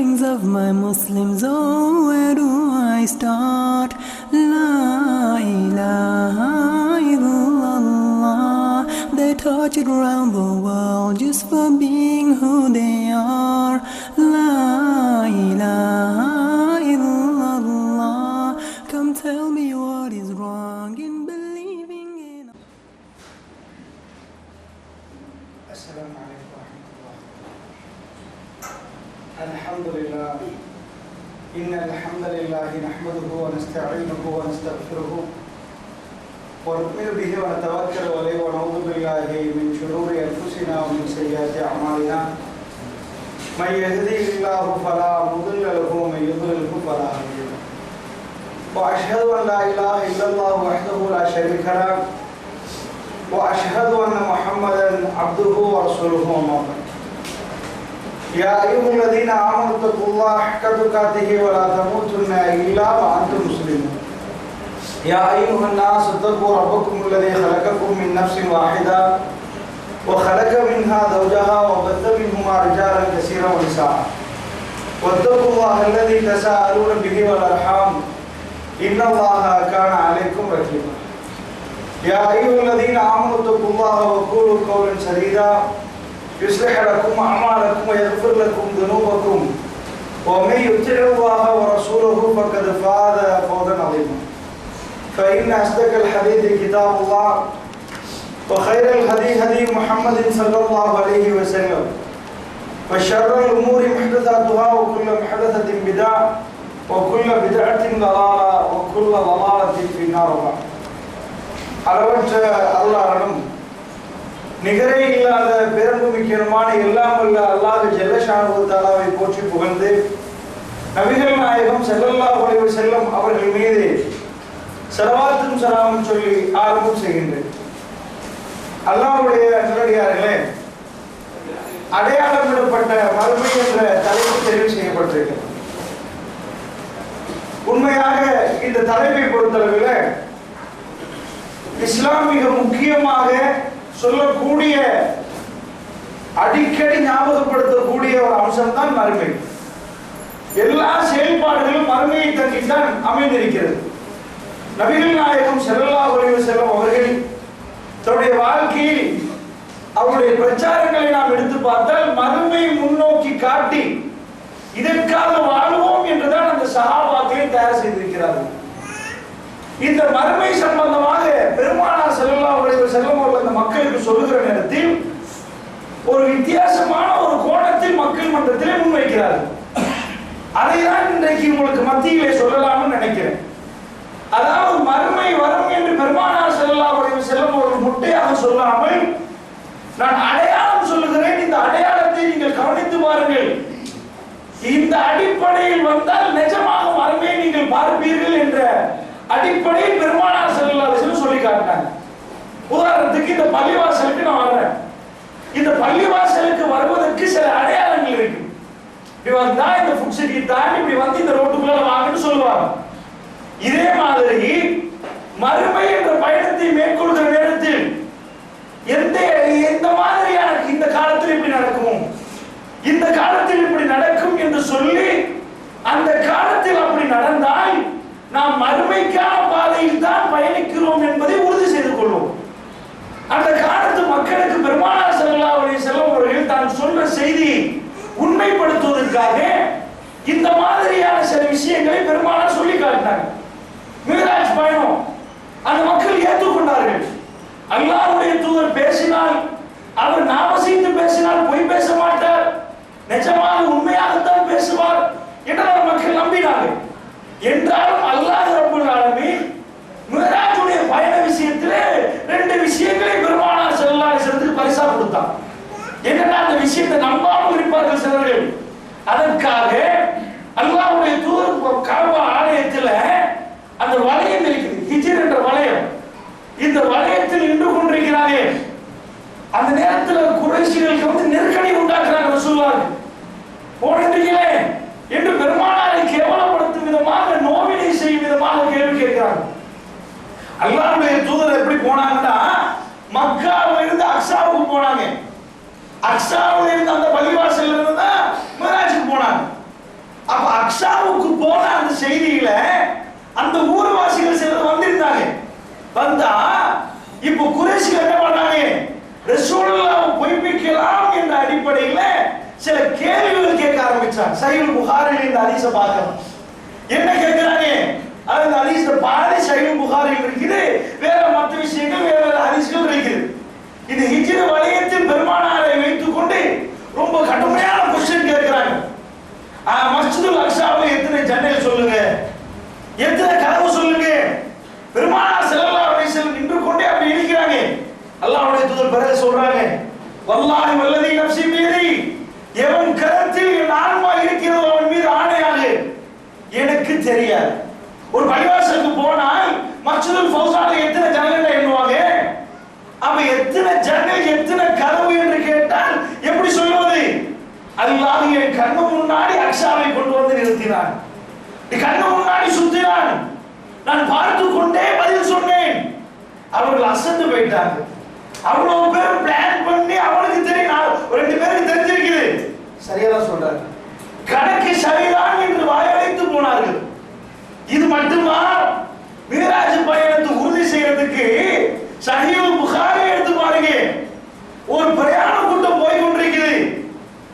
offerings of my Muslims, oh, where do I start? La ilaha illallah. They torch it around the world just for being who they are. La ilaha illallah. Come tell me what is wrong in believing in. Assalamu alaikum wa rahmatullah. Alhamdulillah. Inna alhamdulillahi nahmaduhu wa nasta'inuhu wa nastaghfiruhu wa nu'minu bihi wa natawakkalu alayhi wa na'udhu billahi min shururi anfusina wa min sayyiati a'malina. Man yahdihillahu fala mudilla lahu wa man yudlilhu fala hadiya lahu. Wa ashhadu an la ilaha illallah wahdahu la sharika lahu wa ashhadu anna Muhammadan abduhu wa rasuluhu amma ba'd. يا أيها الذين آمنوا اتقوا الله حق تقاته ولا تموتن إلا وأنتم مسلمون. يا أيها الناس اتقوا ربكم الذي خلقكم من نفس واحدة وخلق منها زوجها وبث منهما رجالا كثيرا ونساء واتقوا الله الذي تساءلون به والأرحام إن الله كان عليكم رقيبا. يا أيها الذين آمنوا اتقوا الله وقولوا قولا سديدا يصلح لكم أعمالكم ويغفر لكم ذنوبكم ومن يطع الله ورسوله فقد فاز فوزا عظيما. فإن أصدق الحديث كتاب الله وخير الهدي هدي محمد صلى الله عليه وسلم وشر الأمور محدثاتها وكل محدثة بدعة وكل بدعة ضلالة وكل ضلالة في النار. அளவற்ற அல்லாஹ்விடம் நிகரே இல்லாத பேரன்புமிக்கமான எல்லாம் வல்ல அல்லாஹ் ஜல்லஷானஹு தஆலாவை போற்றி புகழ்ந்து நபிகள் நாயகம் ஸல்லல்லாஹு அலைஹி வஸல்லம் அவர்கள் மீது ஸலவாத்தும் ஸலாமும் சொல்லி ஆரம்பம் செய்கின்றேன். அல்லாஹ்வுடைய நல்லடியார்களே, அடையாளமிடப்பட்ட மறுமை என்ற தலைப்பு தெரிவு செய்யப்பட்டிருக்கிறது. உண்மையாக இந்த தலைப்பை பொறுத்தளவில் இஸ்லாம் மிக முக்கியமாக சொல்லக்கூடிய அடிக்கடி ஞாபகப்படுத்தக்கூடிய ஒரு அம்சம் தான் மறுமை. எல்லா செயல்பாடுகளும் மறுமையை தங்கித்தான் அமைந்திருக்கிறது. நபிகள் நாயகம் ஸல்லல்லாஹு அலைஹி வஸல்லம் அவர்கள் தன்னுடைய வாழ்க்கையில் அவருடைய பிரச்சாரங்களை நாம் எடுத்து பார்த்தால் மறுமை முன்னோக்கி காட்டி இதற்காக வாழ்வோம் என்றுதான் அந்த சஹாபாக்களை தயார் செய்திருக்கிறார்கள். இந்த மறுமை சம்பந்தமாக பெருமானார் ஸல்லல்லாஹு அலைஹி வஸல்லம் அவர்கள் அந்த மக்களுக்கு சொல்லுகிற நேரத்தில் ஒரு வித்தியாசமான ஒரு கோணத்தில் மக்கள் மன்றத்திலே முன்வைக்கிறார்கள். அதை தான் இன்றைக்கு உங்களுக்கு மத்தியிலே சொல்லலாம்னு நினைக்கிறேன். அதாவது மறுமை வரும் என்று பெருமானார் ஸல்லல்லாஹு அலைஹி வஸல்லம் அவர்கள் முட்டையாக சொல்லாமல் நான் அடையாளம் சொல்லுகிறேன், இந்த அடையாளத்தை நீங்கள் கவனித்து பாருங்கள், இந்த அடிப்படையில் வந்தால் நிஜமாக மறுமையை நீங்கள் பார்ப்பீர்கள் என்ற அடிப்படையில் பெருமானார் ஸல்லல்லாஹு அலைஹி வஸல்லம் சொல்லி காட்டினாங்க. உதாரணத்துக்கு இந்த பள்ளிவாசலுக்கு நான் வர்றேன். இந்த பள்ளிவாசலுக்கு வருவதற்கு சில அடையாளங்கள் இருக்கு. இப்படி வந்தா இந்த ஃபுட் சிட்டியை தாண்டி இப்படி வந்து இந்த ரோட்டுக்குள்ள வாங்கன்னு சொல்லுவாங்க. இதே மாதிரி மறுமை என்ற பயணத்தை மேற்கொள்கிற நேரத்தில் எந்த மாதிரியான இந்த காலத்தில் இப்படி நடக்குமோ, இந்த காலத்தில் இப்படி நடக்கும் என்று சொல்லி அந்த காலத்தில் அப்படி நடந்தால் நாம் மறுமைக்கான பாதையில் தான் பயணிக்கிறோம் என்பதை உறுதி செய்து கொள்வோம். அந்த காலத்து மக்களுக்கு பெருமானார் ஸல்லல்லாஹு அலைஹி வஸல்லம் அவர்கள் தான் சொன்ன செய்தியை உண்மைப்படுத்துவதற்காக இந்த மாதிரியான சில விஷயங்களை பெருமானார் சொல்லி காட்டினாங்க. மிஹ்ராஜ் பயணம் அந்த மக்கள் ஏற்றுக்கொண்டார்கள். அல்லாஹ்வுடைய தூதர் பேசினால் அவர் நாமசைத்து பேசினால் பொய் பேச மாட்டார், நிஜமாக உண்மையாகத்தான் பேசுவார் என்று மக்கள் நம்பினார்கள். என்றாலும் அல்லாஹ் ரப்பல் ஆலமீன் மிஹ்ராஜுடைய பயண விஷயத்திலே ரெண்டு விஷயங்களை பெருமானார் ஸல்லல்லாஹு அலைஹி வஸல்லம் பரிசா கொடுத்தார். என்னன்னா அந்த விஷயத்தை நம்பாமல் இருப்பார்கள் சிலர்கள். அதற்காக அல்லாஹ்வுடைய தூதர் கஅபா ஆலயத்தில் அந்த வளையம் இருக்குது, ஹிஜ்ர் என்ற வளையம். இந்த வளையத்தில் நின்று கொண்டிருக்கிறார்கள். அந்த நேரத்தில் குறைஷிகளுக்கு வந்து நெருக்கடி உண்டாக்குறாங்க. ரசூலுல்லாஹ் போன்றீங்களே என்று பெருமானாரை கேவலப்படுத்தும் விதமாக நோவினை செய்யும் விதமாக கேள்வி கேட்கிறாங்க. அல்லாஹ்வுடைய தூதர் எப்படி போனாங்கன்னா மக்காவிலிருந்து இருந்து அக்ஸாவுக்கு போனாங்க. அக்ஸாவிலிருந்து இருந்து அந்த பள்ளிவாசல்ல இருந்து தான் மிஹ்ராஜுக்கு போனாங்க. சில கேள்விகள் கேட்க ஆரம்பிச்சாங்க. சஹீஹ் புகாரியில் இந்த ஹதீஸை பார்க்கணும். என்ன கேட்கிறாங்க? அந்த ஹதீஸ்ல பாதி சஹீஹ் புகாரியில் இருக்குது, வேற மற்ற விஷயங்கள் வேற ஹதீஸ்கள் இருக்குது. இது ஹிஜ்ர் வலயத்தில் பெருமானாரை வைத்துக் கொண்டு ரொம்ப கடுமையான கொஸ்டின் கேட்கிறாங்க. மஸ்ஜிதுல் அக்ஸாவில் எத்தனை ஜன்னல் சொல்லுங்க, எத்தனை கதவு சொல்லுங்க. பெருமானார் ஸல்லல்லாஹு அலைஹி வஸல்லம் நின்று கொண்டே அப்படி இருக்கிறாங்க. அல்லாஹ்வுடைய தூதர் பிறகு சொல்றாங்க, வல்லாஹி வல்லதி நஃப்ஸி பியதி, எவன் கரத்தில் என் ஆன்மா இருக்கிறதோ அவன் மீது ஆணையாக எனக்கு தெரியாது. ஒரு பள்ளிவாசலுக்கு போனால் மஸ்ஜிதுல் ஃபௌசால எத்தனை ஜன்னல் எண்ணுவாங்க. அப்ப எத்தனை ஜன்னல் எத்தனை கதவு என்று கேட்டால் எப்படி சொல்வது? அல்லாஹ் என் கண்ணு முன்னாடி அக்ஸாவை கொண்டு வந்து நிறுத்தினான், கண்ணு முன்னாடி சுத்தினான், நான் பார்த்து கொண்டே பதில் சொன்னேன். அவர்கள் அசந்து போயிட்டாங்க. அவ்வளவு பேர் பிளான் பண்ணி அவனுக்கு தெரியும், ரெண்டு பேருக்கு தெரிஞ்சிருக்குது. சரியாதான் சொல்றாங்க. கணக்கு சரிதான் என்று வாயடைத்து போனார்கள். இது மட்டுமா? மிஹ்ராஜ் பயணத்தை உறுதி செய்யறதுக்கு சஹீஹ் புகாரி எடுத்து பாருங்க. ஒரு பிரயாண கூட்டம் போய் கொண்டிருக்குது.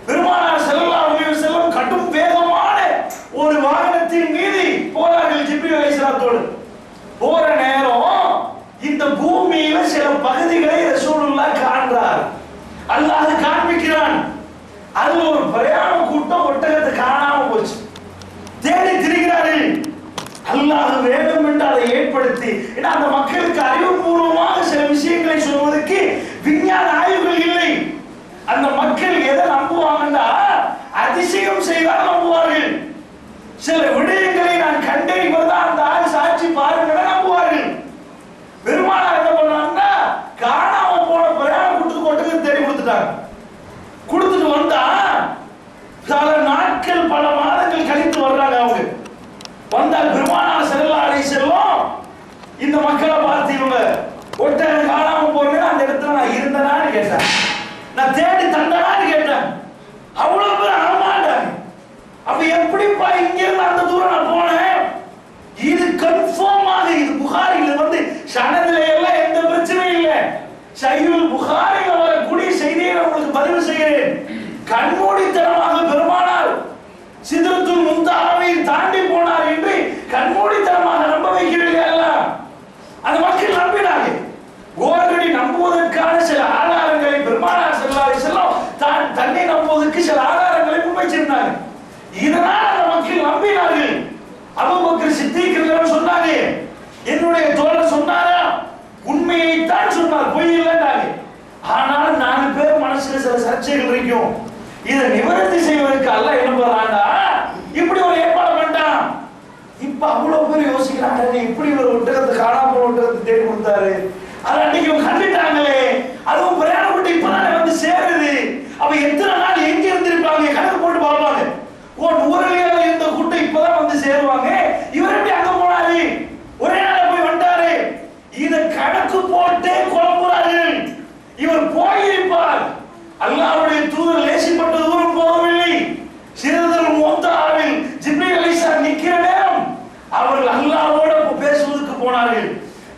பெருமானார் ஸல்லல்லாஹு அலைஹி வஸல்லம் கடும் வேகமான ஒரு வாகனத்தின் மீது போறார்கள் ஜிப்ரீல் அலைஹிஸ்ஸலாத்தோடு. போற நேரம் இந்த பூமியில சில பகுதிகளை ரசூலுல்லாஹ் காண்றார், அல்லாஹ் காண்பிக்கிறான். அதுல ஒரு பிரயாண கூட்டம் ஒட்டகத்தை காணாம போச்சு, தேடி திரிகிறார்கள். அல்லாஹ் வேண்டும் என்று அதை ஏற்படுத்தி, அந்த மக்களுக்கு அறிவுபூர்வமாக சில விஷயங்களை சொல்வதற்கு விஞ்ஞான ஆய்வுகள் இல்லை. அந்த மக்கள் எதை நம்புவாங்கன்னா அதிசயம் செய்தால் நம்புவார்கள். சில விடயங்களை நான் கண்டேன் அந்த ஆள் சாட்சி பாருங்க நம்புவார்கள். பெருமானார் என்ன பண்ணாங்கன்னா காணாம போன பிரயாண கூட்டத்துக்கு ஒட்டகத்தை தேடி கொடுத்துட்டாங்க. கொடுத்துட்டு வந்தா பல நாட்கள் பல மாதங்கள் கழித்து வர்றாங்க. அவங்க வந்தால் பெருமானார் ஸல்லல்லாஹு அலைஹி வஸல்லம் இந்த மக்களை பார்த்து, இவங்க ஒட்டகம் காணாம போறேன்னு அந்த இடத்துல நான் இருந்தனான்னு கேட்டேன், நான் தேடி தந்தனான்னு கேட்டேன். அவ்வளவு பேர் அழமாட்டாங்க. அப்ப எப்படிப்பா இங்க இருந்து அந்த தூரம் நான் போனேன்? இது கன்ஃபார்மாக இது புகாரில வந்து சனதுல எல்லாம் எந்த பிரச்சனையும் இல்லை. சஹீஹ் புகாரில வரக்கூடிய செய்தியை உங்களுக்கு பதிவு செய்கிறேன். கண்மூடித்தனமாக பெருமானார் சித்ரத்துல் முன்தஹாவை தாண்டி போனார் என்று கண்மூடித்தனமாக நம்ப வைக்கிறீர்களா? அந்த மக்கள் நம்பினாங்க. ஓரடி நம்புவதற்கான சில ஆதாரங்களை பெருமானார் ஸல்லல்லாஹு அலைஹி வஸல்லம் தன்னை நம்புவதற்கு சில ஆதாரங்களை முன்வைச்சிருந்தாங்க. இதனால் அந்த மக்கள் நம்பினார்கள். அபூபக்கர் சித்தீக் சொன்னாங்க, என்னுடைய தோழர் சொன்னாரா, உண்மையைத்தான் சொன்னார், பொய் இல்லைன்னாங்க. ஆனால் 4 பேர் மனசுல சில சர்ச்சைகள் இருக்கும். இதை நிவர்த்தி செய்வதற்கு அல்லாஹ் என்ன பண்றான்டா, இப்படி ஒரு ஏற்பாடு பண்ணிட்டான். இப்ப அவ்வளவு பேர் யோசிக்கிறாங்க, இப்படி ஒரு ஒட்டகத்தை காணாம போன ஒட்டகத்தை தேடி கொடுத்தாரு, அதை அன்னைக்கு கண்டுட்டாங்களே, அதுவும் பிரயாணம் பண்ணி இப்பதானே வந்து சேருது. அப்ப எத்தனை நாள் எங்க இருந்திருப்பாங்க கணக்கு போட்டு பார்ப்பாங்க. ஊரில் இருந்த கூட்டம் இப்பதான் வந்து சேருவாங்க, இவர் எப்படி அங்க போனாரு, ஒரே நாள் போய் வந்தாரு. இதை கணக்கு போட்டே குழம்புறார்கள். இவர் போயிருப்பார். அல்லாஹ்வுடைய தூதர் லேசிப்பட்ட தூரம் போகவில்லை. சிதறல் முன்தஹாவில் ஜிப்ரீல் அலைஹிஸ்ஸலாம் நிக்கிற நேரம் அவர்கள் அல்லாஹ்வோட பேசுவதற்கு போனார்கள்.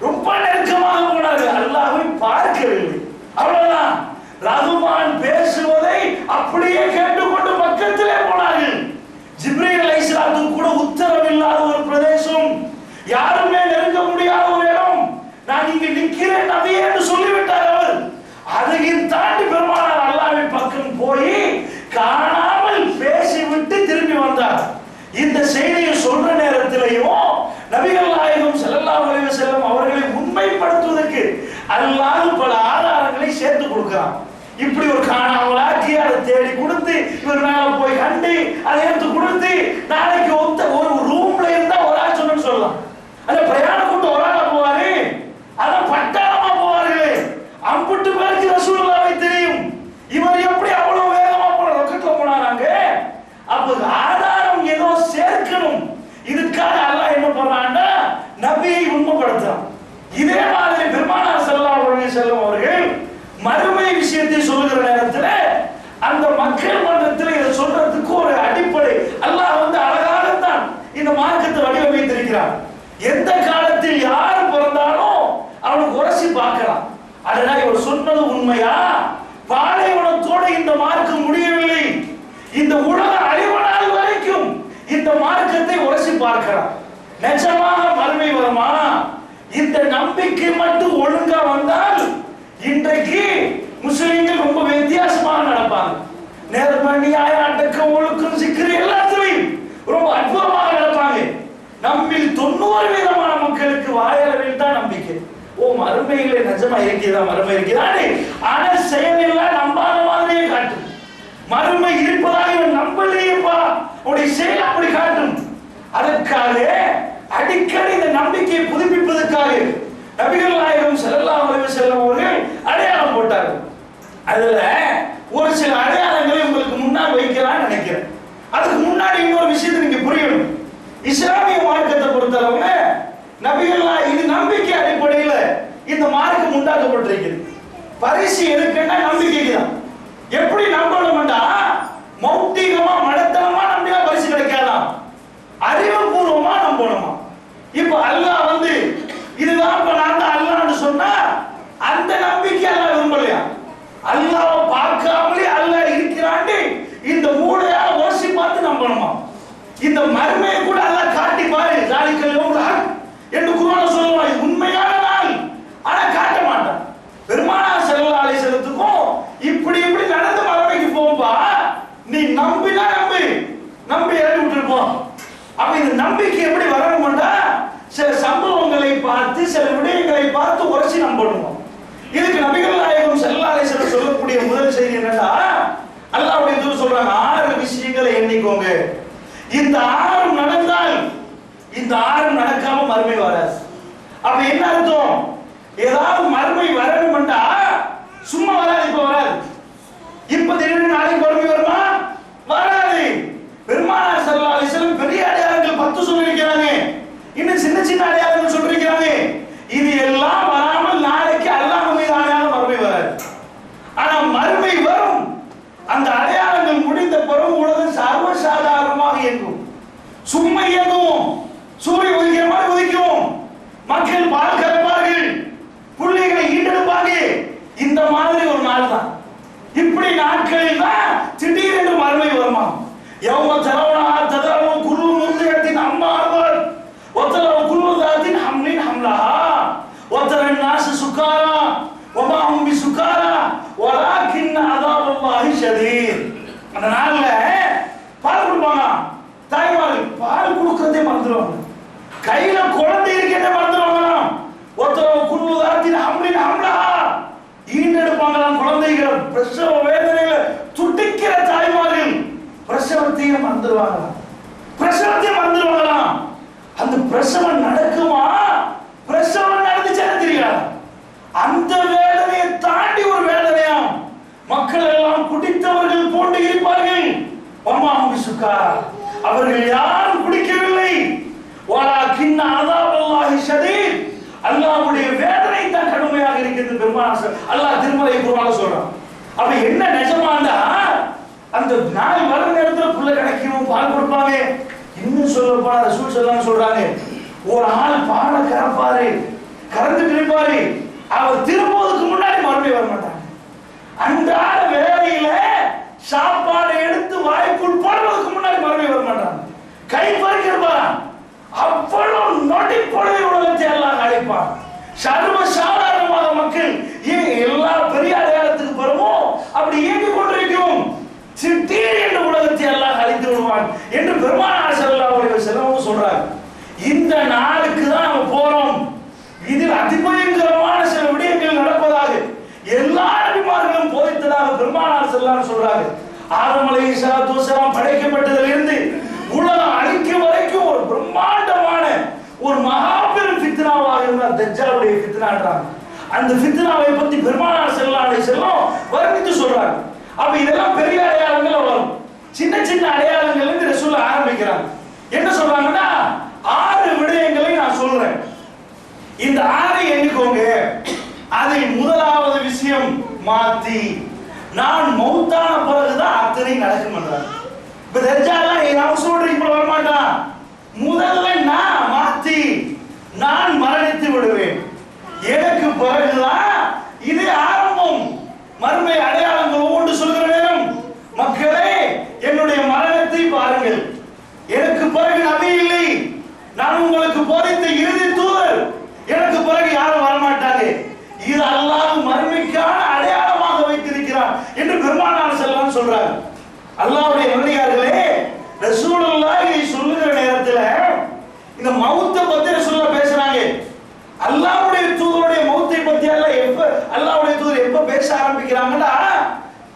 ரொம்ப நெருக்கமாக போனார்கள், அல்லாஹ்வை பார்க்கவில்லை. அவ்வளவுதான். ரஹ்மான் பேசுவதை அப்படியே கேட்டுக்கொண்டு பக்கத்திலே போனார்கள். ஜிப்ரீல் அலைஹிஸ்ஸலாத்துக்கு கூட உத்தரவில்லாத ஒரு பிரதேசம், யாருமே நெருங்க முடியாத ஒரு இடம். நான் இங்க நிக்கிறேன் நபியே என்று சொல்லிவிட்டார் அவர். அதையும் தாண்டி பெருமானார் அல்லாஹ்வின் பக்கம் போய் காணாமல் பேசிவிட்டு திரும்பி வந்தார். இந்த செய்தியை சொல்ற நேரத்திலேயும் நபிகள் நாயகம் ஸல்லல்லாஹு அலைஹி வஸல்லம் அவர்களை உண்மைப்படுத்துவதற்கு அல்லாஹ் பல ஆதாரங்களை சேர்த்து கொடுக்கிறான். இப்படி ஒரு காணாமலாக்கி அதை தேடி கொடுத்து இவர் மேல போய் கண்டு அதை எடுத்து கொடுத்து நாளைக்கு ஒரு ரூம்ல இருந்தா ஒரு ஆள் சொன்னு சொல்லலாம். அந்த பிரயாண கூட்டம் ஒரு ஆளா போவாரு, அதான் பட்டாளமா போவாரு. அம்புட்டு பேருக்கு ரசூலுல்லாஹ்வை தெரியும். இவர் எப்படி அவ்வளவு வேகமா போன ரொக்கெட்ல போனாராங்க? அப்ப ஆதாரம் ஏதோ சேர்க்கணும். இதுக்காக அல்லாஹ் என்ன பண்றான்னா நபியை உண்மைப்படுத்துறான். இதே மாதிரி பெருமானார் ஸல்லல்லாஹு அலைஹி வஸல்லம் அவர்கள் மறுமை விஷயத்தை சொல்லுகிற நேரத்தில் அந்த மக்கள் மன்றத்தில் இதை சொல்றதுக்கு ஒரு அடிப்படை அல்லாஹ் வந்து அழகாகத்தான் இந்த மார்க்கத்தை வடிவமைத்திருக்கிறார். எந்த காலத்தில் யார் பிறந்தாலும் அவனுக்கு உரசி பார்க்கலாம். அதனால இவர் சொன்னது உண்மையா, பாலைவனத்தோடு இந்த மார்க்கம் முடியவில்லை, இந்த உலக அழிவனால் வரைக்கும் இந்த மார்க்கத்தை உரசி பார்க்கிறான். நிஜமாக மறுமை வருமா? இந்த நம்பிக்கை மட்டும் ஒழுங்கா வந்தால் இன்றைக்கு முஸ்லிம்கள் ரொம்ப வித்தியாசமாக நடப்பாங்க. நேர்மை, நியாயம், அடக்கம், ஒழுக்கம், சிக்கரி எல்லாத்திலையும் ரொம்ப அற்புதமாக நடப்பாங்க. நம்மில் 90% மக்களுக்கு வாயளவில் தான் நம்பிக்கை. ஓ, மறுமையிலே நிஜமா இருக்கிறதா, மறுமை இருக்கிறானே, ஆனா செயலெல்லாம் நம்பாத மாதிரியே காட்டும். மறுமை இருப்பதாக இவன் நம்பலையேப்பா, உடைய செயல் அப்படி காட்டும். அதற்காக அடிக்கடி இந்த நம்பிக்கையை புதுப்பிப்பதற்காக நபிகள் நாயகம் ஸல்லல்லாஹு அலைஹி வஸல்லம் அவர்கள் அடையாளம் போட்டார்கள். அதுல ஒரு சில அடையாளங்களை உங்களுக்கு முன்னால் வைக்கலாம்னு நினைக்கிறேன். அதுக்கு முன்னாடி இன்னொரு விஷயத்தை நீங்க புரியணும். இஸ்லாமிய மார்க்கத்தை பொறுத்தளவுல நபிகள் இது நம்பிக்கை அடிப்படையில இந்த மார்க்கம் உண்டாக்கப்பட்டிருக்கிறது. பரிசு எதுக்குன்னா நம்பிக்கைக்கு தான். எப்படி நம்பணும்டா, மௌட்டிகமா மடத்தனமா நம்பினா பரிசு கிடைக்காதான், அறிவுபூர்வமா நம்பணுமா. இப்ப அல்லாஹ் வந்து இதுதான் நான் தான் அல்லாஹ்னு சொன்னா அந்த நம்பிக்கை அல்லாஹ் விரும்பலையா? அல்லாஹ்வை பார்க்காமலே அல்லாஹ் இருக்கிறான்னு இந்த மூளையால யோசி பார்த்து நம்பணுமா? இந்த மர்மையை கூட அல்லாஹ் காட்டி பாரு, ஜாலிக்கல் யௌமுல் என்று குர்ஆன் சொல்லுவான். இது உண்மையான நாள், ஆனா காட்ட மாட்டான். பெருமானார் ஸல்லல்லாஹு அலைஹி வஸல்லத்துக்கும் இப்படி இப்படி நடந்து மறுமைக்கு போம்பா, நீ நம்பினா நம்பி இறங்கி விட்டுருப்போம். அப்ப இந்த நம்பிக்கை எப்படி வரணும்னா சில சம்பவங்களை பார்த்து சில விடயங்களை பார்த்து உரசி நம்பணும். இதுக்கு நபிகள் நாயகம் ஸல்லல்லாஹு அலைஹி வஸல்லம் சொல்லக்கூடிய முதல் செய்தி என்னன்னா, அல்லாஹ்வுடைய தூதர் சொல்றாங்க, 6 விஷயங்களை எண்ணிக்கோங்க. இந்த 6 நடந்தால் இந்த 6 நடக்காம மறுமை வராது. அப்ப என்ன அர்த்தம்? ஏதாவது மறுமை வரணும்னா சும்மா வராது. இப்ப வராது. இப்ப திடீர்னு நாளைக்கு மறுமை வருமா? வராது. பெருமானார் ஸல்லல்லாஹு அலைஹி வஸல்லம் பெரிய அடையாளங்கள் 10 சொல்லியிருக்கிறாங்க. இன்னும் சின்ன சின்ன அடையாளங்கள் சொல்லியிருக்கிறாங்க. இது எல்லாம் வராமல் நாளைக்கு அல்லாஹ் மீதான மறுமை வராது. ஆனா மறுமை வரும். அந்த அடையாளங்கள் முடிந்த பிறகு உலகம் சர்வசாதாரணமாக இயங்கும். சும்மா இயங்குவோம். சூரியன் உதிக்கிற மாதிரி உதிக்கும். மக்கள் பால் கறப்பார்கள், பிள்ளைகளை ஈண்டெடுப்பாங்க. இந்த மாதிரி ஒரு நாள் தான். இப்படி நாட்களில் தான் திடீரென்று மறுமை வருமா? யௌம தரவுனா ததரவு குல்லு முர்திஅத்தின் அம்மா அர்வத் வதரவு குல்லு தாத்தின் ஹம்லின் ஹம்லஹா வதரன் நாஸ் சுகாரா வமா ஹும் பிசுகாரா வலாக்கின் அஸாபுல்லாஹி ஷதீத். அந்த நாள்ல பால் கொடுப்பாங்க. தாய்மார்கள் பால் கொடுக்கறதே மறந்துடுவாங்க. கையில குழந்தை இருக்கிறதே மறந்துடுவாங்களாம். வதரவு குல்லு தாத்தின் ஹம்லின் ஹம்லஹா, ஈண்டெடுப்பாங்களாம் குழந்தைகள். பிரசவ வேதனையில துடிக்கிற தாய்மார்கள் பிரசவத்தையும் மறந்துடுவாங்களாம். அந்த பிரசவம் நடக்குமா? பிரசவம் நடந்துச்சான்னு தெரியாது. அந்த வேதனையை தாண்டி ஒரு வேதனையாம். மக்கள் எல்லாம் குடித்தவர்கள் போட்டு இருப்பார்கள். அவர்கள் யாரும் குடிக்கவில்லை. வலாக்கின் அஸாபுல்லாஹி ஷதீத், அல்லாஹ்வுடைய வேதனை தான் கடுமையாக இருக்கிறது. பெருமானார் அல்லாஹ் திருமறை குர்ஆன்ல சொல்றான். அப்ப என்ன நிஜமாண்டா, அந்த நாள் வர நேரத்துல புள்ள கிடைக்கும், பால் கொடுப்பாங்க. இன்னும் சொல்லப்பா ரசூல் ஸல்லல்லாஹு சொல்றாங்க, ஒரு ஆள் பாலை கறப்பாரு, கறந்துட்டு இருப்பாரு, அவர் திரும்புவதற்கு முன்னாடி மறுபடியும் வர மாட்டாங்க. அன்றாட வேலையில சாப்பாடு எடுத்து வாய்க்குள் போடுவதற்கு முன்னாடி மறுபடியும் வர மாட்டாங்க. கை பறிக்கிறப்பான். அவ்வளவு நொடி பொழுது உலகத்தை எல்லாம் அழைப்பான். சர்வ சாதாரணமாக மக்கள் எல்லா பெரிய அடையாளத்துக்கு பெறுமோ அப்படி இயங்கிக் கொண்டிருக்கும். திடீரென்று உலகத்தை எல்லாம் அழித்து விடுவான் என்று பெருமானார் ஸல்லல்லாஹு அலைஹி வஸல்லம் சொல்றாங்க. இந்த நாளுக்கு தான் நம்ம போறோம். இதில் அதிபயங்கரமான சில விடயங்கள் நடப்பதாக எல்லா நபிமார்களும் போதித்ததாக பெருமானார் ஸல்லல்லாஹு சொல்றாங்க. ஆதம் அலைஹிஸ்ஸலாத்து வஸலாம் படைக்கப்பட்டதிலிருந்து உலகம் அழிக்கும் வரைக்கும் ஒரு பிரம்மாண்டமான ஒரு மகாபெரும் ஃபித்னாவாக இருந்தால் தஜ்ஜாலுடைய ஃபித்னான்றாங்க. அந்த ஃபித்னாவை பத்தி பெருமானார் ஸல்லல்லாஹு அலைஹி வஸல்லம் வர்ணித்து சொல்றாங்க. அப்ப இதெல்லாம் பெரிய அடையாளங்கள் வரும். சின்ன சின்ன அடையாளங்கள் இருந்து ரசூல் ஆரம்பிக்கிறாங்க. என்ன சொல்றாங்கன்னா, 6 விடயங்களை நான் சொல்றேன். இந்த 6 எண்ணிக்கோங்க. அதில் முதலாவது விஷயம் மாத்தி, நான் மௌத்தான பிறகுதான் அத்தனை நடக்கும் என்றார். இப்ப தஜ்ஜால்லாம் நான் சொல்றேன் இப்ப வர மாட்டான். முதல்ல நான் மாத்தி, நான் மரணித்து விடுவேன். எனக்கு பிறகுதான் இது ஆரம்பம். மறுமை அடையாளங்கள் ஒவ்வொன்று சொல்கிற நேரம் மக்களே என்னுடைய இது அல்லாஹ் மறுமைக்கான அடையாளமாக வைத்திருக்கிறான் என்று பெருமானார் ஸல்லல்லாஹு சொல்றாங்க. அல்லாஹ்வுடைய நல்லடியார்களே, ரசூலுல்லாஹ் இதை சொல்லுகிற நேரத்துல இந்த மௌத்தை பத்தி ரசூலுல்லாஹ் பேசுறாங்க. அல்லாஹ்வுடைய தூதருடைய மௌத்தை பத்தி அல்லாஹ்வுடைய தூதர் எப்ப பேச ஆரம்பிக்கிறாங்கன்னா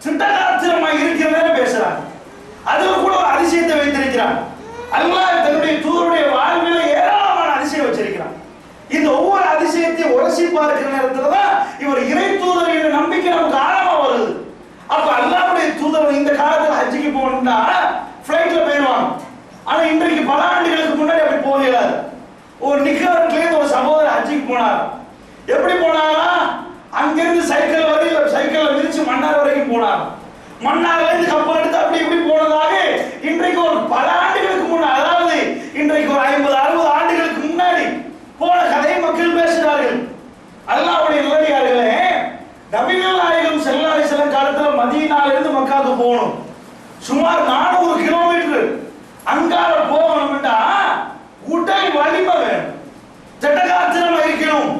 சிட்டகாத்திரமா இருக்கிற நேரம் பேசுறாங்க. அதுல கூட ஒரு அதிசயத்தை வைத்திருக்கிறான். அல்லாஹ் தன்னுடைய தூதருடைய வாழ்வில ஏராளமான அதிசயம் வச்சிருக்கிறான். இந்த ஒவ்வொரு அதிசயத்தையும் உரசி பார்க்கிற நேரத்துல தான் இவர் இறை தூதர் என்ற நம்பிக்கை நமக்கு ஆழமா வருது. அப்ப அல்லாஹ்வுடைய தூதர் இந்த காலத்துல ஹஜ்ஜுக்கு போகணும்னா ஃபிளைட்ல போயிடுவாங்க. ஆனா இன்றைக்கு பல ஆண்டுகளுக்கு முன்னாடி அப்படி போக இயலாது. ஒரு நிக்கர்லேருந்து ஒரு சகோதரர் ஹஜ்ஜுக்கு போனார். எப்படி போனாரா? அங்கிருந்து சைக்கிள் வரையும் சைக்கிள்ல மிதிச்சு மன்னார் வரைக்கும் போனார். மன்னார்ல இருந்து கப்பல் எடுத்து அப்படி இப்படி போனதாக இன்றைக்கு ஒரு பல ஆண்டுகளுக்கு முன்னாடி, அதாவது இன்றைக்கு ஒரு 50-60 ஆண்டுகளுக்கு முன்னாடி போன கதையை மக்கள் பேசுகிறார்கள். அல்லாஹ்வுடைய நல்லடியார்களே, நபிகள் நாயகம் ஸல்லல்லாஹு அலைஹி வஸல்லம் காலத்துல மதீனால இருந்து மக்காவுக்கு போகணும். சுமார் 400 கிலோமீட்டர் அங்கால போகணும்னா உடல் வலிமை வேணும், திடகாத்திரமா இருக்கணும்.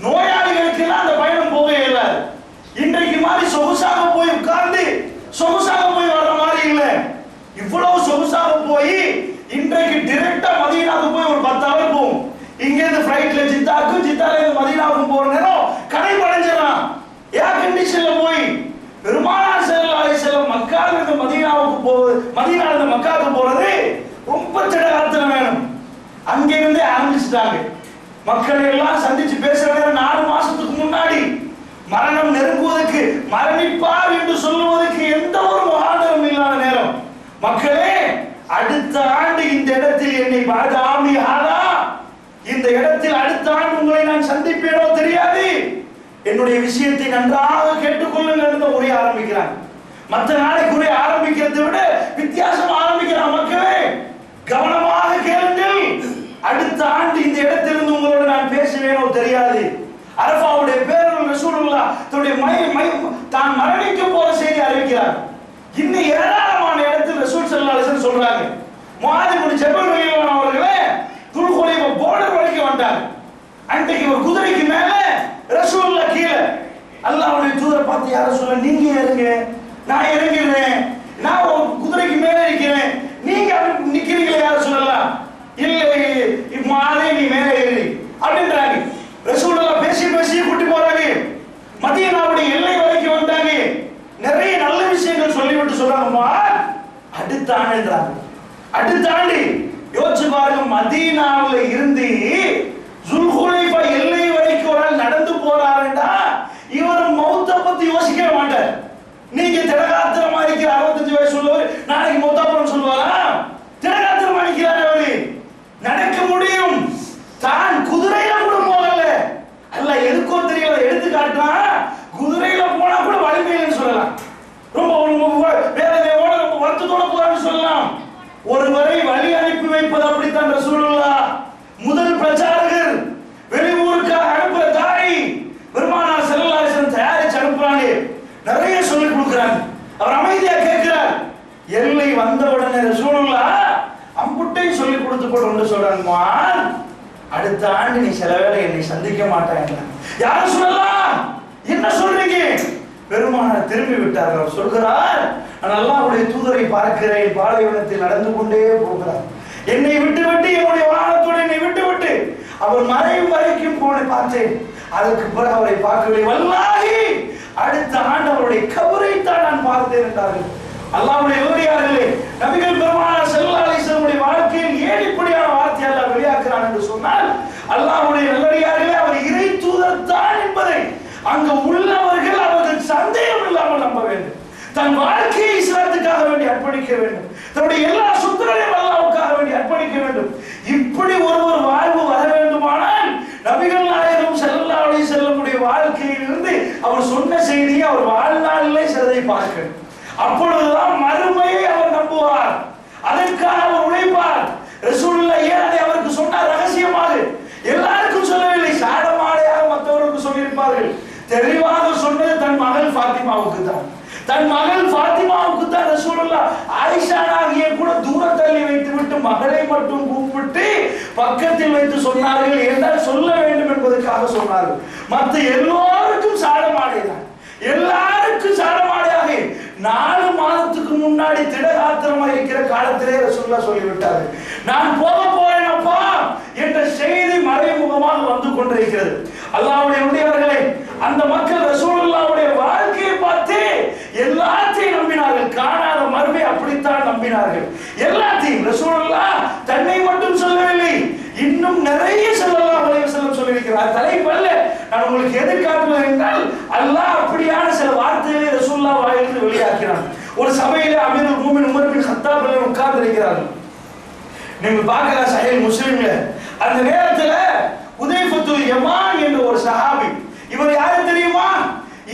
நோயாளிகளுக்கு அந்த பயணம் போக இயலாது. இன்றைக்கு மாதிரி சொகுசாக போய் உட்கார்ந்து சொகுசாக போய் வர்ற மாதிரி இல்லை. இவ்வளவு சொகுசாக போய் இன்றைக்கு டைரக்டா மதீனாவுக்கு போய் ஒரு 10 ஹவர் போகும். இங்க இருந்து ஃளைட்ல ஜித்தாக்கும், ஜித்தால இருந்து மதீனாவுக்கு போற நேரம் கடை படைஞ்சிடலாம். ஏர் கண்டிஷன்ல போய் பெருமானார் ஸல்லல்லாஹு அலைஹி வஸல்லம் மக்கால இருந்து மதீனாவுக்கு போவது, மதீனால இருந்து மக்காவுக்கு போறது ரொம்ப திடகாத்திரம் வேணும். அங்க இருந்தே ஆரம்பிச்சுட்டாங்க. மக்களை எல்லாம் சந்திச்சு பேசுற நேரம் 4 மாசத்துக்கு முன்னாடி மரணம் நெருங்குவதற்கு, மரணிப்பார் என்று சொல்லுவதற்கு எந்த ஒரு முகாந்திரம் இல்லாத நேரம், மக்களே அடுத்த ஆண்டு இந்த இடத்தில் என்னை பாதாமி ஆதா, இந்த இடத்தில் அடுத்த ஆண்டு உங்களை நான் சந்திப்பேனோ தெரியாது, என்னுடைய விஷயத்தை நன்றாக கேட்டுக்கொள்ளுங்கள் என்று உரைய ஆரம்பிக்கிறான். மற்ற நாளைக்கு உரைய ஆரம்பிக்கிறதை விட வித்தியாசம் ஆரம்பிக்கிறான். மக்களே கவனமாக கேளுங்கள், அடுத்த ஆண்டு இந்த இடத்திலிருந்து உங்களோடு நான் பேசுவேனோ தெரியாது. அரஃபாவுடைய பேரல் ரசூலுல்லாஹ் தன்னுடைய தான் மரணிக்க போற செய்தி அறிவிக்கிறார். இன்னும் ஏராளமான இடத்தில் ரசூல் ஸல்லல்லாஹு அலைஹி வஸல்லம் சொல்றாங்க. முஆத் இப்னு ஜபல் ரலியல்லாஹு அவர்களே துல்ஹுலைபா போர்டர் வரைக்கும் வந்தாங்க. அன்றைக்கு ஒரு குதிரைக்கு மேல ரசூலுல்லாஹ் கீழே. அல்லாஹ்வுடைய தூதரை பார்த்து, யார சொல்ல நீங்க ஏறுங்க, நான் இறங்கிடுறேன், நான் ஒரு குதிரைக்கு மேல இருக்கிறேன், நீங்க அப்படி நிக்கிறீங்களே யார சொல்லலாம், இல்லை முஆதே நீ மேல ஏறி அப்படின்றாங்க. ரசூலுல்லாஹ் பேசி பேசி கூட்டி போறாங்க. மதீனாவுடைய எல்லை வரைக்கும் வந்தாங்க. நிறைய நல்ல விஷயங்கள் சொல்லிவிட்டு சொல்றாங்க, முஆத் அடுத்த ஆண்டுன்றாங்க. அடுத்த ஆண்டு யோசிச்சு பாருங்க, மதீனாவுல இருந்து ஜுல்ஹுலைஃபா எல்லை வரைக்கும் ஒரு ஆள் நடந்து போறாருன்னா இவர் மௌத்தை பத்தி யோசிக்கவே மாட்டார். நீங்க திடகாத்திரமா இருக்கிற 65 வயசு உள்ளவர் நாளைக்கு மௌத்தாபுரம் சொல்லுவாரா? திடகாத்திரமா இருக்கிறார் அவரு, நடக்க முடியும். தான் குதிரையில கூட போகல, அல்ல எதுக்கோ தெரியல எடுத்து காட்டுறான். குதிரையில போனா கூட வலிமையில்னு சொல்லலாம், ரொம்ப வேதனையோட ரொம்ப வருத்தத்தோட போறான்னு சொல்லலாம். ஒருவரை வழி அனுப்பி வைப்பது அப்படித்தான் ரசூலுல்லாஹ். முதல் பிரச்சாரகர், வெளியூருக்காக அனுப்புற தாய் பெருமானார் ஸல்லல்லாஹு அலைஹி வஸல்லம் தயாரிச்சு அனுப்புறாங்க. நிறைய சொல்லி கொடுக்குறாங்க. அவர் அமைதியா கேட்கிறார். எல்லை வந்த உடனே ரசூலுல்லாஹ் அம்புட்டை சொல்லி கொடுத்து போட்டு சொல்றாங்க, முஆத் அடுத்த ஆண்டு நீ சில வேளை என்னை சந்திக்க மாட்டாங்க. யாரும் சொல்லலாம், என்ன சொல்றீங்க? பெருமானார் திரும்பி விட்டார். அவர் சொல்கிறார், நான் அல்லாஹ்வுடைய தூதரை பார்க்கிறேன், பாலைவனத்தில் நடந்து கொண்டே போகிறார். என்னை விட்டு விட்டு, என்னுடைய வாகனத்தோடு என்னை விட்டு விட்டு அவர் மறையும் வரைக்கும் போனை பார்த்தேன். அதற்கு பிறகு அவரை பார்க்கவில்லை. வல்லாஹி அடுத்த ஆண்டு அவருடைய கபரை தான் நான் பார்த்தேன் என்றார்கள். அல்லாஹ்வுடைய நல்லடியார்களே, நபிகள் பெருமானார் ஸல்லல்லாஹு அலைஹி வஸல்லம் வாழ்க்கையில் ஏன் இப்படியான வார்த்தை அல்லாஹ் வெளியாக்குறான் என்று சொன்னால், அல்லாஹ்வுடைய நல்லடியார்களே அவர் இறை தூதர் தான் என்பதை அங்கு உள்ளவர்கள் அவர்கள் சந்தேகம் இல்லாமல் நம்ப வேண்டும். தன் வாழ்க்கையை இஸ்லாத்துக்காக வேண்டி அர்ப்பணிக்க வேண்டும். தன்னுடைய எல்லா சுத்தங்களையும் அல்லாஹ்வுக்காக வேண்டி அர்ப்பணிக்க வேண்டும். இப்படி ஒருவர் வாழ்வு வர வேண்டுமானால் நபிகள் நாயகம் ஸல்லல்லாஹு அலைஹி வஸல்லம் வாழ்க்கையிலிருந்து அவர் சொன்ன செய்தியை அவர் வாழ்நாளிலே சிலதை பார்க்கணும். அப்பொழுதுதான் மறுமையை அவர் நம்புவார். அதற்காக அவர் உழைப்பார். ரசூலுல்லாஹ் ஏன் அதை அவருக்கு சொன்னார் ரகசியமாக? எல்லாருக்கும் சொல்லவில்லை, சாடமாடையாக மற்றவர்களுக்கு சொல்லியிருப்பார்கள். தெளிவாக சொன்னது தன் மகள் ஃபாத்திமாவுக்கு தான். தன் மகள் ஃபாத்திமாவுக்கு தான் ரசூலுல்லாஹ் ஆயிஷா நாகியை கூட தூர தள்ளி வைத்து விட்டு மகளை மட்டும் கூப்பிட்டு பக்கத்தில் வைத்து சொன்னார்கள். என்றால் சொல்ல வேண்டும் என்பதற்காக சொன்னார்கள். மற்ற எல்லோரும் சாடமாடை தான். எல்லாருக்கும் சாடமாடையாக 4 மாதத்துக்கு முன்னாடி திடகாத்திரமா இருக்கிற காலத்திலே ரசூலுல்லாஹ் சொல்லிவிட்டாரு, நான் போக போறேன் அப்பா என்ற செய்தி மறைமுகமாக வந்து கொண்டிருக்கிறது. அல்லாஹ்வுடைய உடையவர்களே, அந்த மக்கள் ரசூலுல்லாஹ்வுடைய வாழ்க்கையை பார்த்து எல்லாத்தையும் நம்பினார்கள். காணாத மறுமை அப்படித்தான் நம்பினார்கள். எல்லாத்தையும் ரசூலுல்லாஹ் தன்னை மட்டும் சொல்லவில்லை, இன்னும் நிறைய ஸல்லல்லாஹு அலைஹி வஸல்லம் சொல்லியிருக்கிறார். தலைப்பல்ல, நான் உங்களுக்கு எது காட்டுவது என்றால், அல்லாஹ் அப்படியான சில வார்த்தைகளை ரசூலுல்லாஹ் வாயிலிருந்து வெளியாக்கினான். ஒரு சபையில அமீருல் மூமின் உமர் பின் கத்தாப் உட்கார்ந்து இருக்கிறார்கள். நீங்க பார்க்கலாம் சஹீஹ் முஸ்லிம்ல, அந்த நேரத்துல உதைஃபத்துல் யமான் என்ற ஒரு சஹாபி, இவர் யாரு தெரியுமா?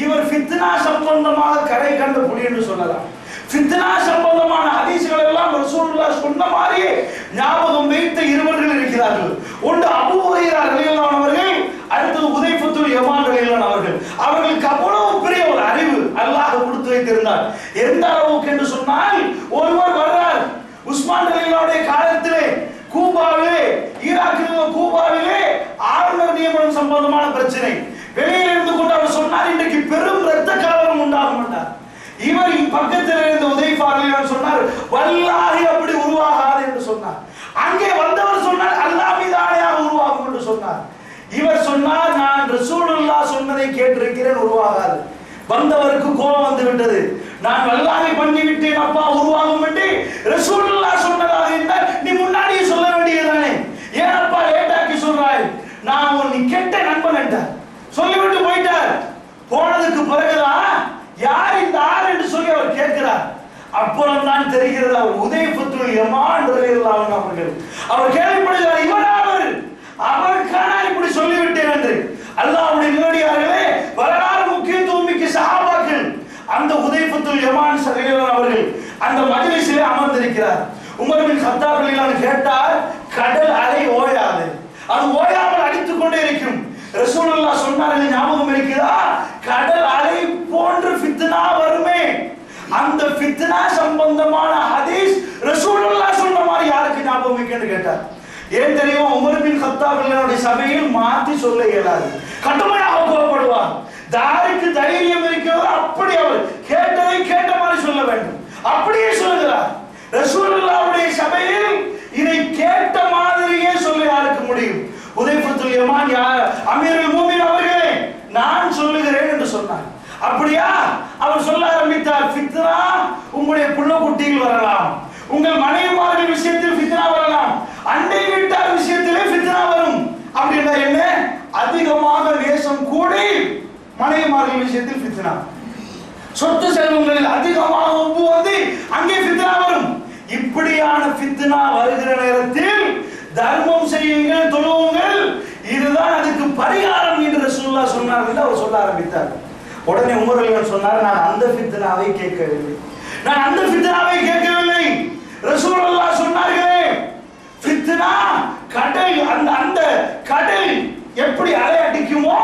இவர் ஃபித்னா சம்பந்தமாக கரை கண்ட புலி என்று சொல்லலாம். ஃபித்னா சம்பந்தமான ஹதீஸ்கள் எல்லாம் ரசூலுல்லாஹ் சொன்ன மாதிரியே ஞாபகம் வைத்த இருவர்கள் இருக்கிறார்கள். ஒன்று அபூ ஹுரைரா ரலியல்லாஹு அன்ஹு அவர்கள், அடுத்தது உதைஃபத்துல் யமான் ரலியல்லாஹு அன்ஹு அவர்கள். அவர்களுக்கு அவ்வளவு பெரிய ஒரு அறிவு அல்லாஹ் கொடுத்து வைத்திருந்தார். எந்த அளவுக்கு என்று சொன்னால், ஒருவர் வர்றார், உஸ்மான் ரலியல்லாஹுடைய காலத்திலே கூபாவிலே, ஈராக்கில் கூபாவிலே ஆளுநர் நியமனம் சம்பந்தமான பிரச்சனை. வெளியில் இருந்து கொண்டு அவர் சொன்னார், இன்றைக்கு பெரும் இரத்த கலவரம் உண்டாக மாட்டார். இவர் பக்கத்தில் இருந்த உதைஃபா ரலியல்லாஹு சொன்னார், வல்லாஹி அப்படி உருவாகாது என்று சொன்னார். அங்கே வந்தவர் சொன்னார், அல்லாஹ் மீது ஆணையாக உருவாகும் என்று சொன்னார். இவர் சொன்னார், நான் ரசூலுல்லாஹ் சொன்னதை கேட்டிருக்கிறேன், உருவாகாது. வந்தவருக்கு கோபம் வந்து விட்டது, நான் வல்லாஹி பண்ணி விட்டேன் அப்பா, உருவாகும் என்று ரசூலுல்லாஹ் சொன்னதாக இருந்தால் நீ முன்னாடியே சொல்ல வேண்டியதுதானே, ஏன் அப்பா லேட்டாக்கி சொல்றாய்? நான் நீ கெட்ட நண்பன் என்றார், சொல்லிவிட்டு போயிட்டார். போனதுக்கு பிறகுதான் யார் இந்த ஆள் என்று சொல்லி அவர் கேட்கிறார். அப்புறம் தான் தெரிகிறது, அவர் உதைஃபத்துல் யமான் ரலியல்லாஹு அன்ஹு அவர்கள். அவர் கேள்விப்படுகிறார், இவராவர் அவருக்கான இப்படி சொல்லிவிட்டேன் என்று. அல்லாஹ்வுடைய நேரடியார்களே, வரலாறு முக்கியத்துவம் மிக்க சஹாபாக்கள். அந்த உதைஃபத்துல் யமான் ரலியல்லாஹு அவர்கள் அந்த மஜ்லிஸிலே அமர்ந்திருக்கிறார். உமர் பின் கத்தாப் ரலியல்லாஹு அன்ஹு கேட்டார், கடல் அலை ஓயாது, அது ஓயாமல் அடித்துக் கொண்டே இருக்கும். ரசூலுல்லாஹ் சொன்னார்கள், ஞாபகம் இருக்கிறதா? கடல் அலை போன்று ஃபித்னா வருமே, அந்த ஃபித்னா சம்பந்தமான ஹதீஸ் ரசூலுல்லாஹ் சொன்ன மாதிரி யாருக்கு ஞாபகம் இருக்குன்னு கேட்டார். ஏன் தெரியுமா? உமர் பின் கத்தாப் ரலியல்லாஹு சபையில் மாற்றி சொல்ல இயலாது, கடுமையாக கோபப்படுவார். தாருக்கு தைரியம் இருக்கிறது, அப்படி அவர் கேட்டதை கேட்ட மாதிரி சொல்ல வேண்டும், அப்படியே சொல்லுகிறார். ரசூலுல்லாஹ்வுடைய சபையில் இதை கேட்ட மாதிரியே சொல்ல யாருக்கு முடியும்? உதைஃபத்துல் யமான் அமீருல் மூமின் அவர்களே, நான் சொல்லுகிறேன் என்று சொன்னார். அப்படியா? அவர் சொல்ல ஆரம்பித்தார், ஃபித்னா உங்களுடைய புள்ள குட்டிகள் வரலாம், உங்கள் மனைவிமார்கள் விஷயத்தில் ஃபித்னா வரலாம், அண்டை வீட்டார் விஷயத்திலே ஃபித்னா வரும். அப்படின்னா என்ன? அதிகமாக நேசம் கூடி மனைவிமார்கள் விஷயத்தில் ஃபித்னா, சொத்து செல்வங்களில் அதிகமாக உப்பு வந்து அங்கே ஃபித்னா வரும். இப்படியான ஃபித்னா வருகிற நேரத்தில் தர்மம் செய்யுங்கள், தொழுவுங்கள், இதுதான் அதுக்கு பரிகாரம் என்று ரசூலுல்லாஹ் சொன்னார் என்று அவர் சொல்ல ஆரம்பித்தார். உடனே உமர் ரலியல்லாஹு சொன்னார், நான் அந்த ஃபித்னாவை கேட்கவில்லை, நான் அந்த ஃபித்னாவை கேட்கவில்லை. ரசூலுல்லாஹ் சொன்னார்களே, ஃபித்னா கடல், அந்த கடல் எப்படி அலை அடிக்குமோ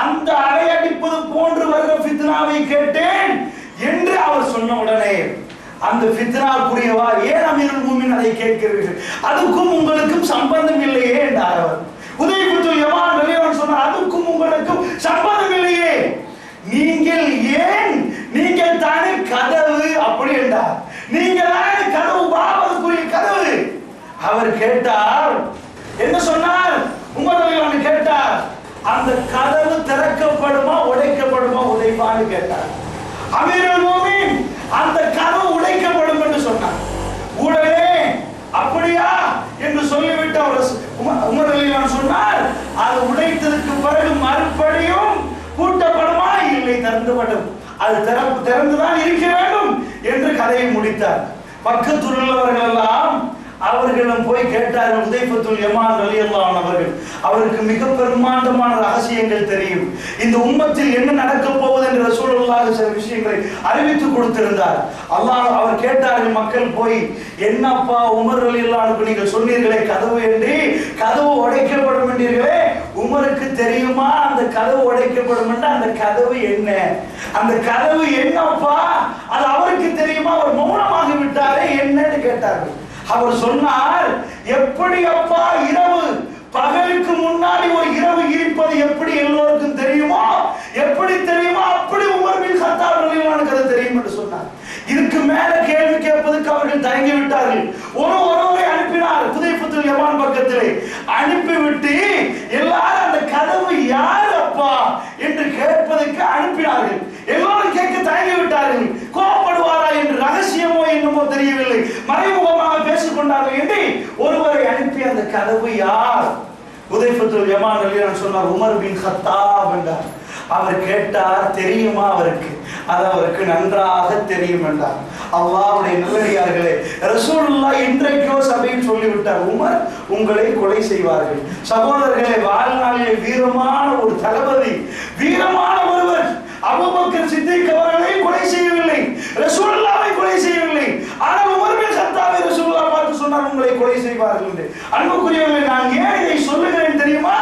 அந்த அலை அடிப்பது போன்று வருகிற ஃபித்னாவை கேட்டேன் என்று அவர் சொன்ன உடனே, அந்த ஃபித்னாக்குரியவா ஏன் அமீருல் மூமின் அதை கேட்கிறீர்கள், அதுக்கும் உங்களுக்கும் சம்பந்தம் இல்லையே என்றார் அவர். உதைஃபத்துல் யமான் ரலியல்லாஹு அன்ஹு சொன்னார், அதுக்கும் உங்களுக்கும் சம்பந்தம் இல்லையே, நீங்கள் ஏன், நீங்கள் தானே கதவு அப்படி என்றார், நீங்கள் தானே கதவு, பாவத்துக்குரிய கதவு. அவர் கேட்டார், என்ன சொன்னார்? உமர் ரலியல்லாஹு அன்ஹு கேட்டார், அந்த கதவு திறக்கப்படுமா உடைக்கப்படுமா உதைஃபான்னு கேட்டார். அமீருல் மூமின் அந்த கதவு உடைக்கப்படும் என்று சொன்னார். உடனே அப்படியா என்று சொல்லிவிட்டு அவர் உமர் ரலியல்லாஹு அன்ஹு சொன்னார், அது உடைத்ததற்கு பிறகு மறுபடியும் பூட்டப்படுமா? இல்லை, திறந்துவிடும், அது திறந்துதான் இருக்க வேண்டும் என்று கதையை முடித்தார். பக்கத்தில் உள்ளவர்கள் எல்லாம் அவர்களிடம் போய் கேட்டார்கள். உதைஃபத்துல் யமான் ரலியல்லாஹு அன்ஹு அவர்கள், அவருக்கு மிக பிரம்மாண்டமான ரகசியங்கள் தெரியும், இந்த உம்மத்தில் என்ன நடக்க போகுது என்று ரசூலுல்லாஹ் சில விஷயங்களை அறிவித்து கொடுத்திருந்தார். அல்லாஹ் அவர் கேட்டார்கள், மக்கள் போய், என்னப்பா உமர் ரலியல்லாஹு அன்ஹு நீங்கள் சொன்னீர்களே கதவு என்று, கதவு உடைக்கப்படும் என்றீர்களே, உமருக்கு தெரியுமா அந்த கதவு உடைக்கப்படும் என்று? அந்த கதவு என்ன, அந்த கதவு என்னப்பா, அது அவருக்கு தெரியுமா? அவர் மௌனமாக விட்டாரே, என்னன்னு கேட்டார்கள். அவர் சொன்னார், எப்படி அப்பா இரவு, பகலுக்கு முன்னாடி ஒரு இரவு இருப்பது எப்படி எல்லோருக்கும் தெரியுமோ, எப்படி தெரியுமோ கேட்பதற்கு அவர்கள் தயங்கி விட்டார்கள். ஒருவரை அனுப்பினார் ஹுதைஃபத்துல் யமான் பக்கத்திலே. அனுப்பிவிட்டு எல்லாரும் அந்த கதவு யார் அப்பா என்று கேட்பதற்கு அனுப்பினார்கள். எல்லாரும் கேட்க தயங்கி விட்டார்கள். கோபப்படுவாரா என்று ரகசியமோ என்னமோ தெரியவில்லை, மறைமுகமாக பேசிக் கொண்டார்கள் என்று ஒருவரை அனுப்பி அந்த கதவு யார்? ஹுதைஃபத்துல் யமான் ரலியல்லாஹு சொன்னார், உமர் பின் கத்தாப் என்றார். அவர் கேட்டார், தெரியுமா அவருக்கு? அது அவருக்கு நன்றாக தெரியும் என்றார். அல்லாஹ்வுடைய நல்லடியார்களே, ரசூலுல்லாஹ் இன்றைக்கோ சபையில் சொல்லிவிட்டார், உமர் உங்களை கொலை செய்வார்கள். சகோதரர்களே, வாழ்நாளிலே வீரமான ஒரு தளபதி, வீரமான ஒருவர் அபூபக்கர் சித்திக் அவர்களை கொலை செய்யவில்லை, ரசூலுல்லாஹை கொலை செய்யவில்லை. ஆனால் உமர் பின் கத்தாபை ரசூலுல்லாஹ் பார்த்து சொன்னார், உங்களை கொலை செய்வார்கள் என்று. அன்புக்குரியவர்களே, நான் ஏன் இதை சொல்லுகிறேன் தெரியுமா?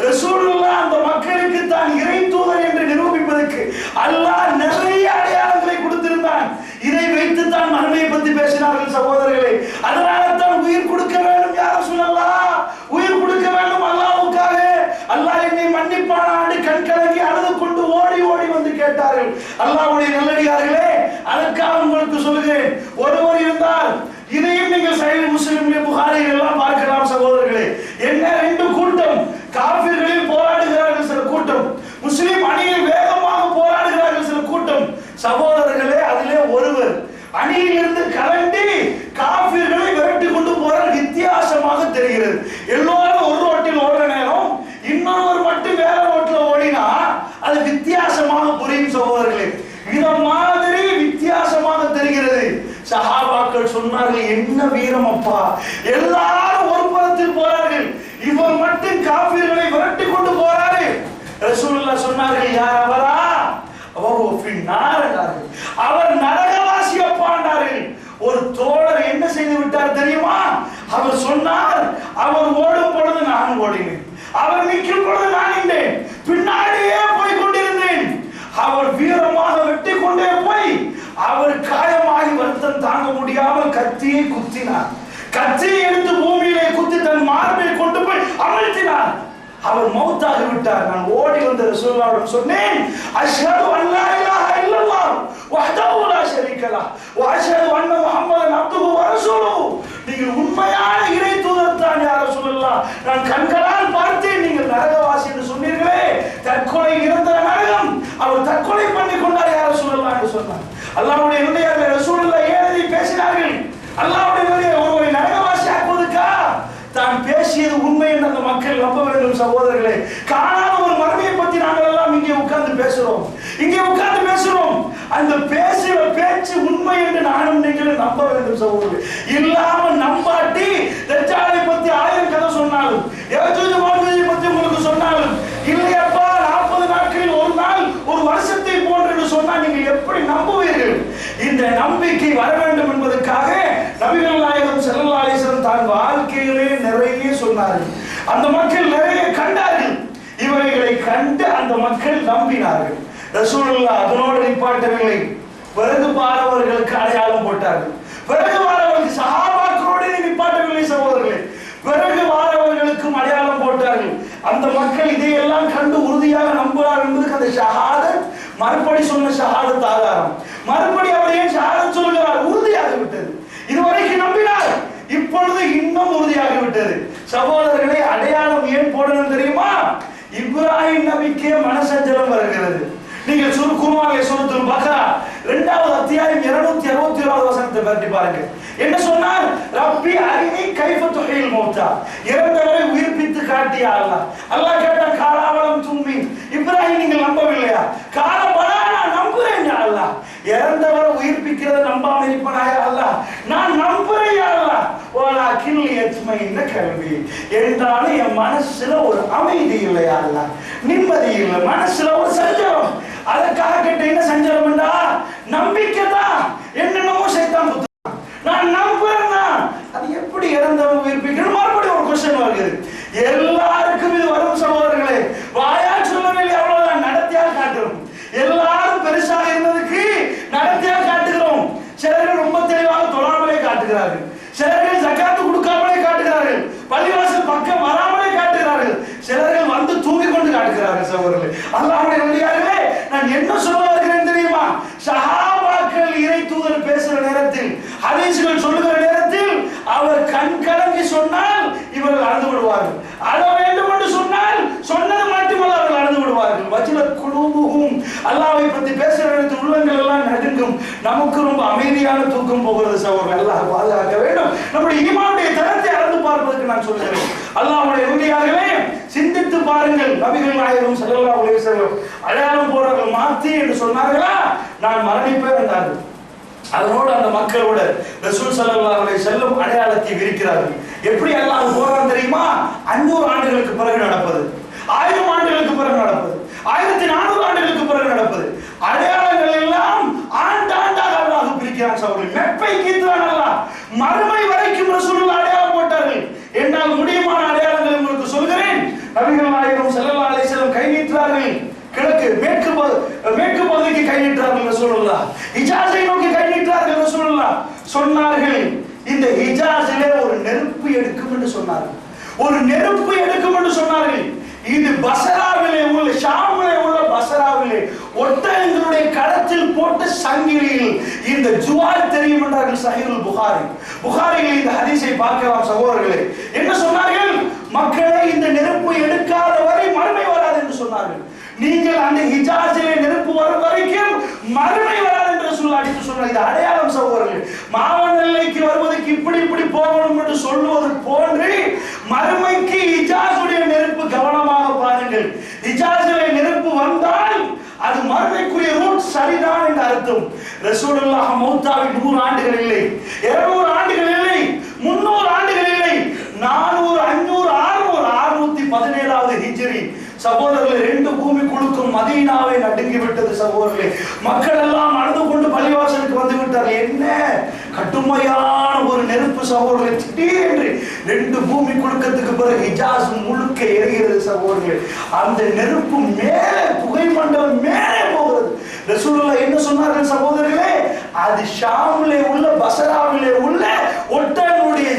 ரசூலுல்லாஹ் அந்த மக்களுக்கு தான் இறை தூதர் என்று நிரூபிப்பதற்கு அல்லாஹ் நிறைய அடையாளங்களை கொடுத்திருந்தான். இதை வைத்து தான் மறுமையை பற்றி பேசினார்கள் சகோதரர்களே. அதனால தான் உயிர் கொடுக்க வேண்டும் யா ரசூலல்லாஹ், உயிர் கொடுக்க வேண்டும் அல்லாஹ்வுக்காக. அல்லாஹ் என்னை மன்னிப்பானா என்று கண் கலங்கி அழுது கொண்டு ஓடி ஓடி வந்து கேட்டார்கள். அல்லாஹ்வுடைய நல்லடியார்களே, அதற்காக உங்களுக்கு சொல்லுகிறேன், ஒருவர் இருந்தால் இதையும் நீங்கள் சஹீஹ் முஸ்லிம்ல புகாரியில் எல்லாம் பார்க்கலாம் சகோதரர்களே. என்ன ரெண்டு கூட்டம் காஃபிர்களில் போராடுகிறார்கள் சில கூட்டம், முஸ்லிம் அணியில் வேகமாக போராடுகிறார்கள் சில கூட்டம். சகோதரர்களே, அதிலே ஒருவர் அணியிலிருந்து கலண்டி காஃபிர்களை விரட்டி கொண்டு போறார். வித்தியாசமாக தெரிகிறது. எல்லோரும் ஒரு ரோட்டில் ஓடுற நேரம் இன்னொருவர் மட்டும் வேற ரோட்ல ஓடினா அது வித்தியாசமாக புரியும் சகோதரர்களே. இத மாதிரி வித்தியாசமாக தெரிகிறது. சஹாபாக்கள் சொன்னார்கள், என்ன வீரம் அப்பா, எல்லாரும் ஒரு புறத்தில் போறார்கள், இவர் மட்டும் காஃபிர்களை விரட்டி கொண்டு போறாரு. ரசூலுல்லாஹ் சொன்னார்கள், யார் அவரா? அவர் நரகவாசி அப்பாண்டார்கள். ஒரு தோழர் என்ன செய்து விட்டார் தெரியுமா? அவர் சொன்னார், அவர் ஓடும் பொழுது நான் ஓடினேன், அவர் நிற்கும் பொழுது நான் நின்றேன், பின்னாடியே போய் கொண்டிருந்தேன். அவர் வீரமாக வெட்டி கொண்டே போய் அவர் காயமாகி வருத்தம் தாங்க முடியாமல் கத்தியை குத்தினார். கத்தியை எடுத்து பூமியிலே குத்தி தன் மார்பை கொண்டு போய் அமர்த்தினார். அவர் மௌத்தாகி விட்டார். நான் ஓடி வந்த ரசூலுல்லாஹ்விடம் சொன்னேன், அஷ்ஹது அல்லா இலாஹா இல்லல்லாஹ் வஹ்தஹு லா ஷரீக லஹ் வ அஷ்ஹது அன்ன முஹம்மதன் அப்துஹு வ ரசூலுஹு. நீங்கள் உண்மையான இறை தூதர் தான் யா ரசூலுல்லாஹ், நான் கண்களால் பார்த்தேன், நீங்கள் நரகவாசி என்று சொன்னீர்களே, தற்கொலை நிரந்தர நரகம், அவர் தற்கொலை பண்ணி கொண்டார் யா ரசூலுல்லாஹ் என்று சொன்னார். அல்லாஹ்வுடைய நல்லடியார்களே, ரசூலுல்லாஹ் ஏன் பேசினார்கள்? அல்லாஹ்வுடைய நல்லடியார் ஒருவரை நரகவாசி ஆக்குவதற்கா? தான் பேசியது உண்மை என்று அந்த மக்கள் நம்ப வேண்டும் சகோதரர்களே. காணாத ஒரு மர்மையை பற்றி நாங்கள் எல்லாம் இங்கே உட்கார்ந்து பேசுறோம். அந்த பேசுற பேச்சு உண்மை என்று நானும் நீங்களும் நம்ப வேண்டும் சகோதரர்களே. இல்லாம நம்பாட்டி தஜ்ஜாலை பத்தி 1000 கதை சொன்னாலும், யஜூஜ் மஜூஜை பத்தி உங்களுக்கு சொன்னாலும், இல்லையப்பா 40 நாட்களில் ஒரு நாள் ஒரு வருஷத்தை போன்று என்று சொன்னால் நீங்கள் எப்படி நம்புவீர்கள்? இந்த நம்பிக்கை வர வேண்டும் என்பதற்காக நபிகள் நாயகம் ஸல்லல்லாஹு அலைஹி வஸல்லம் தான் வாழ்க்கையிலே நிறைய சொன்னார்கள். அந்த மக்கள் நிறைய கண்டார்கள். இவைகளை கண்டு அந்த மக்கள் நம்பினார்கள். ரசூலுல்லாஹ் அதனோடு நிப்பாட்டவில்லை. பிறகு பாரவர்களுக்கு அடையாளம் போட்டார்கள். பிறகு வாரவர்களுக்கு சஹாபாக்களோடு நிப்பாட்டவில்லை சகோதரர்களே. பிறகு வாரவர்களுக்கும் அடையாளம் போட்டார்கள். அந்த மக்கள் இதையெல்லாம் கண்டு உறுதியாக நம்புகிறார் என்பதற்கு அந்த ஷஹாதத், மறுபடி சொன்ன ஷஹாதத் ஆதாரம். மறுபடி அவர் ஏன் ஷஹாதத் சொல்கிறார்? உறுதியாகிவிட்டது. இதுவரைக்கும் நம்பினார், இப்பொழுது இன்னும் உறுதியாகிவிட்டது. சகோதரர்களை, அடையாளம் ஏன் போடணும் தெரியுமா? இப்ராஹிம் நபிக்கே மனசஞ்சலம் வருகிறது. நீங்கள் குர்ஆனிலே சூரத்துல் பக்ரா 2வது அத்தியாயம் 261வது வசனத்தை பற்றி பாருங்க. என்ன சொன்னார்? ரப்பி அரினி கைஃப துஹீல் மௌதா, இறந்தவரை உயிர்ப்பித்து காட்டியா அல்லாஹ். அல்லாஹ் கேட்டா, காலாவலம் தும்மி, இப்ராஹிம் நீங்கள் நம்பவில்லையா? காலபலா, நான் நம்புறேன் யா அல்லாஹ். இறந்தவரை உயிர்ப்பிக்கிறத நம்பாம இருப்பனாயா அல்லாஹ்? நான் நம்புறேன் யா அல்லாஹ். வலாக்கின் யத்மைன கல்வி, என்றாலும் என் மனசுல ஒரு அமைதி இல்லையா அல்லாஹ், நிம்மதி இல்லை, மனசுல ஒரு சஞ்சலம். அதற்காக கேட்ட, என்ன சஞ்சலம் என்றா? நம்பிக்கை தான். என்னென்னமோ சைத்தான் குத்துறான், நான் நம்புறேன்னா அது எப்படி இறந்தவன் உயிர்ப்பிக்கணும்? மறுபடியும் ஒரு கொஸ்டின் வருகிறது. எல்லாருக்கும் இது வரும் சகோதரர்களே. வாயால் சொல்லவில்லை, அவ்வளவுதான், நடத்தியால் காட்டுறோம். எல்லாரும் பெருசாக இருந்ததுக்கு நடத்தியால் காட்டுகிறோம். சிலர்கள் ரொம்ப தெளிவாக தொழாமலே காட்டுகிறார்கள், சிலர்கள் ஜகாத்து கொடுக்காமலே காட்டுகிறார்கள், பள்ளிவாசல் பக்கம் வராமலே காட்டுகிறார்கள், சிலர்கள் வந்து தூங்கி கொண்டு காட்டுகிறார்கள். சகோதரர்களே, அல்லாஹ்வுடைய நல்லடியார்களே, நான் என்ன சொல்ல வருகிறேன் தெரியுமா? சஹாபாக்கள் இறை தூதர் பேசுற நேரத்தில் ஹதீஸ்கள் சொல்லுகிற நேரத்தில் அவர் கண் கலங்கி சொன்னால் இவர்கள் அழுது விடுவார்கள். அழ வேண்டும் என்று சொன்னால் சொன்னது மட்டுமல்ல அவர்கள் அழுது விடுவார்கள். வஜ்லத் குலூபுஹும், அல்லாஹ்வை பற்றி பேசுகிற நேரத்தில் உள்ளங்கள் எல்லாம் நடுங்கும். நமக்கு ரொம்ப அமைதியான தூக்கம் போகிறது சகோதரர். அல்லாஹ் பாதுகாக்க வேண்டும். நம்முடைய ஈமானுடைய தரத்தை அளந்து பார்ப்பதற்கு நான் சொல்கிறேன். அல்லாஹ்வுடைய உறுதியாகவே சிந்தித்து பாருங்கள். நபிகள் நாயகம் ஸல்லல்லாஹு அலைஹி வஸல்லம் அடையாளம் போறார்கள் மாத்தி என்று சொன்னார்களா, நான் மரணிப்பேன் என்றார்கள். அதனோடு அந்த மக்களோட ரசூல் ஸல்லல்லாஹு அலைஹி வஸல்லம் அடையாளத்தை விரிக்கிறார்கள். எப்படி அல்லாஹ் போறான் தெரியுமா? 500 ஆண்டுகளுக்கு பிறகு நடப்பது, 1000 ஆண்டுகளுக்கு பிறகு நடப்பது, 1400 ஆண்டுகளுக்கு பிறகு நடப்பது. அடையாளங்கள் எல்லாம் ஆண்டாண்டாக அல்லாஹ் பிரிக்கிறான் சகோதரர்களே. மெப்பை கீத்துறான் அல்லாஹ். மறுமை வரைக்கும் ரசூலுல்லாஹ் அடையாளம் போட்டார்கள். என்னால் முடியுமான அடையாளங்களை உங்களுக்கு சொல்கிறேன். நபிகள் நாயகம் ஸல்லல்லாஹு அலைஹி வஸல்லம் கை நீட்டுறார்கள். கிழக்கு மேற்கு பகுதிக்கு கை நீட்டுறார்கள் ரசூலுல்லாஹ். ஹிஜாஸை நோக்கி கை நீட்டுறார்கள் ரசூலுல்லாஹ். சொன்னார்கள், இந்த ஹிஜாஸிலே ஒரு நெருப்பு எடுக்கும் என்று சொன்னார்கள். ஒரு நெருப்பு எடுக்கும் என்று சொன்னார்கள். இது பஸ்ராவிலே உள்ள, ஷாமிலே உள்ள பஸ்ராவிலே ஒட்டகங்களுடைய களத்தில் போட்ட சங்கிலியில் இந்த ஜுவால் தெரியும் என்றார்கள். சஹீஹுல் புகாரியில் இந்த ஹதீஸை பார்க்கலாம் சகோதரர்களே. என்ன சொன்னார்கள்? மக்களே, இந்த நெருப்பு எடுக்காத வரை மறுமை வராது என்று சொன்னார்கள். நீங்கள் அந்த ஹிஜாஸிலே நெருப்பு வரும் வரைக்கும் மறுமை வராது என்று அடித்து சொன்னார். இது அடையாளம் சகோதரர்கள். மாவனல்லைக்கு வருவதற்கு இப்படி இப்படி போகணும் என்று சொல்லுவது போன்று மறுமைக்கு ஹிஜாஸுடைய நெருப்பு கவனமாக பாருங்கள். ஹிஜாஸிலே நெருப்பு வந்தால் அது மறுமைக்குரிய ரூட் சரிதான் என்று அர்த்தம். ரசூலுல்லாஹ் மௌத்தாவி 100 ஆண்டுகள் இல்லை, 200 ஆண்டுகள் இல்லை, 300 ஆண்டுகள் இல்லை, 400, 500, 600, 617வது ஹிஜ்ரி சகோதரர்களே. 2 பூமி குலுக்கும் மதீனாவை நடுங்கி விட்டது சகோதரர்களே. மக்கள் எல்லாம் அழுது கொண்டு பள்ளிவாசலுக்கு வந்து விட்டார்கள். என்ன கடுமையான ஒரு நெருப்பு சகோதரர்களே. திடீரென்று 2 பூமி குலுக்கத்துக்கு பிறகு ஹிஜாஸ் முழுக்க எரிகிறது சகோதரர்களே. அந்த நெருப்பு மேலே, புகை மண்டலம் மேலே போகிறது. ரசூலுல்லாஹ் என்ன சொன்னார்கள் சகோதரர்களே? அது ஷாமிலே உள்ள, பஸ்ராவிலே உள்ள ஒட்டகங்களுடைய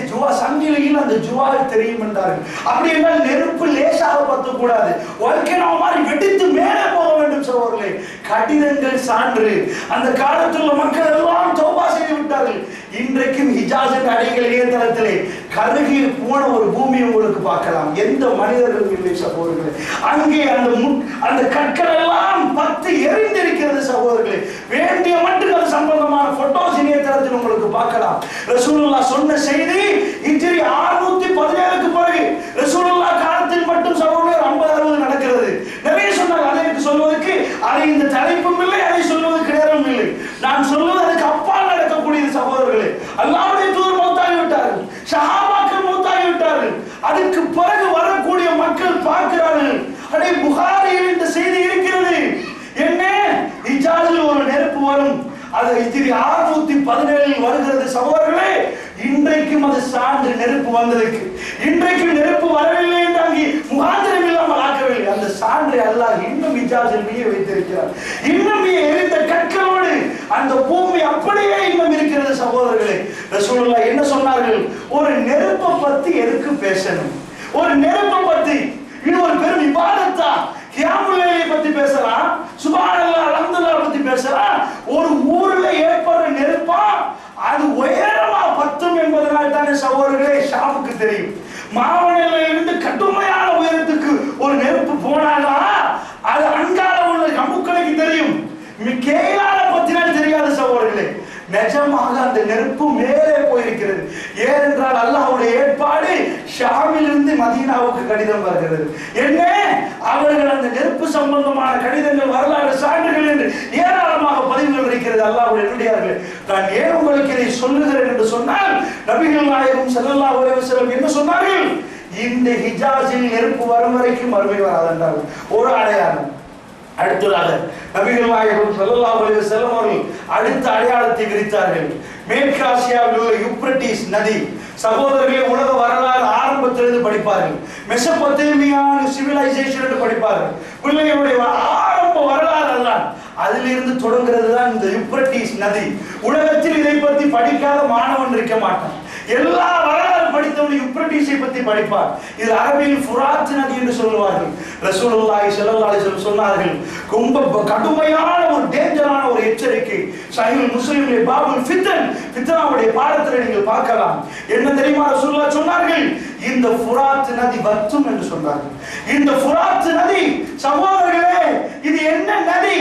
சங்கிலியில் அந்த ஜுவால் தெரியும் என்றார்கள். அப்படி என்றால் நெருப்பு லேசாக பத்த கூடாது, வாழ்க்கையில மாதிரி வெடித்து மேலே போக வேண்டும் சகோதரர்களே. கடிதங்கள் சான்று. அந்த காலத்தில் மக்கள் எல்லாம் தௌபா செய்து விட்டார்கள். இன்றைக்கும் ஹிஜாஸ் என்ற அடிகள் இணையதளத்திலே கருகி போன ஒரு பூமி உங்களுக்கு பார்க்கலாம். எந்த மனிதர்களும் இல்லை சகோதரர்களே. அங்கே அந்த கற்கள் எல்லாம் பத்து எரிந்திருக்கிறது சகோதரர்களே. வேண்டிய மட்டும் அது சம்பந்தமான போட்டோஸ் இணையதளத்தில் உங்களுக்கு பார்க்கலாம். ரசூலுல்லாஹ் சொன்ன செய்தி ஹிஜ்ரி 617க்கு பிறகு ரசூலுல்லாஹ் காலத்தில் மட்டும் சகோதரர் 50-60 நடக்கிறது. நிறைய சொன்னாங்க. அதை சொல்வதற்கு அதை இந்த தலைப்பும் இல்லை, அதை சொல்வதற்கு நேரம் இல்லை. நான் சொல்வது அதுக்கு அப்பால் நடக்கக்கூடியது சகோதரர்களே. அல்லாஹ்வுடைய தூதர் மௌத்தாகி விட்டார்கள், சஹாபாக்கள் மௌத்தாகி விட்டார்கள். அதுக்கு பிறகு வரக்கூடிய மக்கள் பார்க்கிறார்கள், அடே புகாரியில் இந்த செய்தி இருக்கிறது. என்ன? ஹிஜாஸில் ஒரு நெருப்பு வரும். அது ஹிஜ்ரி 617 வருகிறது சகோதரர்களே. இன்றைக்கும் அது சான்று நெருப்பு வந்ததற்கு. இன்றைக்கும் நெருப்பு வரவில்லை என்று அங்கே முகாந்திரம் இல்லாமல் ஆக்கவில்லை. அந்த சான்றை அல்லாஹ் இன்னும் ஹிஜாஸில் மீய வைத்திருக்கிறார். இன்னும் எரிந்த கற்களோடு அந்த பூமி அப்படியே இன்னும் இருக்கிறது சகோதரர்களே. ரசூலுல்லாஹ் என்ன சொன்னார்கள்? ஒரு நெருப்பை பத்தி எதுக்கு பேசணும்? ஒரு நெருப்பை பத்தி இது ஒரு பெரும் இபாதத்தா? கியாமுல் லைலை பத்தி பேசலாம், சுப்ஹானல்லாஹ் அல்ஹம்துலில்லாஹ் பத்தி பேசலாம். ஒரு ஊர்ல ஏற்படுற நெருப்பா அது உயரமா பத்தும் என்பதனால் தானே சகோதரர்களே ஷாமுக்கு தெரியும். மாவனிலிருந்து கடுமையான உயரத்துக்கு ஒரு நெருப்பு போனாலா அது அங்கால உள்ள கமுக்களுக்கு தெரியும். கேளால பத்தினால் தெரியாத சகோதரர்களே. நிஜமாக அந்த நெருப்பு மேலே போயிருக்கிறது. ஏனென்றால் அல்லாஹ்வுடைய ஏற்பாடு ஷாமிலிருந்து மதீனாவுக்கு கடிதம் வருகிறது. என்ன? அவர்கள் அந்த நெருப்பு சம்பந்தமான கடிதங்கள், வரலாறு சான்றுகள் என்று ஏராளமாக பதிவுகள் இருக்கிறது. அல்லாஹ்வுடைய நடிகார்கள், நான் ஏன் உங்களுக்கு இதை சொல்லுகிறேன் என்று சொன்னால், நபிகள் நாயகம் ஸல்லல்லாஹு அலைஹி வஸல்லம் என்ன சொன்னார்கள்? இந்த ஹிஜாஸில் நெருப்பு வரும் வரைக்கும் மறுமை வராது என்றார்கள். ஒரு அடையாளம். அடுத்ததாக நபிகள் நாயகம் ஸல்லல்லாஹு அலைஹி வஸல்லம் அவர்கள் அடுத்த அடையாளத்தை விரித்தார்கள். மேற்கு ஆசியாவில் உள்ள யூப்ரட்டிஸ் நதி சகோதரர்களே, உலக வரலாறு ஆரம்பத்திலிருந்து படிப்பார்கள். மெசபொத்தேமியான சிவிலைசேஷன் என்று படிப்பார்கள். பிள்ளைகளுடைய ஆரம்ப வரலாறு அதுதான். அதிலிருந்து தொடங்குறது தான் இந்த யூப்ரட்டிஸ் நதி. உலகத்தில் இதை பற்றி படிக்காத மாணவன் இருக்க மாட்டான். எல்லா வரலாறு படித்தவன் யூப்ரட்டிஸை பற்றி படிப்பார். இது அரபியில் ஃபுராத் நதி என்று சொல்லுவார்கள். ரசூலுல்லாஹி ஸல்லல்லாஹு அலைஹி வஸல்லம் சொன்னார்கள், ரொம்ப கடுமையான ஒரு டேஞ்சரான ஒரு எச்சரிக்கை. சஹீஹ் முஸ்லிமிலே பாபுல் ஃபித்ன், ஃபித்னாவுடைய பாடத்தில் நீங்கள் பார்க்கலாம். என்ன தெரியுமா ரசூலுல்லாஹ் சொன்னார்கள்? இந்த ஃபுராத் நதி வத்தும் என்று சொன்னார்கள். இந்த ஃபுராத் நதி சகோதரர்களே, இது என்ன நதி?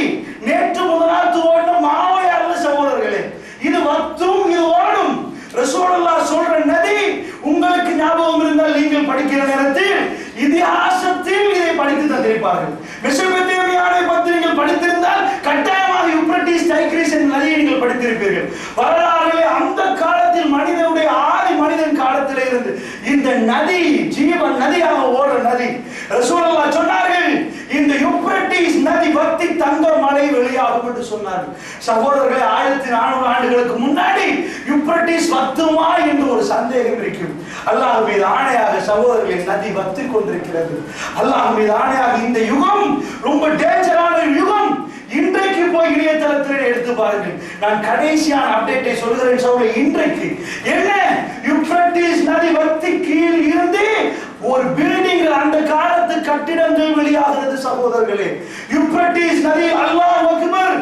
நேற்று முதலாத்து ஓடும் மாவை அல்ல சகோதரர்களே, இது வத்தும், இது ஓடும். ரசூலுல்லாஹ் சொல்ற நதி உங்களுக்கு ஞாபகம் இருந்தால் நீங்கள் படிக்கிற நேரத்தில் இதிகாசத்தில் இதை படித்து தந்திருப்பார்கள். மெசொப்பொத்தேமியாவை பற்றி நீங்கள் படித்திருந்தால் கட்டாயமாக யூப்ரட்டிஸ் டைக்ரிஸ் என்ற நதியை நீங்கள் படித்திருப்பீர்கள். வரலாறுகளே அந்த காலத்தில் மனிதனுடைய ஆதி மனிதன் காலத்திலே இருந்து இந்த நதி ஜீவன் நதியாக ஓடுற நதி. ரசூலுல்லாஹ் சொன்னார்கள், இந்த யூப்ரட்டிஸ் நதி வத்தி தங்க மலை வெளியாகும் என்று சொன்னார்கள். சகோதரர்களே, 1400 ஆண்டுகளுக்கு முன்னாடி யூப்ரட்டிஸ் வத்துமா என்று ஒரு சந்தேகம் இருக்கும். அல்லாஹ் மீது ஆணையாக சகோதரர்களே, நதி வத்தி கொண்டிருக்கிறது. அல்லாஹ் மீது ஆணையாக இந்த யுகம் ரொம்ப டேஞ்சரான யுகம். இன்றைக்கு போய் இணையதளத்தில் எடுத்து பாருங்கள். நான் கடைசியான அப்டேட்டை சொல்கிறேன் சகோதரர்களே. இன்றைக்கு என்ன? யூப்ரட்டிஸ் நதி வத்தி கீழ் இருந்து ஒரு பில்டிங், அந்த காலத்து கட்டிடங்கள் வெளியாகிறது சகோதரர்களே. யூப்ரட்டிஸ் நதி, அல்லாஹ் அக்பர்,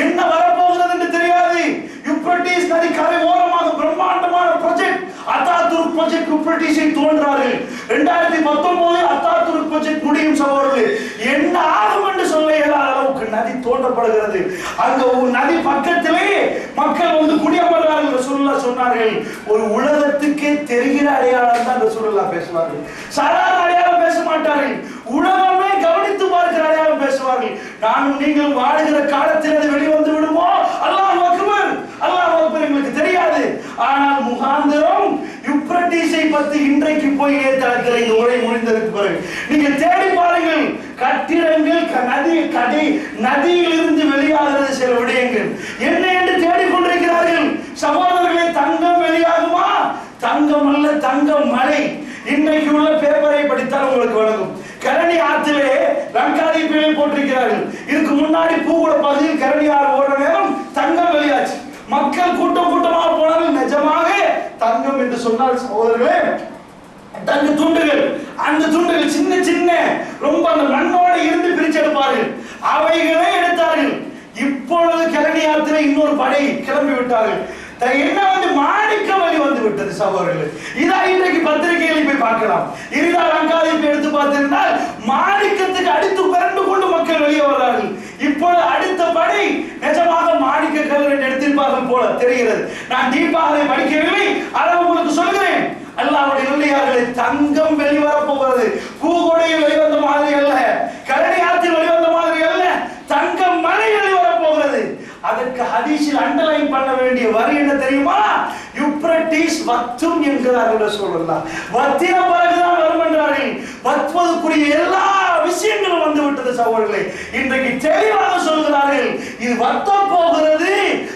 என்ன வரப்போகிறது என்று தெரியாது. யூப்ரட்டிஸ் நதி கரை ஓரமாக பிரம்மாண்டமான ப்ராஜெக்ட் அத்தாதுர்க் ப்ராஜெக்ட் யூப்ரட்டிஸை தோன்றார்கள். 2019 அத்தாதுர்க் ப்ராஜெக்ட் முடியும் சகோதரர்களே. என்ன ஆகும் என்று சொல்ல இயலாத அளவுக்கு நதி தோண்டப்படுகிறது. அங்க ஒரு நதி பக்கத்திலே மக்கள் வந்து குடியமர்றார்கள். ரசூலுல்லாஹ் சொன்னார்கள், ஒரு உலகத்துக்கே தெரிகிற அடையாளம் தான் ரசூலுல்லாஹ் பேசுவார்கள். சாதாரண அடையாளம் பேச மாட்டார்கள். உலகமே கவனித்து பார்க்கிற அடையாளம் பேசுவார்கள். நானும் நீங்கள் வாழுகிற காலத்தில் அது வெளிவந்து விடுமோ? அல்லாஹ் அக்பர், அல்லாஹ் அக்பர், எங்களுக்கு தெரியாது. ஆனால் முகாந்திரம் யூப்ரட்டிஸை பற்றி இன்றைக்கு போய் இணையதளத்தில் இந்த உரை முடிந்ததற்கு பிறகு நீங்கள் தேடி பாருங்கள். கட்டிடங்கள் நதியிலிருந்து வெளியாகிறது சில விடயங்கள். என்ன என்று தேடிக்கொண்டிருக்கிறார்கள் சகோதரர்களே. தங்கம் வெளியாகுமா? தங்கம் அல்ல, தங்கம் மலை. இன்னைக்கு உள்ள பேப்பரை படித்தால் உங்களுக்கு வழங்கும். கரணி ஆற்றிலே லங்காதீபிலே போட்டிருக்கிறார்கள். இதுக்கு முன்னாடி பூகுள பகுதியில் கரணி ஆறு ஓடுற நேரம் தங்கம் வெளியாச்சு. மக்கள் கூட்டம் கூட்டமாக போனார்கள். நிஜமாக தங்கம் என்று சொன்னால் சகோதரர்களே, தங்க துண்டுகள், அந்த துண்டுகள் சின்ன சின்ன ரொம்ப அந்த மண்ணோடு இருந்து பிரிச்செடுப்பார்கள். அவைகளை எடுத்தார்கள். இப்பொழுது கரணி ஆற்றிலே இன்னொரு படை கிளம்பி விட்டார்கள். என்ன வந்து மாணிக்க வழி வந்து விட்டது சகோதரர்களே. இதான் இன்றைக்கு பத்திரிகைகளை போய் பார்க்கலாம். இரிதா லங்காதீபை எடுத்து பார்த்திருந்தால் மாணிக்கத்துக்கு அடித்து பிறண்டு கொண்டு மக்கள் வெளியே வர்றார்கள். இப்பொழுது அடுத்த படை நிஜமாக மாணிக்க கல் எடுத்திருப்பார்கள் போல தெரிகிறது. நான் டீப்பாக அதை படிக்கவில்லை, அதை உங்களுக்கு சொல்கிறேன். அல்லாஹ்வுடைய நல்லடியார்களே, தங்கம் வெளிவரப் போகிறது. பூகோடையில் வெளிவந்த மாதிரி அல்ல, கரணி ஆற்றில் வெளிவந்த மாதிரி அல்ல, தங்கம் மலை வெளிவரப் போகிறது. அதற்கு ஹதீஸில் அண்டர்லைன் பண்ண வேண்டிய வரி என்ன தெரியுமா? யூப்ரட்டிஸ் வத்தும் என்கிறார்கள் ரசூலுல்லாஹ். வத்தின பிறகுதான் வரும் என்றார்கள். வத்துவதற்குரிய எல்லா விஷயங்களும் வந்து விட்டது சகோதரர்களே. இன்றைக்கு தெளிவாக சொல்கிறார்கள், இது வத்த போகிறது,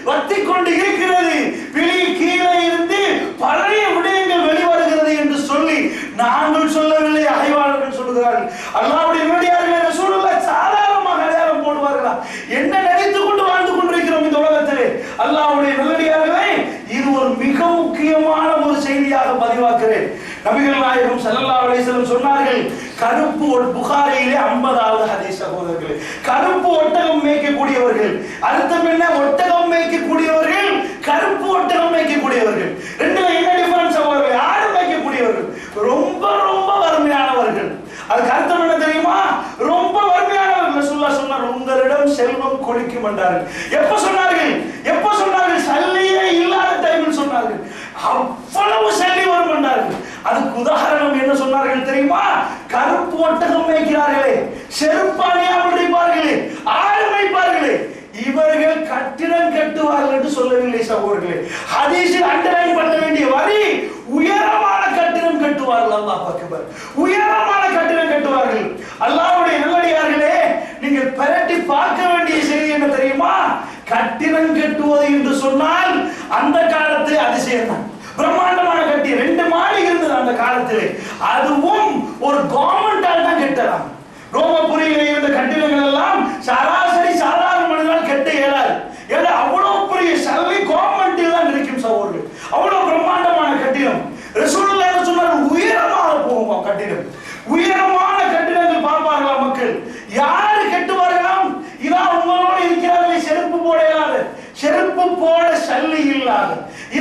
வத்தி கொண்டு இருக்கிறது, பிழி கீழே இருந்து பழைய விடயங்கள் வெளிவருகிறது என்று சொல்லி நாங்கள் சொல்லவில்லை, ஆய்வாளர்கள் சொல்கிறார்கள். அல்லாஹ்வுடைய நல்லடியார்களே, ரசூலுல்லாஹ் சாதாரணமாக அடையாளம் போடுவார்களா? என்ன நினைத்துக் கொண்டு வாழ்ந்து கொண்டிருக்கிறோம் இந்த உலகத்திலே? அல்லாஹ்வுடைய நல்லடியார்களே, இது ஒரு மிக முக்கியமான ஒரு செய்தியாக பதிவாக்குகிறேன். நபிகள் நாயகம் ஸல்லல்லாஹு அலைஹி வஸல்லம் சொன்னார்கள், கருப்பு புகாரியிலே 50வது ஹதீஸ் சகோதரர்களே. கருப்பு ஒட்டகம் மேய்க்கக்கூடியவர்கள், அர்த்தம் என்ன? ஒட்டகம் மேய்க்கக்கூடியவர்கள், கருப்பு ஒட்டகம் மேய்க்கக்கூடியவர்கள். ரெண்டுல என்ன டிஃபரன்ஸ் சகோதரர்களே? ஆடு மேய்க்கக்கூடியவர்கள் ரொம்ப ரொம்ப வறுமையானவர்கள். அதுக்கு அர்த்தம் என்ன தெரியுமா? ரொம்ப வறுமையானவர்கள். ரசூலுல்லாஹ் சொன்னார், உங்களிடம் செல்வம் கொழிக்கும் என்றார்கள். எப்ப சொன்னார்கள்? எப்ப சொன்னார்கள்? சல்லியே இல்லாத டைமில் சொன்னார்கள். அவ்வளவு சல்லி வரும் என்றார்கள். அதுக்கு உதாரணம் என்ன சொன்னார்கள் தெரியுமா? கருப்பு ஒட்டகம் மேய்க்கிறார்களே, செருப்பானியாமல் இருப்பார்களே, ஆடு மேய்ப்பார்களே, இவர்கள் கட்டிடம் கட்டுவார்கள் என்று சொல்லவில்லை சகோதரர்களே. ஹதீஸில் அண்டர்லைன் பண்ண வேண்டிய வரி, உயரமான கட்டிடம் கட்டுவார்கள். அல்லாஹ் அக்பர், உயரமான கட்டிடம் கட்டுவார்கள். அல்லாஹ்வுடைய நல்லடியார்களே, நீங்கள் பரட்டி பார்க்க வேண்டிய செய்தி என்ன தெரியுமா? கட்டிடம் கட்டுவது என்று சொன்னால் அந்த காலத்தில் அதிசயம் தான். பிரம்மாண்டமான கட்டி 2 மாடி இருந்தது அந்த காலத்திலே. அதுவும் ஒரு கவர்மெண்டால் தான் கட்டலாம். ரோமபுரியில இருந்த கட்டிடங்கள் எல்லாம் சராசரி சாதாரண மனிதனால் கட்ட இயலாது. ஏன்னா அவ்வளவு பெரிய சல்லி கவர்மெண்டில் தான் இருக்கும் சகோதரர்கள். அவ்வளவு பிரம்மாண்டமான கட்டிடம். ரசூலுல்லாஹ்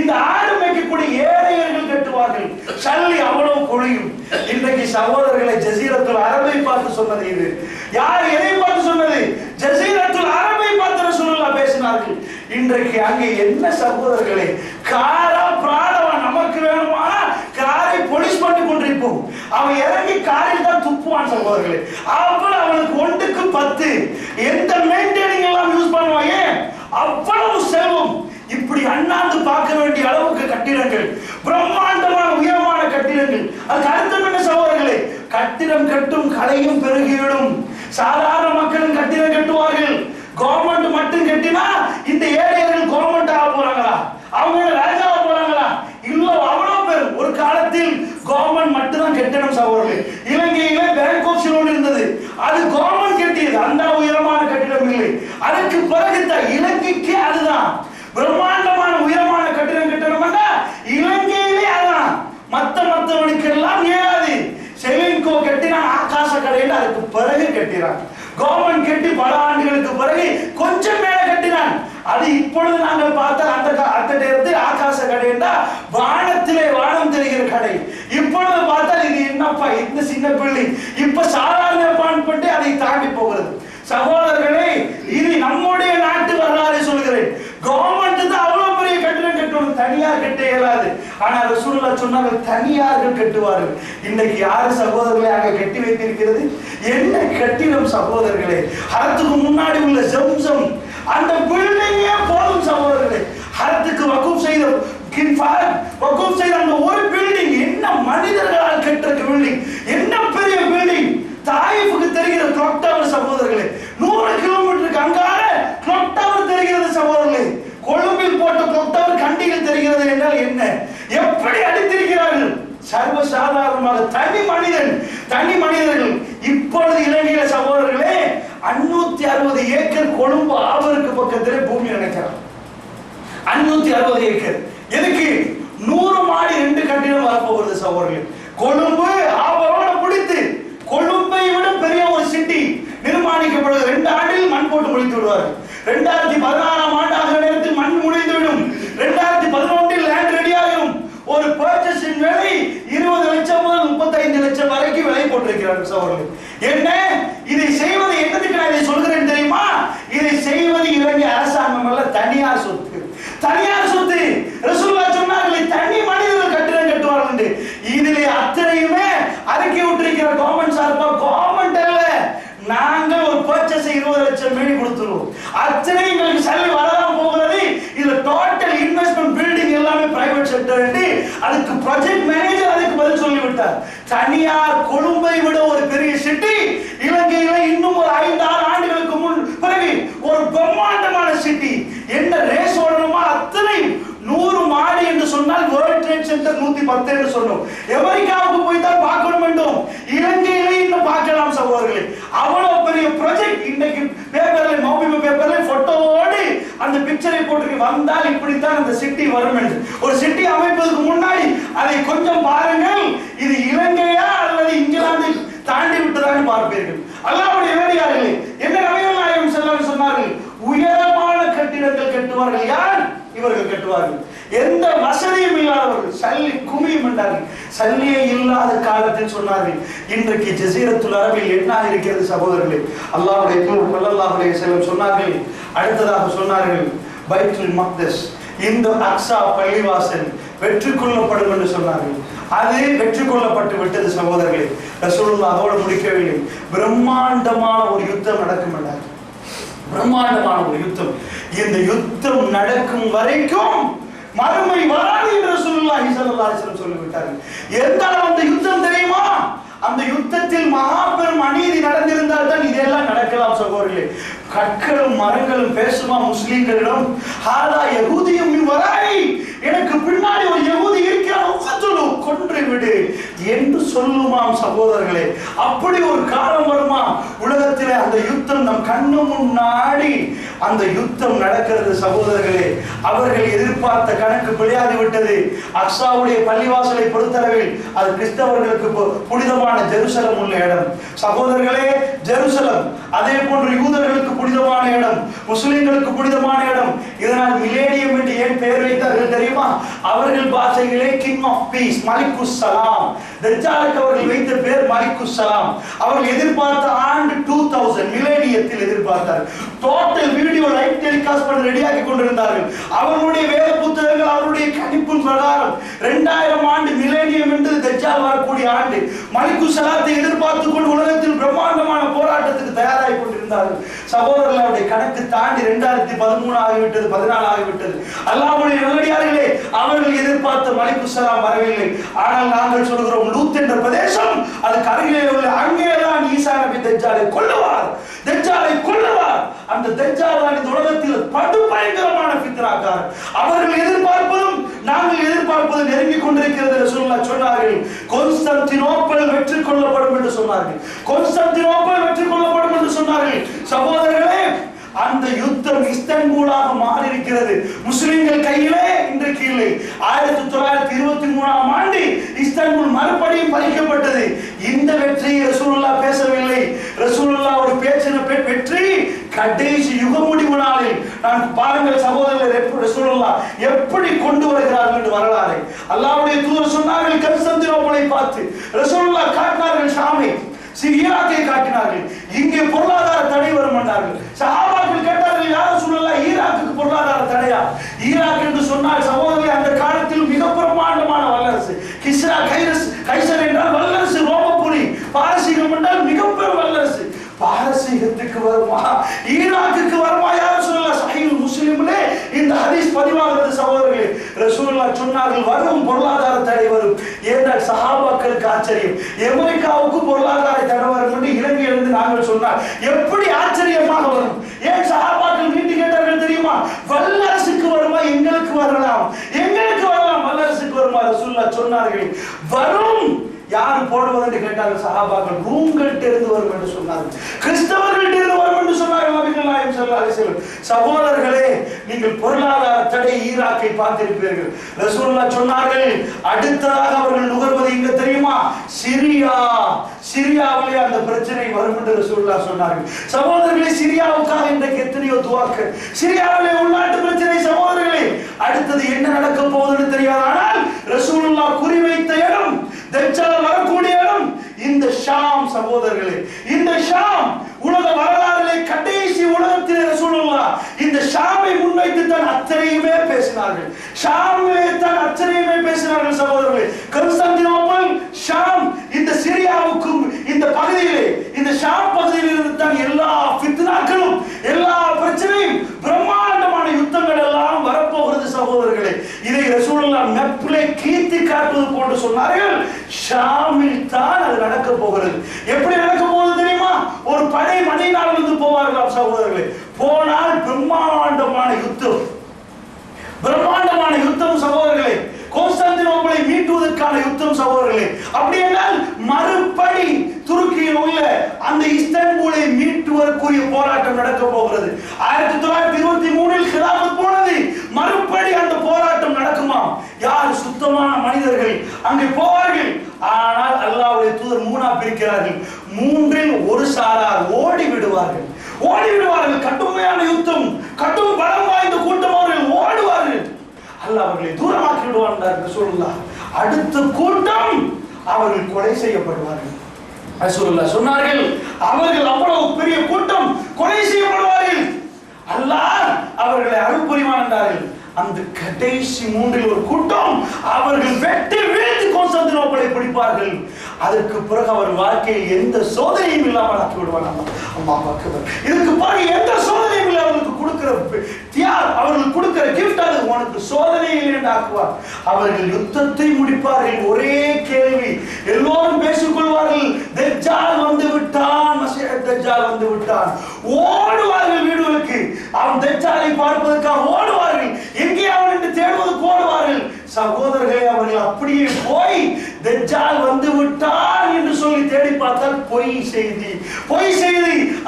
இந்த ஆடு மேய்க்கக்கூடிய ஏழையர்கள் கட்டுவார்கள். சல்லி அவ்வளவு கொழியும். இன்றைக்கு சகோதரர்களை ஜஸீரத்துல் அரபை பார்த்து சொன்னது இது. யார் எதை பார்த்து சொன்னது? ஜஸீரத்துல் அரபை பார்த்து ரசூலுல்லாஹ் பேசினார்கள். இன்றைக்கு அங்கே என்ன சகோதரர்களே, காரா பிராடவா நமக்கு வேணுமா? காரை போலீஸ் பண்ணி கொண்டிருப்போம். அவன் இறங்கி காரில் தான் துப்புவான் சகோதரர்களே. அவ்வளவு அவனுக்கு 1:10 எந்த மெயின்டைனிங் எல்லாம் யூஸ் பண்ணுவாங்க. அவ்வளவு செல்வம். இப்படி அண்ணாந்து பார்க்க வேண்டிய அளவுக்கு கட்டிடங்கள், பிரம்மாண்டமான உயரமான கட்டிடங்கள். அதுக்கு அர்த்தம் என்ன சகோதரர்களே? கட்டிடம் கட்டும் கலையும் பெருகிவிடும். சாதாரண மக்களும் கட்டிடம் கட்டுவார்கள். கவர்மெண்ட் மட்டும் கட்டினா இந்த ஏழைகள் கவர்மெண்ட் ஆக போறாங்களா? அவங்க ராஜாவா போறாங்களா? இல்ல, அவ்வளவு பேர். ஒரு காலத்தில் கவர்மெண்ட் மட்டும் தான் கட்டணும் சகோதரர்களே. இலங்கையில பேங்க் ஆஃப் சிலோன் இருந்தது. அது கவர்மெண்ட் கட்டியது. அந்த உயரமான கட்டிடம் இல்லை. அதுக்கு பிறகு இலங்கைக்கு அதுதான் பிரம்மாண்டமான உயரமான கட்டிடம் கட்டணும்னா இலங்கையிலே அதான். மத்தவனுக்கு எல்லாம் ஏறாது. செலின்கோ கட்டினான் ஆகாச கடையில். அதுக்கு பிறகு கட்டினான். கவர்மெண்ட் கட்டி பல ஆண்டுகளுக்கு பிறகு கொஞ்சம் மேல கட்டினான். அது இப்பொழுது நாங்கள் பார்த்த அந்த நேரத்தில் ஆகாச கடை என்றால் வானத்திலே வானம் தெரிகிற கடை. இப்பொழுது பார்த்தால் இது என்னப்பா இந்த சின்ன பில்டிங், இப்ப சாதாரண பான்பட்டு அதை தாண்டி போகிறது. சகோதரர்களே, இது நம்முடைய நாட்டு வரலாறு சொல்கிறேன். கவர்மெண்ட் தான் அவ்வளவு பெரிய கட்டிடம் கட்டணும், தனியார் கட்ட இயலாது. ஆனா ரசூலுல்லாஹ் சொன்னார்கள் தனியார்கள் கட்டுவார்கள். இன்னைக்கு யாரு சகோதரர்களை அங்க கட்டி வைத்திருக்கிறது? என்ன கட்டிடம் சகோதரர்களே! ஹரத்துக்கு முன்னாடி உள்ள ஜம்சம் அந்த பில்டிங்கே போதும் சகோதரர்களே. ஹரத்துக்கு வக்ஃப் செய்த அந்த ஒரு பில்டிங் என்ன மனிதர்களால் கட்டுற பில்டிங், என்ன பெரிய பில்டிங்! தாயிஃபுக்கு தெரிகிற கிளாக் டவர் சகோதரர்களே, 100 கிலோமீட்டருக்கு அங்கால கிளாக் டவர் தெரிகிறது சகோதரர்களே. கொழும்பில் போட்ட கிளாக் டவர் கண்டியில் தெரிகிறது என்றால் என்ன? எப்படி அடித்திருக்கிறார்கள்! சர்வ சாதாரணமாக தனி மனிதர்கள். இப்பொழுது இலங்கையில சகோதரர்களே 560 ஏக்கர் கொழும்பு ஆவருக்கு பக்கத்திலே பூமி நினைக்கிறார். 560 ஏக்கர் எதுக்கு? 100 மாடி 2 கட்டிடம் வரப்போகிறது சகோதரர்களே. கொழும்பு ஆவரோட பிடித்து கொழும்பை விட பெரிய ஒரு சிட்டி நிர்மாணிக்கப்படுகிறது. 2 ஆண்டில் மண் போட்டு முடித்து விடுவார்கள். 2016ஆம் ஆண்டு ஆகிற நேரத்தில் மண் முடிந்துவிடும். 2011 லேண்ட் ரெடி ஆகும். ஒரு பர்ச்சேசிங் விலை 20 லட்சம் முதல் 35 லட்சம் வரைக்கும் விலை போட்டிருக்கிறார்கள் சகோதரர்களே. என்ன இதை செய்வது? என்னதுக்கு நான் இதை சொல்கிறேன் தெரியுமா? இதை செய்வது இலங்கை அரசாங்கம் அல்ல, தனியார் சொத்து. தனியார் சொத்து. ரசூலுல்லாஹ் சொன்னார்கள் தனி மனிதர்கள் கட்டிடம் கட்டுவார்கள் என்று. இதிலே அத்தனையுமே அறிக்கை விட்டிருக்கிற கவர்மெண்ட் சார்பா. கவர்மெண்ட் அல்ல, நாங்கள் ஒரு பர்ச்சேஸ் 20 லட்சம் மேடி கொடுத்துருவோம். அத்தனை எங்களுக்கு சல்லி வரதான் போகிறது. இதுல டோட்டல் இன்வெஸ்ட்மெண்ட் பில்டிங் எல்லாமே பிரைவேட் செக்டர் என்று அதுக்கு ப்ராஜெக்ட் மேனேஜர் அதுக்கு பதில் சொல்லிவிட்டார். தனியார் கொழும்பை விட ஒரு பெரிய சிட்டி இலங்கையில இன்னும் ஒரு 5-6 ஆண்டுகளுக்கு முன் பிறகு ஒரு பிரம்மாண்டமான சிட்டி. என்ன ரேஸ் ஓடணுமா அத்தனை 100 மாடி என்று சொன்னால் வேர்ல்ட் ட்ரேட் சென்டர் 110 என்று சொன்னோம். அமெரிக்காவுக்கு போய் தான் பார்க்கணும் வேண்டும். இலங்கையில இன்னும் பார்க்கலாம் சகோதரர்களே. அவ்வளவு பெரிய ப்ராஜெக்ட். இன்னைக்கு பேப்பர்ல மௌபிம பேப்பர்ல போட்டோவோடு அந்த பிக்சரை போட்டு வந்தால் இப்படித்தான் அந்த சிட்டி வரும் என்று. ஒரு சிட்டி அமைப்பதற்கு முன்னாடி அதை கொஞ்சம் பாருங்கள். இது இலங்கையா அல்லது இங்கிலாந்து தாண்டி விட்டதான்னு பார்ப்பீர்கள். அல்லாஹ்வுடைய வேலையாளர்களே, என்ன நபிகள் நாயகம் ஸல்லல்லாஹு அலைஹி சொன்னார்கள்? உயரமான கட்டிடங்கள் கட்டுவார்கள். யார்? இவர்கள் கட்டுவார்கள். எந்த வசதியும் இல்லாதவர்கள். சல்லி குமியும் என்றார்கள். சல்லியே இல்லாத காலத்தில் சொன்னார்கள். இன்றைக்கு ஜஸீரத்துல் அரபில் என்ன இருக்கிறது சகோதரர்களே? அல்லாஹ்வுடைய தூதர் ஸல்லல்லாஹு அலைஹி வஸல்லம் சொன்னார்கள். அடுத்ததாக சொன்னார்கள் பைத்துல் மக்தஸ், இந்த அக்ஸா பள்ளிவாசல் வெற்றி கொள்ளப்படும் என்று சொன்னார்கள். அது வெற்றி கொள்ளப்பட்டு விட்டது சகோதரர்களே. ரசூலுல்லாஹ் அதோடு முடிக்கவில்லை. பிரம்மாண்டமான ஒரு யுத்தம் நடக்கும் என்றார். பிரம்மாண்டமான ஒரு யுத்தம். இந்த யுத்தம் நடக்கும் வரைக்கும் மறுமை வராது என்று ரசூலுல்லாஹி ஸல்லல்லாஹு அலைஹி வஸல்லம் சொல்லிவிட்டார்கள். எந்த அளவு அந்த யுத்தம் தெரியுமா? அந்த யுத்தத்தில் மகாபெரும் அநீதி நடந்திருந்தால் தான் இதெல்லாம் நடக்கலாம் சகோதரர்களே. கற்களும் மரங்களும் பேசுமா முஸ்லிம்களிடம்? ஹாதா யஹூதியும் மின் வராய், எனக்கு பின்னாடி ஒரு யஹூதி இருக்கிறான். ஃபக்துலு, கொன்று விடு என்று சொல்லுமாம் சகோதரர்களே. அப்படி ஒரு காலம் வருமா உலகத்திலே, அந்த யுத்தம் நம் கண்ணு முன்னாடி அந்த யுத்தம் நடக்கிறது சகோதரர்களே. அவர்கள் எதிர்பார்த்த கணக்கு பிழையாகி விட்டது. அக்ஸாவுடைய பள்ளிவாசலை பொறுத்தளவில் அது கிறிஸ்தவர்களுக்கு புனிதமான ஜெருசலம் உள்ள இடம் சகோதரர்களே. ஜெருசலம் அதே போன்று யூதர்களுக்கு புனிதமான இடம், முஸ்லிம்களுக்கு புனிதமான இடம். இதனால் மிலேனியம் என்று ஏன் பெயர் வைத்தார்கள் தெரியுமா? அவர்கள் பாஷையிலே கிங் ஆஃப் பீஸ், மலிக்குஸ் சலாம். தஜ்ஜாலுக்கு அவர்கள் வைத்த பெயர் மலிக்குஸ் சலாம். அவர்கள் எதிர்பார்த்த ஆண்டு 2000 மிலேனியத்தில் எதிர்பார்த்தார்கள். டோட்டல் வீடியோ லைவ் டெலிகாஸ்ட் பண்ண ரெடியாகி கொண்டிருந்தார்கள். அவர்களுடைய வேத புத்தகங்கள் அவருடைய கணிப்பின் பிரகாரம் 2000 ஆண்டு மிலேனியம் என்று தஜ்ஜால் வரக்கூடிய ஆண்டு. மலிக்குஸ் சலாத்தை எதிர்பார்த்து கொண்டு உலகத்தில் பிரம்மாண்டமான போராட்டத்துக்கு தயாராகி கொண்டிருந்தார்கள் சகோதரர்கள். அவருடைய கணக்கு தாண்டி 2013 ஆகிவிட்டது, 14 ஆகிவிட்டது. அல்லாஹ்வுடைய நல்லடியார்களே, அவர்கள் எதிர்பார்த்த மலிக்குஸ் சலாம் வரவில்லை. ஆனால் நாங்கள் சொல்கிறோம், லூத் என்ற பிரதேசம் அதுக்கு அருகிலே உள்ள அங்கேதான் ஈசா நபி தஜ்ஜாலை கொல்லுவார், தஜ்ஜாலை கொல்லுவார். அந்த தஜ்ஜால் தான் இந்த உலகத்தில் படு பயங்கரமான ஃபித்னாக்காரர். அவர்கள் எதிர்பார்ப்பதும் நாங்கள் எதிர்பார்ப்பதும் நெருங்கிக் கொண்டிருக்கிறது. ரசூலுல்லாஹ் சொன்னார்கள், கான்ஸ்டான்டினோப்பிள் வெற்றி கொள்ளப்படும் என்று சொன்னார்கள். கான்ஸ்டான்டினோப்பிள் வெற்றி கொள்ளப்படும் என்று சொன்னார்கள் சகோதரர்களே. அந்த யுத்தம் இஸ்தான்புலாக மாறி இருக்கிறது. முஸ்லிம்கள் கையிலே இன்றைக்கு இல்லை. 1923ஆம் ஆண்டு இஸ்தான்புல் மறுபடியும் பறிக்கப்பட்டது. இந்த வெற்றியை ரசூலுல்லாஹ் பேசவில்லை. ரசூலுல்லாஹ் ஒரு பேச்சின வெற்றி கடைசி யுக முடிவு நாளில் நான் பாருங்கள் சகோதரர்களே, ரசூலுல்லாஹ் எப்படி கொண்டு வருகிறார்கள் என்று வரலாறு. அல்லாஹ்வுடைய தூதர் சொன்னார்கள், கான்ஸ்டான்டினோப்பிளை பார்த்து ரசூலுல்லாஹ் காட்டினார்கள் ஷாமை, சிரியாக்கை காட்டினார்கள். இங்கே பொருளாதார தடை வரும் என்றார்கள். சஹாபாக்கள் கேட்டார்கள், யா ரசூலுல்லாஹ், ஈராக்குக்கு பொருளாதார தடையா? ஈராக் என்று சொன்னால் சகோதரர்களே, அந்த காலத்தில் மிக பிரமாண்டமான வல்லரசு. கிஸ்ரா கைசர் என்றால் வல்லரசு, ரோமபுரி. பாரசீகம் என்றால் மிகப்பெரும் வல்லரசு. பாரசீகத்துக்கு வருமா, ஈராக்குக்கு வருமா? யா ரசூலுல்லாஹ், சஹீஹ் முஸ்லிமிலே இந்த ஹதீஸ் பதிவாகிறது சகோதரர்களே. ரசூலுல்லாஹ் சொன்னார்கள், வரும் பொருளாதார தடை வரும். ஏனென்றால் சஹாபாக்களுக்கு ஆச்சரியம், அமெரிக்காவுக்கு பொருளாதார தடை வரும் என்று இலங்கையிலிருந்து நாங்கள் சொன்னார். எப்படி ஆச்சரியமாக வரும்? ஏன் சஹாபாக்கள் மீண்டும் கேட்டார்கள் தெரியுமா? வல்லரசுக்கு வருமா? எங்களுக்கு வரலாம், எங்களுக்கு வரலாம், வல்லரசுக்கு வருமா? ரசூலுல்லாஹ் சொன்னார்கள், வரும். யாரு போடுவது என்று கேட்டார்கள் சஹாபாக்கள். ரூம்கள்ட்ட இருந்து வரும் என்று சொன்னார்கள், கிறிஸ்தவர்கள்ட்ட இருந்து வரும் என்று சொன்னார்கள் நபிகள் நாயகம் ஸல்லல்லாஹு அலைஹி வஸல்லம். சகோதரர்களே, நீங்கள் பொருளாதார தடை ஈராக்கை பார்த்திருப்பீர்கள். ரசூலுல்லாஹ் சொன்னார்கள், அடுத்ததாக அவர்கள் நுகர்வது எங்க தெரியுமா? சிரியா. சிரியாவிலே அந்த பிரச்சனை வரும் என்று ரசூலுல்லாஹ் சொன்னார்கள். சகோதரர்களே, சிரியாவுக்காக இன்றைக்கு எத்தனையோ துஆக்கள். சிரியாவிலே உள்நாட்டு பிரச்சனை சகோதரர்களே. அடுத்தது என்ன நடக்க போகுதுன்னு தெரியாது. ஆனால் ரசூலுல்லாஹ் குறிவைத்த இடம், தஜ்ஜால் வரக்கூடிய இடம் இந்த ஷாம் சகோதரர்களே. இந்த ஷாம் உலக வரலாற்றிலே கடைசி உலகத்திலே ரசூலுல்லாஹ் இந்த ஷாமை முன்வைத்து தான் அத்தனையுமே பேசினார்கள். ஷாமிலே தான் அத்தனையுமே பேசினார்கள் சகோதரர்களே. கான்ஸ்டான்டினோப்பிள், ஷாம், இந்த சிரியாவுக்கும் இந்த பகுதியிலே, இந்த ஷாம் பகுதியிலிருந்து தான் எல்லா ஃபித்னாக்களும், எல்லா பிரச்சனையும், பிரம்மாண்டமான யுத்தங்கள் எல்லாம் வரப்போகிறது சகோதரர்களே. இதை ரசூலுல்லாஹ் மேப்பிலே கீர்த்தி காட்டுவது போன்று சொன்னார்கள். ஷாமில் தான் அது நடக்க போகிறது. எப்படி நடக்க போகுது தெரியுமா? ஒரு படை மதீனாவிலிருந்து போவார்களாம் சகோதரர்களே. போனால் பிரம்மாண்டமான யுத்தம், பிரம்மாண்டமான யுத்தம் சகோதரர்களே. கான்ஸ்டான்டினோப்பிளை மீட்டுவதற்கான யுத்தம் சகோதரர்களே. அப்படி என்றால் மறுபடி துருக்கியில் உள்ள அந்த இஸ்தான்புலை மீட்டுவதற்குரிய போராட்டம் நடக்க போகிறது. 1923இல் கிலாபத் போனது, மறுபடி அந்த போராட்டம் நடக்குமா? யார் சுத்தமான மனிதர்கள் அங்கே போவார்கள். ஆனால் அல்லாஹ்வுடைய தூதர் மூணா பிரிக்கிறார்கள். மூன்றில் ஒரு சாரார் ஓடி விடுவார்கள், ஓடி விடுவார்கள். கடுமையான யுத்தம், கடும் பலம் வாய்ந்த கூட்டம், அவர்கள் ஓடுவார்கள். அல்லாஹ் அவர்களை தூரமாக்கி விடுவார் ரசூலுல்லாஹ். அடுத்த கூட்டம் அவர்கள் கொலை செய்யப்படுவார்கள். ரசூலுல்லாஹ் சொன்னார்கள், அவர்கள் அவ்வளவு பெரிய கூட்டம் கொலை செய்யப்படுவார்கள். அல்லாஹ் அவர்களை அருள் புரிவான் என்றார்கள். அந்த கடைசி மூன்றில் ஒரு கூட்டம் அவர்கள் வெட்டி வீழ்த்தி கான்ஸ்டான்டினோப்பிளை பிடிப்பார்கள். அதற்கு பிறகு அவர் வாழ்க்கையில் எந்த சோதனையும் இல்லாமல் ஆக்கி விடுவார். அல்லாஹ் அக்பர். இதுக்கு பிறகு எந்த சோதனையும் இல்லை. அவர்களுக்கு கொடுக்கிற தியார், அவர்கள் கொடுக்கிற கிஃப்ட், அது உனக்கு சோதனை இல்லை என்று ஆக்குவார். அவர்கள் யுத்தத்தை முடிப்பார்கள். ஒரே கேள்வி எல்லோரும் பேசிக் கொள்வார்கள், தஜ்ஜால் வந்து விட்டான், மஸீஹ் தஜ்ஜால் வந்து விட்டான். ஓடுவார்கள் வீடுகளுக்கு, அவன் தஜ்ஜாலை பார்ப்பதற்காக ஓடுவார்கள். எங்கே அவன் என்று தேடுவதற்கு ஓடுவார்கள். சகோதரர்களே, அவர்கள் அப்படியே போய் தஜ்ஜால் வந்து விட்டார் என்று சொல்லி தேடி பார்த்தால் பொய் செய்தி.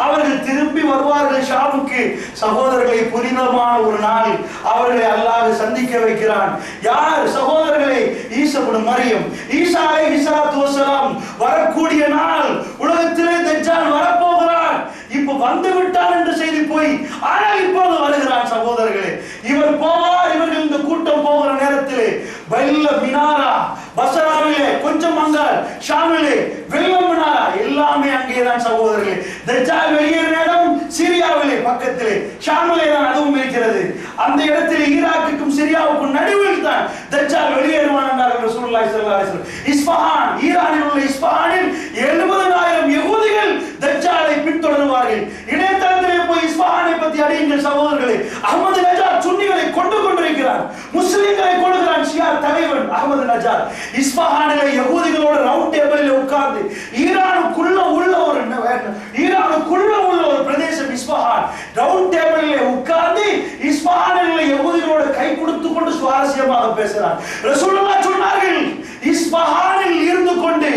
அவர்கள் திரும்பி வருவார்கள் ஷாமுக்கு. சகோதரர்களை, புனிதமான ஒரு நாள் அவர்களை அல்லாஹ் சந்திக்க வைக்கிறான். யார் சகோதரர்களே? ஈசா இப்னு மரியம். ஈசா அலைஹிஸ்ஸலாத்து வஸலாம் வரக்கூடிய நாள். உலகத்திலே தஜ்ஜால் வரப்போகிறான். இப்ப வந்து விட்டார் என்று செய்தி போய், ஆனால் இப்போது வருகிறான் சகோதரர்களே. இவர் போவார். இவர்கள் இந்த கூட்டம் போகிற நேரத்திலே வெள்ள மினாரா, பஸ்ராவிலே கொஞ்சம் அங்கால், ஷாமிலே வெள்ள மினாரா எல்லாமே அங்கேதான் சகோதரர்களே. தஜ்ஜால் வெளியேறின இடம் சிரியாவிலே பக்கத்திலே, ஷாமிலே தான் அதுவும் இருக்கிறது. அந்த இடத்தில் ஈராக்குக்கும் சிரியாவுக்கும் நடுவில் தான் தஜ்ஜால் வெளியேறுவான் என்றார்கள் ரசூலுல்லாஹி ஸல்லல்லாஹு அலைஹி வஸல்லம். இஸ்ஃபஹான், ஈரானில் உள்ள இஸ்ஃபஹானில் 70,000 யகூதிகள் தஜ்ஜாலை பின்தொடருவார்கள். இணையதளத்திலே போய் இஸ்ஃபஹானை பற்றி அறியுங்கள் சகோதரர்களே. அஹ்மது நஜாத் சுன்னிகளை கொண்டிருக்கிறார், முஸ்லிம்களை கொள்கிறான். ஷியா தலைவன் அஹ்மது நஜாத் இஸ்ஃபஹானிலே யகூதிகளோடு ரவுண்ட் டேபிளில் உட்கார்ந்து ஈரானுக்குள்ள உள்ள ஒரு பிரதேசம் இஸ்ஃபஹான். ரவுண்ட் டேபிளில் உட்கார்ந்து இஸ்ஃபஹானில் யகூதிகளோடு கை கொடுத்து கொண்டு சுவாரஸ்யமாக பேசுகிறார். ரசூலுல்லாஹ் சொன்னார்கள், இஸ்ஃபஹானில் இருந்து கொண்டு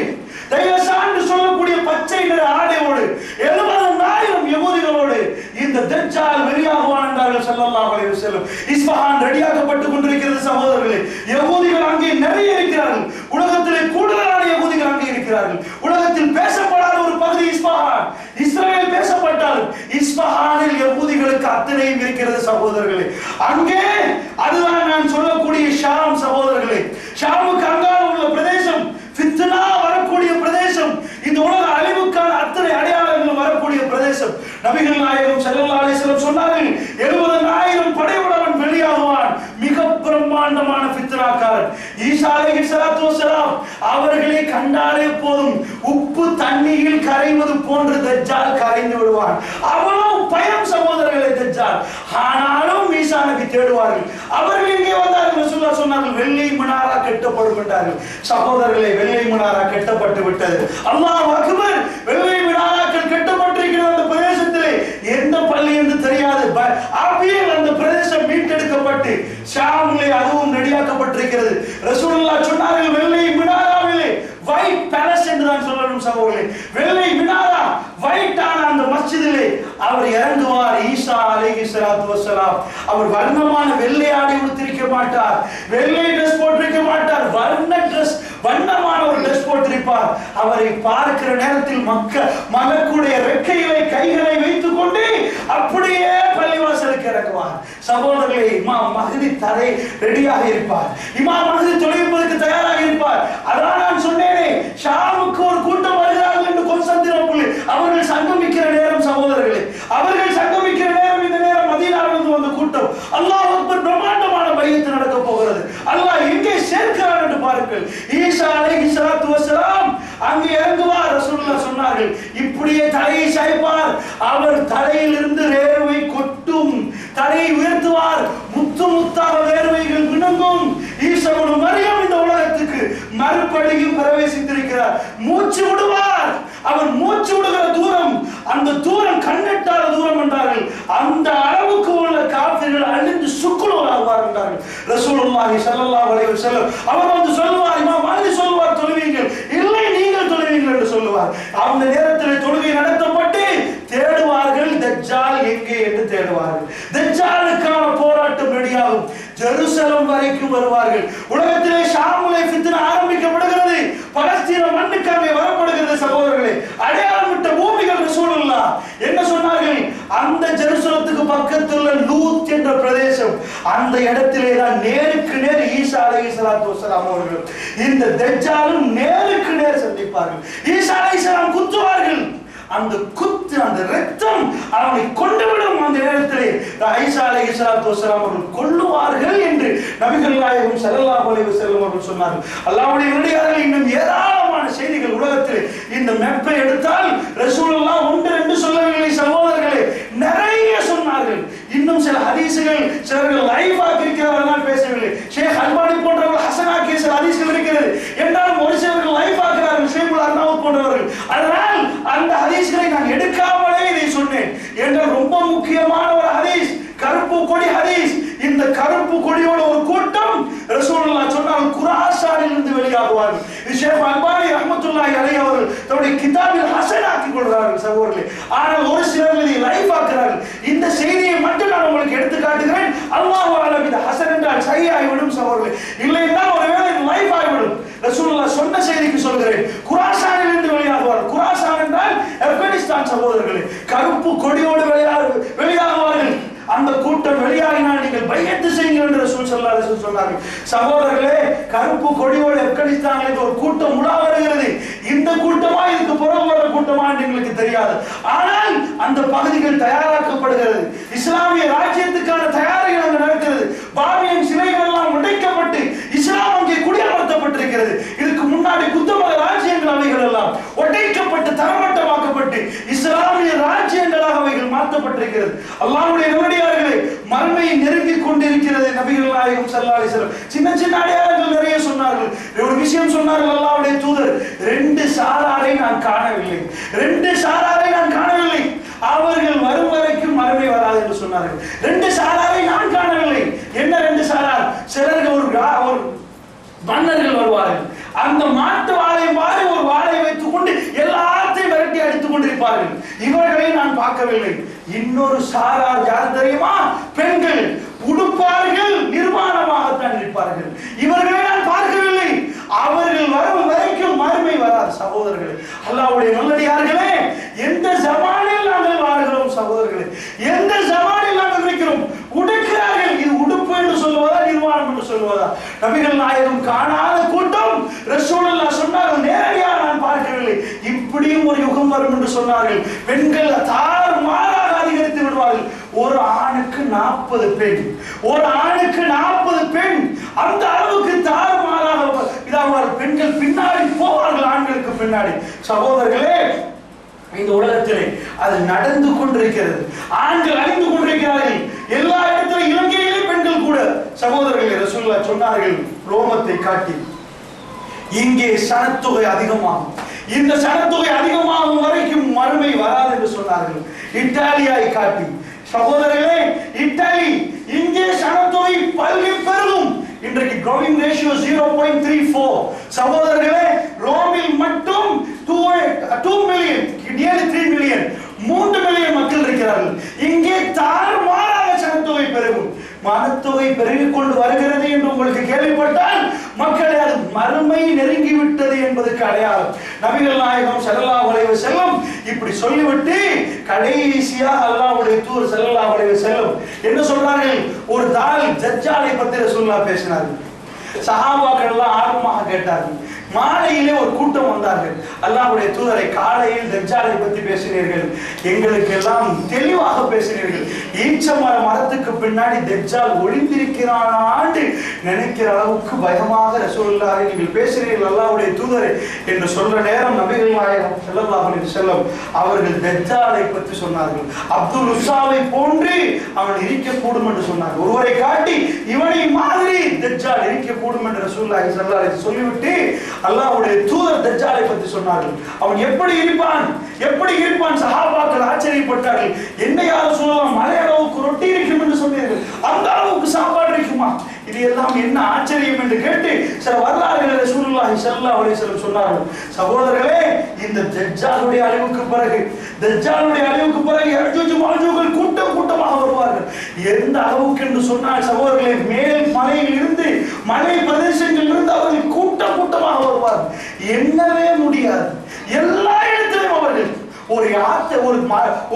தைலசான் சொல்லக்கூடிய பச்சை நிற ஆடையோடு 70,000 யகூதிகளோடு இந்த தஜ்ஜால் வெளியாகுவான் என்றார்கள் ஸல்லல்லாஹு அலைஹி வஸல்லம். இஸ்ஃபஹான் ரெடியாக்கப்பட்டுக் கொண்டிருக்கிறது சகோதரர்களே. யகூதிகள் அங்கே நிறைய இருக்கிறார்கள். உலகத்திலே கூடுதலான யகூதிகள் அங்கே இருக்கிறார்கள். உலகத்தில் பேசப்படாத ஒரு பகுதி இஸ்ஃபஹான். இஸ்ரவேல் பேசப்பட்டாலும் இஸ்ஃபஹானில் யகூதிகளுக்கு அத்தனையும் இருக்கிறது சகோதரர்களே. அங்கே அதுதான் நான் சொல்லக்கூடிய ஷாம் சகோதரர்களே. ஷாமுக்கு அங்கால உள்ள பிரதேசம் ஃபித்னா வரக்கூடிய பிரதேசம். இந்த உலக அழிவுக்கான அத்தனை அடையாளங்கள் வரக்கூடிய பிரதேசம். நபிகள் நாயகம் ஸல்லல்லாஹு அலைஹி வஸல்லம் சொன்னார்கள், 70,000 படையுடன் வெளியாகுவான். மிக பிரம்மாண்டமான ஃபித்னாக்காரன் ஈசா அலைஹிஸ்ஸலாத்து வஸலாம் அவர்களை கண்டாலே போதும் உப்பு தண்ணீரில் கரைவது போன்று தஜ்ஜால் கரைந்து விடுவான். அவ்வளவு பயம் சகோதரர்களே தஜ்ஜால். ஆனாலும் ஈசா நபி தேடுவார்கள். அவர்கள் இங்கே வந்தார்கள். ரசூலுல்லாஹ் சொன்னார்கள், வெள்ளை மினாரா கட்டப்படும் என்றார்கள். சகோதரர்களே, வெள்ளை மினாரா கட்டப்பட்டு விட்டது. அல்லாஹ் அக்பர். வெள்ளை மினாராக்கள் கட்டப்பட்டிருக்கிற அந்த பிரதேசத்திலே எந்த பள்ளி என்று தெரியாது. அப்படியே அந்த பிரதேசம் மீட்டெடுக்கப்பட்டு ஷாமிலே அதுவும் ரெடியாக்கப்பட்டிருக்கிறது. ரசூலுல்லாஹ் சொன்னார்கள், வெள்ளை மினாராவிலே ஒயிட் பேலஸ் என்று தான் சொல்லணும் சகோதரர்களே. வெள்ளை மினாரா ஒயிட் ஆன அந்த மஸ்ஜிதிலே அவர் இறங்குவார். ஈசா அலைஹிஸ்ஸலாத்து வஸலாம் அவர் வர்ணமான வெள்ளை ஆடை உடுத்திருக்க மாட்டார், வெள்ளை ட்ரெஸ் போட்டிருக்க மாட்டார், வண்ணமான ஒரு ட்ரெஸ் போட்டிருப்பார். அவரை பார்க்கிற நேரத்தில் மலக்குடைய ரெக்கைகளை கைகளை வைத்துக் கொண்டு அப்படியே பள்ளிவாசலுக்கு இறங்குவார். சகோதரர்களே, இமாம் மஹ்தி தரை ரெடியாக இருப்பார். இமாம் மஹ்தி தொழுகைக்கு தயாராக இருப்பார். அதான் நான் சொன்னேனே, ஷாமுக்கு ஒரு கூட்டம் வருகிறார்கள் என்று கொன்சந்தினோப்புல் அவர்கள் சங்கமிக்கிற நேரம் சகோதரர்களே, அவர்கள் சங்கமிக்கிற நேரம் இந்த நேரம் மதீனாவிலிருந்து வந்த கூட்டம். அல்லாஹ் அக்பர். பிரம்மாண்டமான பையத்து நடக்க போகிறது. அல்லாஹ் எங்கே சேர்க்கிறார் என்று பாருங்கள். ஈசா அலைஹிஸ்ஸலாத்து வஸலாம் அங்கே இறங்குவார். ரசூலுல்லாஹ் சொன்னார்கள், இப்படியே தலையை சாய்ப்பார். அவர் தலையிலிருந்து வேர்வை கொட்டும். தலையை உயர்த்துவார். முத்து முத்தாக வேர்வைகள் விழுங்கும். ஈசா இப்னு மரியம் இந்த உலகத்துக்கு மறுபடியும் பிரவேசித்திருக்கிறார். மூச்சு விடுவார். அவர் மூச்சு விடுகிற தூரம், அந்த தூரம் கண்ணெட்டாத தூரம் என்றார்கள். அந்த அளவுக்கு உள்ள காஃபிர்கள் அழிந்து சுக்குநூறாகுவார் என்றார்கள் ரசூலுல்லாஹி ஸல்லல்லாஹு அலைஹி வஸல்லம். அவர் வந்து சொல்லுவார், இமாம் மஹ்தி சொல்லுவார், தொழுவீங்கள். இல்லை, நீங்கள் தொழுவீங்கள் என்று சொல்லுவார். அந்த நேரத்தில் தொழுகை நடத்தப்பட்டு தேடுவார்கள், தஜ்ஜால் எங்கே என்று தேடுவார்கள். தஜ்ஜாலுக்கான போராட்டம் ரெடியாகும். ஜெருசலம் வரைக்கும் வருவார்கள். உலகத்திலே ஷாமுலே ஃபித்னா ஆரம்பிக்கப்படுகிறது. பலஸ்தீன மண்ணுக்கு அங்கே வரப்படுகிறது சகோதரர்களே. அடையாளமிட்ட பூமிகள். ரசூலுல்லாஹ் என்ன சொன்னார்கள்? அந்த ஜெருசலத்துக்கு பக்கத்தில் உள்ள லூத் என்ற பிரதேசம், அந்த இடத்திலே தான் நேருக்கு நேர் ஈசா அலைஹிஸ்ஸலாத்து வஸலாம் அவர்கள் இந்த தஜ்ஜாலும் நேருக்கு நேர் சந்திப்பார்கள். ஈசா அலைஹிஸ்ஸலாம் குத்துவார்கள். அந்த குத்து, அந்த ரத்தம் அவனை கொண்டுவிடும். அந்த நேரத்திலே ஈசா அலைஹிஸ்ஸலாத்து வஸலாம் அவர்கள் கொல்லுவார்கள் என்று நபிகள் நாயகம் ஸல்லல்லாஹு அலைஹி வஸல்லம் அவர்கள் சொன்னார்கள். அல்லாஹ்வுடைய நல்லடியார்களே, இன்னும் ஏராளமான செய்திகள் உலகத்தில். இந்த மேப்பை எடுத்தால் ரசூலுல்லாஹ் ஒன்று என்று சொல்லவில்லை சகோதரர்களே, நிறைய சொன்னார்கள். இன்னும் சில ஹதீசுகள் சிலர்கள் லைவ் ஆக்கியிருக்கிறார்கள், பேசவில்லை. ஷேக் அல்பானி போன்றவர்கள் ஹசனாக்கிய சில ஹதீஸ்கள் இருக்கிறது என்றாலும் ஒரு சிலர்கள் லைவ் ஆக்குகிறார்கள், ஷேகுல் அர்னாவுத் போன்றவர்கள். அதனால் அந்த ஹதீஸ்களை நான் எடுக்காமலே இதை சொன்னேன் என்றால் ரொம்ப முக்கியமான ஒரு ஹதீஸ், கருப்பு கொடி ஹதீஸ். இந்த கருப்பு கொடியோட ஒரு கூட்டம் ரசூலுல்லாஹ் சொன்னார்கள், குராசானில் இருந்து இருந்து வெளியாகுவார்கள். ஷேக் அல்பானி ரஹ்மத்துல்லாஹி அலைஹி அவர்கள் தன்னுடைய கிதாபில் ஹஸன் ஆக்கிக் கொள்கிறார்கள் சகோதரர்களே. ஆனால் ஒரு சிலர் இதை லைஃப் ஆக்குகிறார்கள். இந்த செய்தியை மட்டும் நான் உங்களுக்கு எடுத்து காட்டுகிறேன். அல்லாஹு அலம் இது ஹஸன் என்றால் சஹீ ஆகிவிடும் சகோதரர்களே. இல்லை என்றால் ஒருவேளை இது லைஃப் ஆகிவிடும். ரசூலுல்லாஹ் சொன்ன செய்திக்கு சொல்கிறேன். குராசானில் இருந்து வெளியாகுவார். குராசான் என்றால் ஆப்கானிஸ்தான் சகோதரர்களே. கருப்பு கொடியோடு வெளியாகுவார்கள். அந்த கூட்டம் வெளியாகினால் நீங்கள் பையத்து செய்யுங்கள் என்று ரசூல் ஸல்லல்லாஹு அலைஹி வஸல்லம் சொன்னார்கள். சகோதரர்களே, கருப்பு கொடியோடு ஆப்கானிஸ்தானில் ஒரு கூட்டம் உலா வருகிறது. இந்த கூட்டமா இதுக்கு புறம் வர கூட்டமா என்று எங்களுக்கு தெரியாது. ஆனால் அந்த பகுதிகள் தயாராக்கப்படுகிறது. இஸ்லாமிய ராஜ்யத்துக்கான தயாரிகள் அங்கு நடக்கிறது. பாபியன் சிலைகள் எல்லாம் உடைக்கப்பட்டு இஸ்லாம் அங்கே குடியமர்த்தப்பட்டிருக்கிறது. இதுக்கு முன்னாடி புத்தமத ராஜ்யங்கள் அவைகள் எல்லாம் உடைக்கப்பட்டு தரமட்டமாக்கப்பட்டு இஸ்லாமிய ராஜ்யங்களாக அவைகள் மாற்றப்பட்டிருக்கிறது. அல்லாஹ்வுடைய நல்லடியார்களே, மறுமை நெருங்கிக் கொண்டிருக்கிறது. நபிகள் நாயகம் ஸல்லல்லாஹு அலைஹி வஸல்லம் சின்ன சின்ன அடையாளங்கள் நிறைய சொன்னார்கள். ஒரு விஷயம் சொன்னார்கள் அல்லாஹ்வுடைய தூதர், 2 சாராரை நான் காணவில்லை, 2 சாராரை நான் காணவில்லை, அவர்கள் வரும் வரைக்கும் மறுமை வராது என்று சொன்னார்கள். 2 சாராரை நான் காணவில்லை. என்ன 2 சாரார்? சிலர்கள் ஒரு மன்னர்கள் வருவார்கள். அந்த மாட்டு வாளை மாதிரி ஒரு வாளை வைத்துக் கொண்டு எல்லாத்தையும் விரட்டி அடித்துக் கொண்டிருப்பார்கள். இவர்களை நான் பார்க்கவில்லை. இன்னொரு சாரார் யார் தெரியுமா? பெண்கள் உடுப்பார்கள், நிர்வாணமாகத்தான் இருப்பார்கள். இவர்களை நான் பார்க்கவில்லை. அவர்கள் வரும் வரைக்கும் மறுமை வராது. சகோதரர்களே, அல்லாஹ்வுடைய நல்லடியார்களே, எந்த ஜமானில் நாங்கள் வாழ்கிறோம் சகோதரர்களே, எந்த ஜமானில் நாங்கள் இருக்கிறோம்? உடுக்கிறார்கள். இது உடுப்பு என்று சொல்லுவதா, நிர்வாணம் என்று சொல்லுவதா? நபிகள் நாயகம் காணாத கூட்டம். ரசூலுல்லாஹ் சொன்னார்கள், நேரடியாக நான் பார்க்கவில்லை. இப்படியும் ஒரு யுகம் வரும் என்று சொன்னார்கள். பெண்கள் தாறுமாறாக அதிகரித்து விடுவார்கள். ஒரு ஆணுக்கு 40 பெண், ஒரு ஆணுக்கு 40 பெண். அந்த அளவுக்கு தாறுமாறாக இதாக பெண்கள் பின்னாடி போவார்கள், ஆண்களுக்கு பின்னாடி. சகோதரர்களே, இந்த உலகத்திலே அது நடந்து கொண்டிருக்கிறது. ஆண்கள் அழிந்து கொண்டிருக்கிறார்கள். எல்லா இடத்திலும் இலங்கையிலே பெண்கள் கூட. சகோதரர்களே, ரசூலுல்லாஹ் சொன்னார்கள் ரோமத்தை காட்டி, இங்கே சனத்தொகை அதிகமாகும், இந்த சனத்தொகை அதிகமாகும் வரைக்கும் மறுமை வராது என்று சொன்னார்கள். இத்தாலியை காட்டி, சகோதரர்களே, இத்தாலி, இங்கே சனத்தொகை பல்கி பெருகும். இன்றைக்கு growing ratio 0.34. சகோதரர்களே, ரோமில் மட்டும் 2 மில்லியன், nearly 3 மில்லியன், 3 மில்லியன் மக்கள் இருக்கிறார்கள். இங்கே தாறுமாறாக சனத்தொகை பெருகும். மனத்தொகை பெருகிக் கொண்டு வருகிறது என்று உங்களுக்கு கேள்விப்பட்டால் மக்களே, அது மறுமை நெருங்கி விட்டது என்பதற்கு அடையாளம். நபிகள் நாயகம் ஸல்லல்லாஹு அலைஹி வஸல்லம் இப்படி சொல்லிவிட்டு கடைசியாக அல்லாஹ்வுடைய தூதர் ஸல்லல்லாஹு அலைஹி வஸல்லம் என்ன சொல்றார்கள்? ஒரு தஜ்ஜாலை பத்தி ரசூலுல்லாஹ் பேசினார்கள். சஹாபாக்கள் எல்லாம் ஆர்வமாக கேட்டார்கள். மாலையிலே ஒரு கூட்டம் வந்தார்கள். அல்லாஹ்வுடைய தூதரை, காலையில் தஜ்ஜாலை பற்றி பேசினீர்கள், எங்களுக்கு எல்லாம் தெளிவாக பேசினீர்கள். ஈச்சமர மரத்துக்கு பின்னாடி தஜ்ஜால் ஒளிந்திருக்கிறானான்னு நினைக்கிற அளவுக்கு பயமாக ரசூலுல்லாஹ் நீங்கள் பேசினீர்கள் அல்லாஹ்வுடைய தூதரை என்று சொல்ற நேரம் நபிகள் நாயகம் ஸல்லல்லாஹு அலைஹி வஸல்லம் அவர்கள் தஜ்ஜாலை பற்றி சொன்னார்கள். அப்துல் உஸ்ஸாவை போன்று அவன் இருக்கக்கூடும் என்று சொன்னார்கள். ஒருவரை காட்டி இவனை மாதிரி தஜ்ஜால் இருக்கக்கூடும் என்று ரசூலுல்லாஹி ஸல்லல்லாஹு அலைஹி வஸல்லம் சொல்லிவிட்டு அல்லாஹ்வுடைய தூதர் தஜ்ஜாலை பற்றி சொன்னார்கள். அவன் எப்படி இருப்பான், எப்படி இருப்பான்? சஹாபாக்கள் ஆச்சரியப்பட்டார்கள். என்ன யாரும் சொல்லலாம், மலை அளவுக்கு ரொட்டி இருக்கும் என்று சொன்னீர்கள், அந்த அளவுக்கு சாப்பாடு இருக்குமா? இது எல்லாம் என்ன ஆச்சரியம் என்று கேட்டு சில வரலாறுகளை ரசூலுல்லாஹி ஸல்லல்லாஹு அலைஹி வஸல்லம் சொன்னார்கள். சகோதரர்களே, இந்த தஜ்ஜாலுடைய அழிவுக்கு பிறகு, தஜ்ஜாலுடைய அழிவுக்கு பிறகு யஜூஜ் மஜூஜ்கள் கூட்டம் கூட்டமாக வருவார்கள். எந்த அளவுக்கு என்று சொன்னால் சகோதரர்களே, மேல் மலையில் இருந்து, மலை பிரதேசங்களில் இருந்து அவர்கள் கூட்டம் கூட்டமாக வருவார்கள். எண்ணவே முடியாது. எல்லா இடத்திலும் அவர்கள்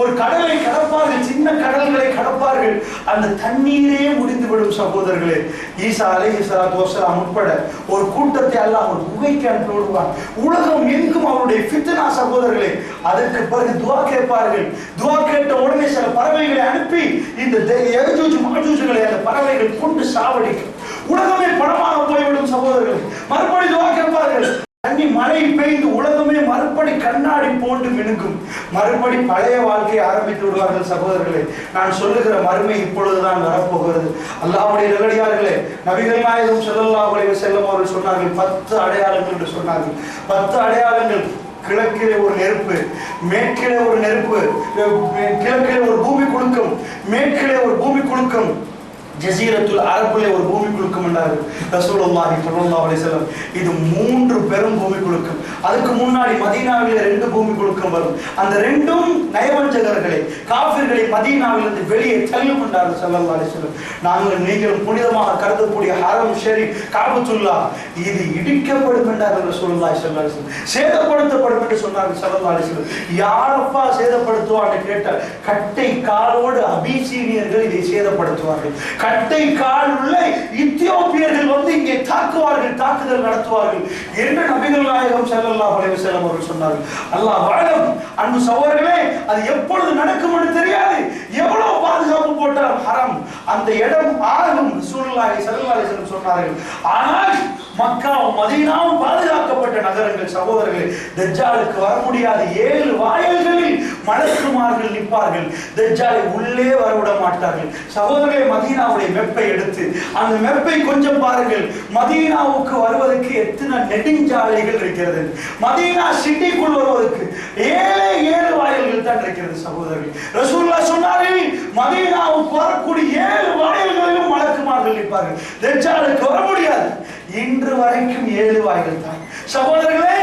ஒரு கடலை கடப்பார்கள், சின்ன கடல்களை கடப்பார்கள். அந்த தண்ணீரே முடிந்துவிடும். சகோதரர்களே, ஈசா அலைஹிஸ்ஸலாத்து வஸ்ஸலாம் உட்பட ஒரு கூட்டத்தை அல்லாஹ் ஒரு குகைக்கு அனுப்பி விடுவான். உலகம் எங்கும் அவருடைய ஃபித்னா. சகோதரர்களே, அதற்கு பிறகு துஆ கேட்பார்கள். துஆ கேட்ட உடனே சில பறவைகளை அனுப்பி இந்த யஜூஜ் மஜூஜ்களை அந்த பறவைகள் கொண்டு சாவடிக்கும். உலகமே பணமாக போய்விடும். சகோதரர்களே, மறுபடி துஆ கேட்பார்கள். தண்ணி மழை பெய்து உலகமே மறுபடி கண்ணாடி போன்று மினுக்கும். மறுபடி பழைய வாழ்க்கையை ஆரம்பித்து விடுவார்கள். சகோதரர்களே, நான் சொல்லுகிற மறுமை இப்பொழுதுதான் வரப்போகிறது. அல்லாஹ்வுடைய நல்லடியார்களே, நபிகள் நாயகம் ஸல்லல்லாஹு அலைஹி வஸல்லம் அவர்கள் சொன்னார்கள் 10 அடையாளங்கள் என்று சொன்னார்கள். 10 அடையாளங்கள். கிழக்கிலே ஒரு நெருப்பு, மேற்கிலே ஒரு நெருப்பு, கிழக்கிலே ஒரு பூமி குலுக்கம், மேற்கிலே ஒரு பூமி குலுக்கம், ஜஸீரத்துல் அரபுல ஒரு பூமி குலுக்கம் என்றார்கள் ரசூலுல்லாஹி ஸல்லல்லாஹு அலைஹி வஸல்லம். இது 3 பெரும் பூமி குலுக்கம். அதுக்கு முன்னாடி மதீனாவில் 2 பூமி குலுக்கம் வரும். அந்த 2ம் நயவஞ்சகர்களை, காஃபிர்களை மதீனாவிலிருந்து வெளியே தள்ளும் என்றார்கள் ஸல்லல்லாஹு அலைஹி வஸல்லம். நாங்கள் நீங்களும் புனிதமாக கருதக்கூடிய ஹரம் ஷரீஃப் காபத்துல்லா இது இடிக்கப்படும் என்றார்கள் ரசூலுல்லாஹி ஸல்லல்லாஹு அலைஹி வஸல்லம். சேதப்படுத்தப்படும் என்று சொன்னார்கள் ஸல்லல்லாஹு அலைஹி வஸல்லம். யாரப்பா சேதப்படுத்துவான்னு கேட்டால் கட்டை காலோடு அபிசீனியர்கள் இதை சேதப்படுத்துவார்கள். கட்டை கால் உள்ள இத்தியோப்பியர்கள் வந்து இங்கே தாக்குவார்கள், தாக்குதல் நடத்துவார்கள் என்று நபிகள் நாயகம் ஸல்லல்லாஹு அலைஹி வஸல்லம் அவர்கள் சொன்னார்கள். அல்லாஹ் வஅலம். அன்பு சகோதரர்களே, அது எப்பொழுது நடக்கும் என்று தெரியாது. எவ்வளவு பாதுகாப்பு போட்டாலும் ஹரம் அந்த இடம் ஆகும் ரசூலுல்லாஹி ஸல்லல்லாஹு அலைஹி வஸல்லம் சொன்னார்கள். ஆனால் மக்காவும் மதீனாவும் பாதுகாக்கப்பட்ட நகரங்கள் சகோதரர்களே. தஜ்ஜாலுக்கு வர முடியாத 7 வாயில்களில் மலக்குமார்கள் நிற்பார்கள். தஜ்ஜாலை உள்ளே வரவிட மாட்டார்கள். சகோதரர்களே, மதீனாவுடைய மெப்பை எடுத்து அந்த மெப்பை கொஞ்சம் பாருங்கள். மதீனாவுக்கு வருவதற்கு எத்தனை நெடுஞ்சாலைகள் இருக்கிறது. மதீனா சிட்டிக்குள் வருவதற்கு 7 வாயில்கள் தான் இருக்கிறது சகோதரர்கள். ரசூலுல்லாஹ் சொன்னார்கள், மதீனாவுக்கு வரக்கூடிய 7 வாயில்களிலும் மலக்குமார்கள் நிற்பார்கள். தஜ்ஜாலுக்கு வர முடியாது. இன்று வரைக்கும் 7 வாயில்கள் தான் சகோதரர்களே.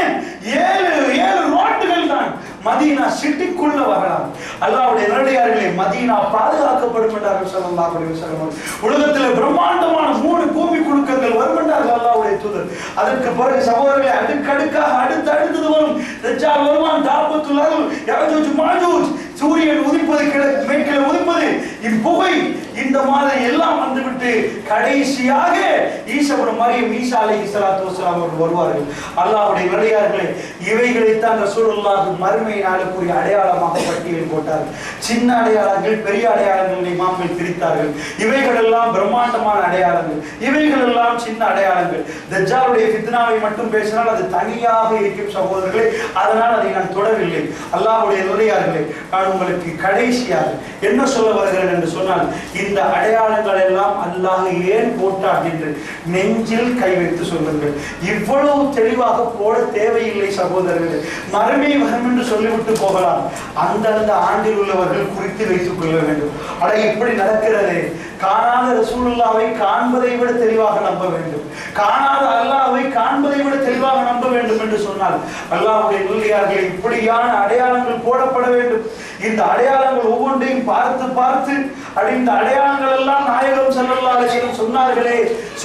7 ரோட்டுகள் தான் மதீனா சிட்டிக்குள்ள வரலாம். அல்லாஹ்வுடைய நல்லடியார்களே, மதீனா பாதுகாக்கப்படும் என்றார்கள் ஸல்லல்லாஹு அலைஹி வஸல்லம். உலகத்தில் பிரம்மாண்டமான 3 பூமி குலுக்கங்கள் வரும் என்றார்கள் அல்லாஹ்வுடைய தூதர். அதற்கு பிறகு சகோதரர்களே, அடுக்கடுக்காக அடுத்தது வரும். தஜ்ஜால் வருவான், தாபத்துல் அருள், யஜூஜ் மாஜூஜ், சூரியன் உதிப்பது மேற்கில் உதிப்பது, இப்புகை, இந்த மாதிரி எல்லாம் வந்துவிட்டு கடைசியாக ஈசா இப்னு மரியம் ஈசா அலைஹிஸ்ஸலாத்து வஸலாம் அவர்கள் வருவார்கள். அல்லாஹ்வுடைய நல்லடியார்களே, இவைகளைத்தான் ரசூலுல்லாஹ் மறுமை நாளுக்குரிய அடையாளமாக பட்டியலில் போட்டார்கள். சின்ன அடையாளங்கள், பெரிய அடையாளங்கள் இமாம்கள் பிரித்தார்கள். இவைகள் எல்லாம் பிரம்மாண்டமான அடையாளங்கள், இவைகள் எல்லாம் சின்ன அடையாளங்கள். தஜ்ஜாலுடைய ஃபித்னாவை மட்டும் பேசினால் அது தனியாக இருக்கும் சகோதரர்களே. அதனால் அதை நான் தொடவில்லை. அல்லாஹ்வுடைய நல்லடியார்களே, நான் உங்களுக்கு கடைசியாக என்ன சொல்ல வருகிறேன் என்று சொன்னால், இந்த அடையாளங்கள் எல்லாம் அல்லாஹ் ஏன் போட்டான் என்று நெஞ்சில் கை வைத்து சொல்லுங்கள். இவ்வளவு தெளிவாக போட தேவையில்லை சகோதரர்களே. மறுமை வரும் என்று சொல்லிவிட்டு போகலாம். அந்தந்த ஆண்டில் உள்ளவர்கள் குறித்து வைத்துக் கொள்ள வேண்டும். அட இப்படி நடக்கிறது. காணாத ரசூலுல்லாவை காண்பதை விட தெளிவாக நம்ப வேண்டும். காணாத அல்லாஹ்வை காண்பதை விட தெளிவாக நம்ப வேண்டும் என்று சொன்னால் அல்லாஹ்வுடைய நல்லடியார்களே, இப்படியான அடையாளங்கள் போடப்பட வேண்டும். இந்த அடையாளங்கள் ஒவ்வொன்றையும் பார்த்து பார்த்து இந்த அடையாளங்கள் எல்லாம் நாயகம் ஸல்லல்லாஹு அலைஹி வஸல்லம்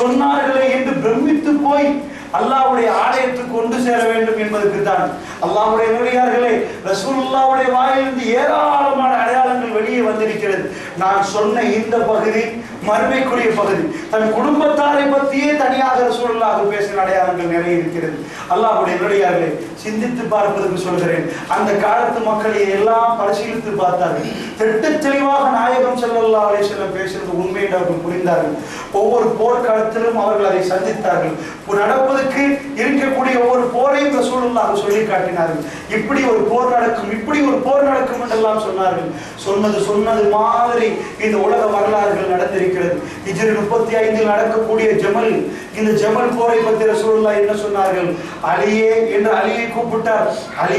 சொன்னார்களே என்று பிரமித்து போய் அல்லாஹ்வுடைய ஆலயத்துக்கு கொண்டு சேர வேண்டும் என்பதற்கு தான். அல்லாஹ்வுடைய நல்லடியார்களே, ரசூலுல்லாஹ்வுடைய வாயிலிருந்து ஏராளமான அடையாளங்கள் வெளியே வந்திருக்கிறது. நான் சொன்ன இந்த பகுதி மறுமைக்குரிய பகுதி. தன் குடும்பத்தாரை பற்றியே தனியாக ரசூலுல்லாஹ் பேசின அடையாளங்கள் நிறைய இருக்கிறது. அல்லாஹ்வுடைய நல்லடியார்களே, சிந்தித்து பார்ப்பதற்கு சொல்கிறேன். அந்த காலத்து மக்களை எல்லாம் பரிசீலித்து பார்த்தார்கள். திட்டத் தெளிவாக நாயகம் ஸல்லல்லாஹு அலைஹி வஸல்லம் பேசுவது உண்மை என்று அவர்கள் புரிந்தார்கள். ஒவ்வொரு போர்க்காலத்திலும் அவர்கள் அதை சந்தித்தார்கள். நடப்பதற்கு இருக்கக்கூடிய ஒவ்வொரு போரையும் ரசூலுல்லாஹ் சொல்லி காட்டினார்கள். இப்படி ஒரு போர் நடக்கும், இப்படி ஒரு போர் நடக்கும் என்றெல்லாம் சொன்னார்கள். சொன்னது மாதிரி இந்த உலக வரலாறுகள் நடந்திருக்கிறது. ஹிஜ்ரி 35 நடக்கக்கூடிய ஜமல், இந்த ஜமல் போரை பற்றி ரசூலுல்லாஹ் என்ன சொன்னார்கள்? அலியே என்று அலியை கூப்பிட்டார். அலி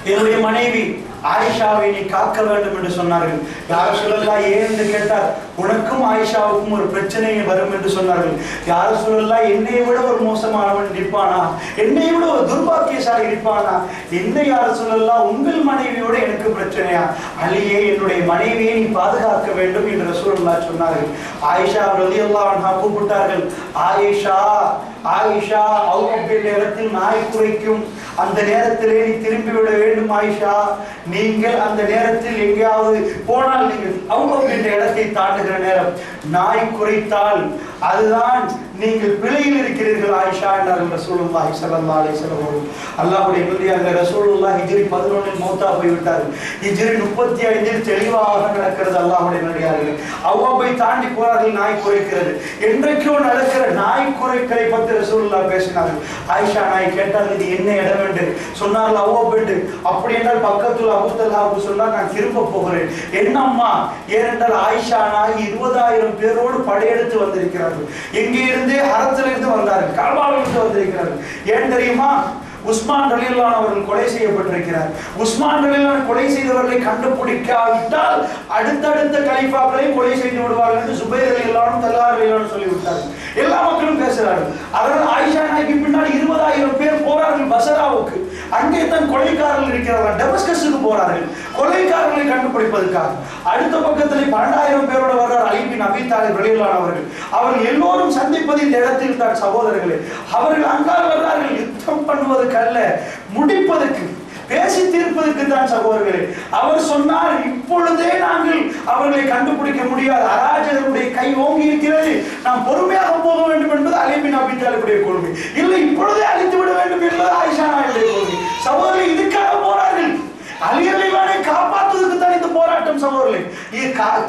என்னுடைய மனைவி ஆயிஷாவை நீ காக்க வேண்டும் என்று சொன்னார்கள். யார் சொல்லலாம் ஏன் என்று கேட்டார். உனக்கும் ஆயிஷாவுக்கும் ஒரு பிரச்சனை வரும் என்று சொன்னார்கள். யார் சொல்லலாம் என்னை விட ஒரு மோசமானவன் இருப்பானா, என்னை விட ஒரு துர்பாக்கியசாலி இருப்பானா, என்ன யார் சொல்லலாம் உங்கள் மனைவியோடு எனக்கு பிரச்சனையா? அலியே என்னுடைய மனைவியை நீ பாதுகாக்க வேண்டும் என்று ரசூலுல்லாஹ் சொன்னார்கள். ஆயிஷா ரலியல்லாஹு அன்ஹா கூப்பிட்டார்கள். ஆயிஷா அவுபக்கர் நேரத்தில் நாய் குறைக்கும், அந்த நேரத்திலே நீ திரும்பி விட வேண்டும் ஆயிஷா. நீங்கள் அந்த நேரத்தில் எங்கேயாவது போனால், நீங்கள் அவுபக்கர் இடத்தை தாண்டுகிற நேரம் நாய் குறைத்தால் அதுதான் நீங்கள் பிழையில் இருக்கிறீர்கள் ஆயிஷா என்றார்கள் ரசூலுல்லாஹி ஸல்லல்லாஹு அலைஹி வஸல்லம். அல்லாஹ்வுடைய நல்லடியார்களே, ரசூலுல்லாஹ் ஹிஜ்ரி 11 மௌத்தா போய் விட்டார்கள். ஹிஜ்ரி 35 தெளிவாக நடக்கிறது. அல்லாஹ்வுடைய நல்லடியார்களே, அவ்வப்பை தாண்டி போறார்கள், நாய் குறைக்கிறது. என்றைக்கோ நடக்கிற நாய் குறைக்கலை பற்றி ரசூலுல்லாஹ் பேசினார்கள். ஆயிஷா நாய் கேட்டால் இது என்ன இடம் என்று சொன்னார்கள். அவ்வப்பெண்டு அப்படி என்றால் பக்கத்தில் அபூதல்லாஹ் சொன்னார், நான் திரும்ப போகிறேன். என்னம்மா? ஏனென்றால் ஆயிஷா நாய் 20,000 பேரோடு படையெடுத்து வந்திருக்கிறார்கள். எங்கே இருந்து? ஹரத்திலிருந்து வந்தார்கள், கஅபாவிலிருந்து வந்திருக்கிறார்கள். ஏன் தெரியுமா? உஸ்மான் ரலியல்லாஹு அவர்கள் கொலை செய்யப்பட்டிருக்கிறார். உஸ்மான் ரலியல்லாஹு கொலை செய்தவர்களை கண்டுபிடிக்காவிட்டால் அடுத்தடுத்த கலீஃபாக்களை கொலை செய்து விடுவார்கள் என்று சுபைர் ரலியல்லாஹு தல்ஹா ரலியல்லாஹு சொல்லிவிட்டார்கள். எல்லா மக்களும் பேசுகிறார்கள். அதனால் ஆயிஷா நாய்க்கு பின்னால் 20,000 பேர் போறார்கள் பசராவுக்கு. அங்கே தான் கொலைக்காரர்கள் இருக்கிறார்கள். டெமஸ்கஸுக்கு போறார்கள் கொலைக்காரர்களை கண்டுபிடிப்பதற்காக. அடுத்த பக்கத்தில் 12,000 பேரோட வர்றார் அலி பின் அபீ தாலிப் ரலியல்லாஹு அவர்கள். அவர்கள் எல்லோரும் சந்திப்பது இந்த இடத்தில் தான் சகோதரர்களே. அவர்கள் அங்கால் வர்றார்கள் யுத்தம் பண்ணுவதற்கு அல்ல, முடிப்பதற்கு, பேசி தீர்ப்பதற்கு தான் சகோதரர்களே. அவர் சொன்னார், இப்பொழுதே நாங்கள் அவர்களை கண்டுபிடிக்க முடியாது, அராஜகருடைய கை ஓங்கி இருக்கிறது, நாம் பொறுமையாக போக வேண்டும் என்பது அலி பின் அபீ தாலிபுடைய கொள்கை. இல்லை, இப்பொழுதே அழித்து விட வேண்டும் என்பது ஆயிஷா நாயுடைய கொள்கை. சகோதரர்கள் இதுக்காக போறார்கள். அலி ரலியல்லாஹு காப்பாற்றுவதற்கு தான் இந்த போராட்டம் சகோதரர்களே.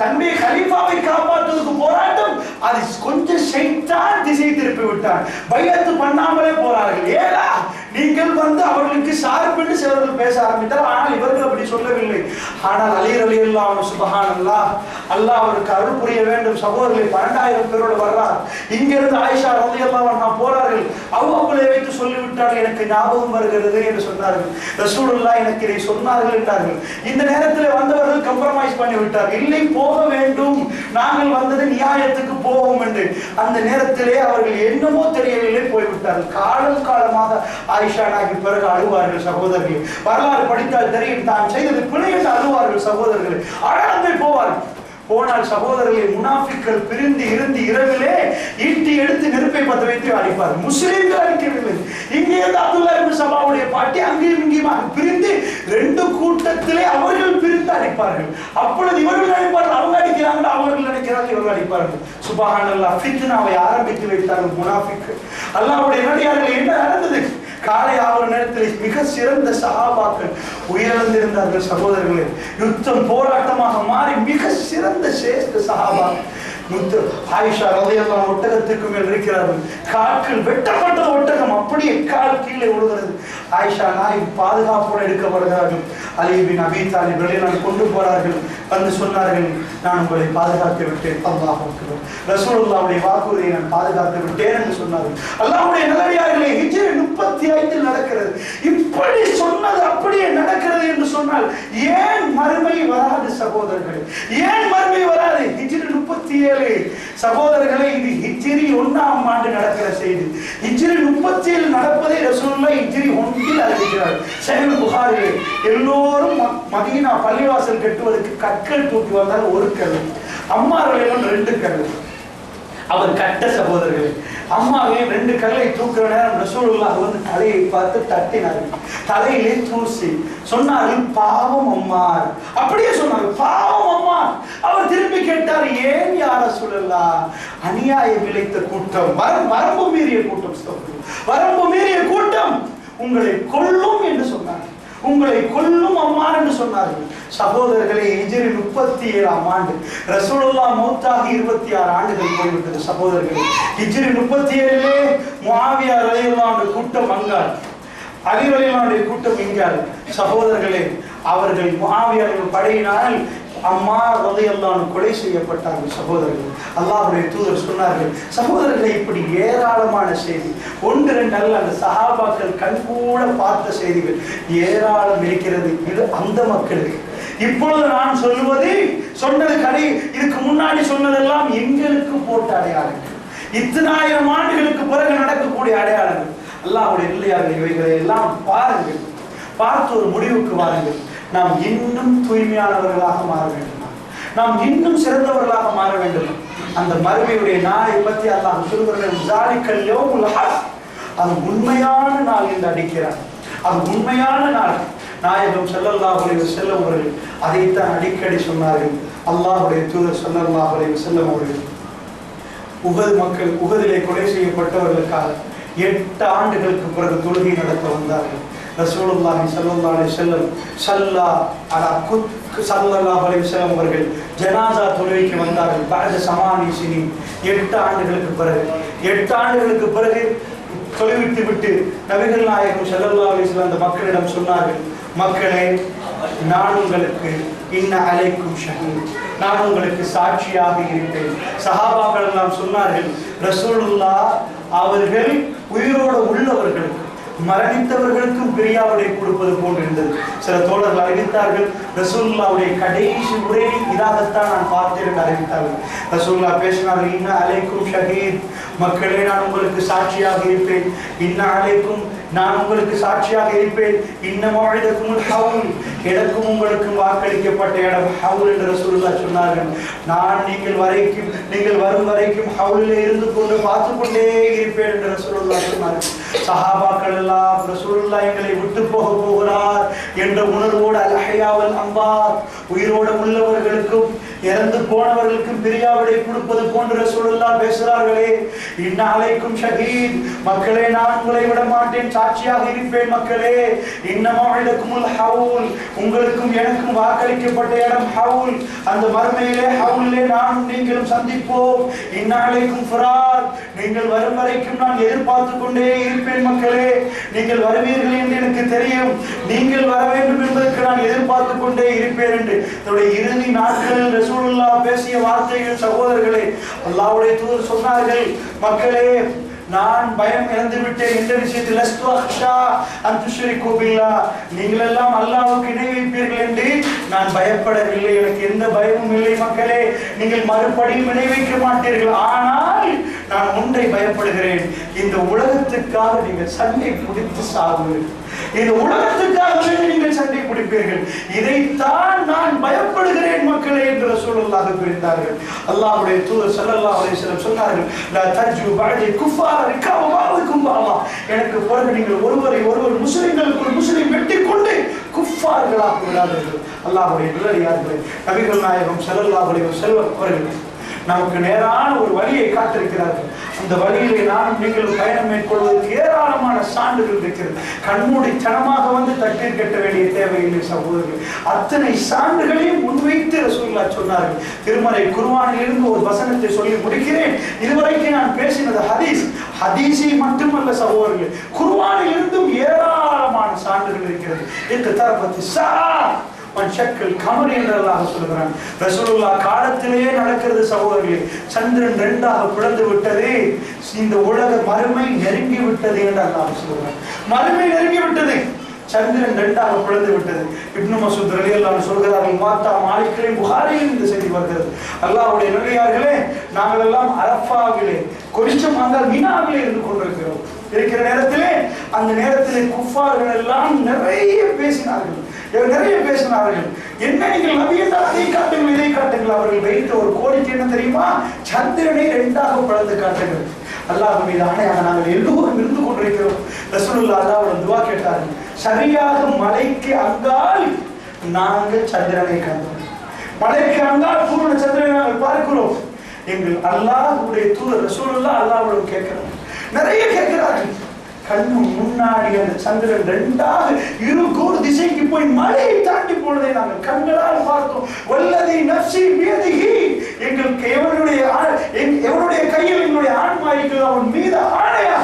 தன்னுடைய கலீஃபாவை காப்பாற்றுவதற்கு போராட்டம். அது கொஞ்சம் ஷைத்தான் திசை திருப்பி விட்டான். பைஅத் பண்ணாமலே போறார்கள். ஏலா நீங்கள் வந்து அவர்களுக்கு சார்பென்று சிலர்கள் பேச ஆரம்பித்தார். ஆனால் இவர்கள் அப்படி சொல்லவில்லை. ஆனால் அலி ரலியல்லாஹு சுப்ஹானல்லாஹ், அல்லாஹ் அவருக்கு அருள் புரிய வேண்டும். சகோதரர்களை 12,000 பேரோடு வர்றார். இங்கிருந்து ஆயிஷா ரலியல்லாஹு அன்ஹா போறார்கள். அவ்வளவு வைத்து சொல்லிவிட்டார்கள், எனக்கு ஞாபகம் வருகிறது என்று சொன்னார்கள். ரசூலுல்லாஹ் எனக்கு இதை சொன்னார்கள் என்றார்கள். இந்த நேரத்தில் வந்தவர்கள் கம்ப்ரமைஸ் பண்ணி விட்டார்கள். இல்லை, போக வேண்டும், நாங்கள் வந்தது நியாயத்துக்கு போவோம் என்று. அந்த நேரத்திலே அவர்கள் என்னமோ தெரியவில்லை, போய்விட்டார்கள். காலம் காலமாக ஆயிஷா நாய்க்கு பிறகு அழுவார்கள் சகோதரர்கள். வரலாறு படித்தால் தெரியும், தான் செய்தது பிழை என்று அழுவார்கள் சகோதரர்கள். அழகை போவார்கள். போனால் சகோதரர்களை முனாஃபிக்கள் பிரிந்து இருந்து இரவிலே ஈட்டி எடுத்து நெருப்பை பற்ற வைத்து அடிப்பார்கள். முஸ்லிம்கள் அடிக்கவில்லை. இங்கே அப்துல்லா இப்னு சபாவுடைய பாட்டி அங்கேயும் இங்கேயுமாக பிரிந்து 2 கூட்டத்திலே அவர்கள் பிரிந்து அடிப்பார்கள். அப்பொழுது இவர்கள் நினைப்பார்கள் அவங்க அடிக்கிறாங்க, அவர்கள் நினைக்கிறார்கள் இவர்கள் அடிப்பார்கள். சுப்ஹானல்லாஹ், ஃபித்னாவை ஆரம்பித்து வைத்தார்கள் முனாஃபிக்கள். அல்லாஹ்வுடைய நடிகார்கள். என்ன நடந்தது? காலை ஆகிற நேரத்தில் மிக சிறந்த சஹாபாக்கள் உயிரிழந்திருந்தார்கள் சகோதரர்களே. யுத்தம் போராட்டமாக மாறி மிக சிறந்த சிரேஷ்ட சஹாபாக்கள் ஆயிஷா ரலியல்லாஹு ஒட்டகத்துக்கு மேல் இருக்கிறார்கள். கால்கள் வெட்டப்பட்ட ஒட்டகம் அப்படியே கால் கீழே விழுகிறது. ஆயிஷா நாய் பாதுகாப்போடு எடுக்கப்படுகிறார்கள். அலி பின் அபீ தாலிப் ரலியல்லாஹு கொண்டு போறார்கள். வந்து சொன்னார்கள், நான் உங்களை பாதுகாத்து விட்டேன். அல்லாஹ் அக்பர். ரசூலுல்லாஹ்வுடைய வாக்குறுதியை நான் பாதுகாத்து விட்டேன் என்று சொன்னார்கள். அல்லாஹ்வுடைய நல்லடியார்களே, ஹிஜ்ரி 35 நடக்கிறது. இப்படி சொன்னது அப்படியே நடக்கிறது என்று சொன்னால் ஏன் மறுமை வராது சகோதரர்களே? ஏன் மறுமை வராது? ஹிஜ்ரி 37 சகோதரர்களே, இது ஹிஜ்ரி 1ஆம் ஆண்டு நடக்கிற செய்தி. ஹிஜ்ரி 37 நடப்பதை ரசூலுல்லாஹ் ஹிஜ்ரி 1இல் அறிவிக்கிறார். சஹீஹ் புகாரிலே எல்லோரும் மதீனா பள்ளிவாசல் கட்டுவதற்கு கற்கள் தூக்கி வந்தால் ஒரு கல், அம்மார்களையும் 2 கல். அவர் கட்ட சகோதரர்களே, அம்மாவே 2 கல்லை தூக்குற நேரம் ரசூலுல்லாஹ் வந்து தலையை பார்த்து தட்டினார்கள். தலையிலே தூசி. சொன்னார்கள், பாவம் அம்மா. அப்படியே சொன்னார்கள், பாவம் அம்மா. அவர் திரும்பி கேட்டார், ஏன் யா ரசூலுல்லாஹ்? அநியாயம் இழைத்த கூட்டம், வரம்பு மீறிய கூட்டம், வரம்பு மீறிய கூட்டம் உங்களை கொல்லும் என்று சொன்னார். உங்களை கொல்லும் அம்மா என்று சொன்னார்கள். சகோதரர்களே, ஹிஜ்ரி 37ஆம் ஆண்டு ரசூலுல்லாஹ் மௌத்தாகி 26 ஆண்டுகள் போய்விட்டது. சகோதரர்களே, ஹிஜ்ரி 37லே முஆவியா ரலியல்லாஹு அன்ஹு கூட்டம் அங்கால், அலி ரலியல்லாஹு அன்ஹு கூட்டம் இங்கால். சகோதரர்களே, அவர்கள் முஆவியாவின் படையினால் அம்மா ரலியல்லாஹு அன்ஹு கொலை செய்யப்பட்டார்கள். சகோதரர்கள், அல்லாஹ்வுடைய தூதர் சொன்னார்கள், சகோதரர்களே, இப்படி ஏராளமான செய்தி, 1-2 அல்ல, அந்த சஹாபாக்கள் கண்கூட பார்த்த செய்திகள் ஏராளம் இருக்கிறது. இது அந்த மக்களுக்கு. இப்பொழுது நான் சொல்லுவது, சொன்னது கடை, இதுக்கு முன்னாடி சொன்னதெல்லாம் எங்களுக்கு போட்ட அடையாளங்கள், இத்தனாயிரம் ஆண்டுகளுக்கு பிறகு நடக்கக்கூடிய அடையாளங்கள். அல்லாஹ்வுடைய பிள்ளையார்கள், இவைகளை எல்லாம் பாருங்கள், பார்த்து ஒரு முடிவுக்கு வாருங்கள். நாம் இன்னும் தூய்மையானவர்களாக மாற வேண்டும், நாம் இன்னும் சிறந்தவர்களாக மாற வேண்டும். அந்த மறுமையுடைய நாளை பற்றி அல்லாஹ் சொல்கிறார், அது உண்மையான நாள் என்று அடிக்கிறார். அது உண்மையான நாள். நாயகம் ஸல்லல்லாஹு அலைஹி வஸல்லம் அவர்கள் அதைத்தான் அடிக்கடி சொன்னார்கள். அல்லாஹ்வுடைய தூதர் ஸல்லல்லாஹு அலைஹி வஸல்லம் அவர்கள் உஹது மக்கள், உஹதிலே கொலை செய்யப்பட்டவர்களுக்காக 8 ஆண்டுகளுக்கு பிறகு தொழுகை நடத்த வந்தார்கள். ரசூலுல்லாஹி ஸல்லல்லாஹு அலைஹி வஸல்லம் ஸல்லல்லாஹு அலைஹி வஸல்லம் அவர்கள் ஜனாஸா தொழுகைக்கு வந்தார்கள். بعد 8 سنين, 8 ஆண்டுகளுக்கு பிறகு, 8 ஆண்டுகளுக்கு பிறகு தொழுவிட்டு விட்டு நபிகள் நாயகம் ஸல்லல்லாஹு அலைஹி வஸல்லம் அந்த மக்களிடம் சொன்னார்கள், மக்களே, நான் உங்களுக்கு இன்ன அலைக்கும் ஷஹீத், நான் உங்களுக்கு சாட்சியாக இருப்பேன். சஹாபாக்கள் எல்லாம் சொன்னார்கள், ரசூலுல்லாஹ் அவர்கள் உயிரோடு உள்ளவர்களுக்கு மரணித்தவர்களுக்கும் பிரியாவிடை கொடுப்பது போன்று இருந்தது. சில தோழர்கள் அறிவித்தார்கள், ரசூலுல்லாஹ்வுடைய கடைசி உரையை இதாகத்தான் நான் பார்த்தேன் என்று அறிவித்தார்கள். ரசூலுல்லாஹ் பேசினார்கள், இன்ன அலைக்கும் ஷஹீத், மக்களே நான் உங்களுக்கு சாட்சியாக இருப்பேன். இன்ன அலைக்கும், நான் உங்களுக்கு சாட்சியாக இருப்பேன். இன்ன மௌஇதகுமுல் ஹவுல், எனக்கும் உங்களுக்கும் வாக்களிக்கப்பட்ட இடம் ஹவுல் என்று ரசூலுல்லாஹ் சொன்னார்கள். நான் நீங்கள் வரும் வரைக்கும் ஹவுலிலே இருந்து கொண்டு பார்த்து கொண்டே இருப்பேன் என்று ரசூலுல்லாஹ் சொன்னார்கள். சஹாபாக்கள் எல்லாம் ரசூலுல்லாஹ் எங்களை விட்டு போகிறார் என்ற உணர்வோடு அல்ஹயாவல் அம்பாத், உயிரோடு உள்ளவர்களுக்கும் இறந்து போனவர்களுக்கும் பிரியாவிடை கொடுப்பது போன்று ரசூலுல்லாஹ் பேசுகிறார்களே. இன்ன அலைக்கும் ஷஹீத், மக்களே நான் உங்களை விட மாட்டேன், சாட்சியாக இருப்பேன். மக்களே, இன்ன மௌஇதகுமுல் ஹவுல், உங்களுக்கும் எனக்கும் வாக்களிக்கப்பட்ட இடம் ஹவுல். அந்த மறுமையிலே ஹவுலிலே நானும் நீங்களும் சந்திப்போம். இன்ன அலைக்கும் ஃபிராத், நீங்கள் வரும் வரைக்கும் நான் எதிர்பார்த்து கொண்டே இருப்பேன். மக்களே, நீங்கள் வருவீர்கள் என்று எனக்கு தெரியும், நீங்கள் வர வேண்டும் என்பதற்கு நான் எதிர்பார்த்து கொண்டே இருப்பேன் என்று தன்னுடைய இறுதி நாட்களில் ரசூலுல்லாஹ் பேசிய வார்த்தைகள் சகோதரர்களே. அல்லாஹ்வுடைய தூதர் சொன்னார்கள், மக்களே நான் பயம் இழந்து விட்டேன் என்ற விஷயத்தில் லஸ்து அக்ஷா அன் துஷ்ரிகு பில்லாஹ், நீங்கள் எல்லாம் அல்லாஹ்வுக்கு இணை வைப்பீர்கள் என்று நான் பயப்படவில்லை, எனக்கு எந்த பயமும் இல்லை. மக்களே, நீங்கள் மறுபடியும் இணை வைக்க மாட்டீர்கள், ஆனால் நான் ஒன்றை பயப்படுகிறேன், இந்த உலகத்துக்காக நீங்கள் சண்டை பிடித்து சாகுவீர்கள், இந்த உலகத்துக்காகவே நீங்கள் சண்டை பிடிப்பீர்கள், இதைத்தான் நான் பயப்படுகிறேன் மக்களே என்று ரசூலுல்லாஹ் கூறினார்கள். அல்லாஹ்வுடைய தூதர் ஸல்லல்லாஹு அலைஹி வஸல்லம் சொன்னார்கள், லா தஜு பஅதி குஃபார் கவபாவுக்கும் அல்லாஹ், எனக்கு பிறகு நீங்கள் ஒருவரை ஒருவர் முஸ்லிம்களுக்கு முஸ்லிம் வெட்டிக் கொண்டு குஃபார்களாக விடாதீர்கள். அல்லாஹ்வுடைய நல்லடியார்களே, நபிகள் நாயகம் ஸல்லல்லாஹு அலைஹி வஸல்லம் அவர்கள் நமக்கு நேரான ஒரு வழியை காட்டிருக்கிறார்கள். அந்த வழியிலே நானும் நீங்களும் பயணம் மேற்கொள்வதற்கு ஏராளமான சான்றுகள் இருக்கிறது. கண்மூடித்தனமாக வந்து தட்டீர் கட்ட வேண்டிய தேவையில்லை சகோதரர்கள். அத்தனை சான்றுகளையும் முன்வைத்து ரசூலுல்லாஹ் சொன்னார்கள். திருமறை குர்ஆனில் இருந்து ஒரு வசனத்தை சொல்லி முடிக்கிறேன். இதுவரைக்கும் நான் பேசினது ஹதீஸை மட்டுமல்ல சகோதரர்கள், குர்ஆனில் இருந்தும் ஏராளமான சான்றுகள் இருக்கிறது. இக்தரபத்தி ஸாஅ வன்ஷக்கல் கமர் என்று அல்லாஹ் சொல்கிறான். ரசூலுல்லாஹ் காலத்திலேயே நடக்கிறது சகோதரர்களே. சந்திரன் ரெண்டாக பிளந்து விட்டது, இந்த உலக மறுமை நெருங்கி விட்டது என்று அல்லாஹ் சொல்கிறான். மறுமை நெருங்கி விட்டது, சந்திரன் ரெண்டாக பிளந்து விட்டது. இப்னு மஸ்ஊத் ரலியல்லாஹு அன்ஹு சொல்கிறார்கள், மாத்தா மாலிக்கிலே புகாரியில் இந்த செய்தி வருகிறது. அல்லாஹ்வுடைய நல்லடியார்களே, நாங்கள் எல்லாம் அரஃபாவிலே கொஞ்சம் அந்த மினாவிலே இருந்து கொண்டிருக்கிறோம். இருக்கிற நேரத்திலே அந்த நேரத்திலே குஃபார்கள் எல்லாம் நிறைய பேசினார்கள். என்ன நீங்கள் நபி என்றால் அதை காட்டுங்கள் இதை காட்டுங்கள். அவர்கள் வைத்த ஒரு கோரிக்கை என்ன தெரியுமா? சந்திரனை ரெண்டாக பிளந்து காட்டுங்கள். அல்லாஹ் மீது ஆணையாக நாங்கள் எல்லோரும் இருந்து கொண்டிருக்கிறோம். ரசூலுல்லாஹ் அல்லாஹ்விடம் துஆ கேட்டார்கள், சரியாக மலைக்கு அங்கால் நாங்கள் சந்திரனை கண்டோம், மலைக்கு அங்கால் பூர்ண சந்திரனை நாங்கள் பார்க்கிறோம். எங்கள் அல்லாஹ்வுடைய தூதர் ரசூலுல்லாஹ் அல்லாஹ்விடம் கேட்கிறார், நிறைய கேட்கிறார்கள். கண்ணு முன்னாடி அந்த சந்திரன் ரெண்டாக இரு கோடு திசைக்கு போய் மலையை தாண்டி போனதை நாங்கள் கண்களால் பார்த்தோம். வல்லதி நஃப்ஸி பியதிஹி, எங்களுக்கு எவனுடைய கையில் எங்களுடைய ஆன்மா இருக்கிறது அவன் மீது ஆணையா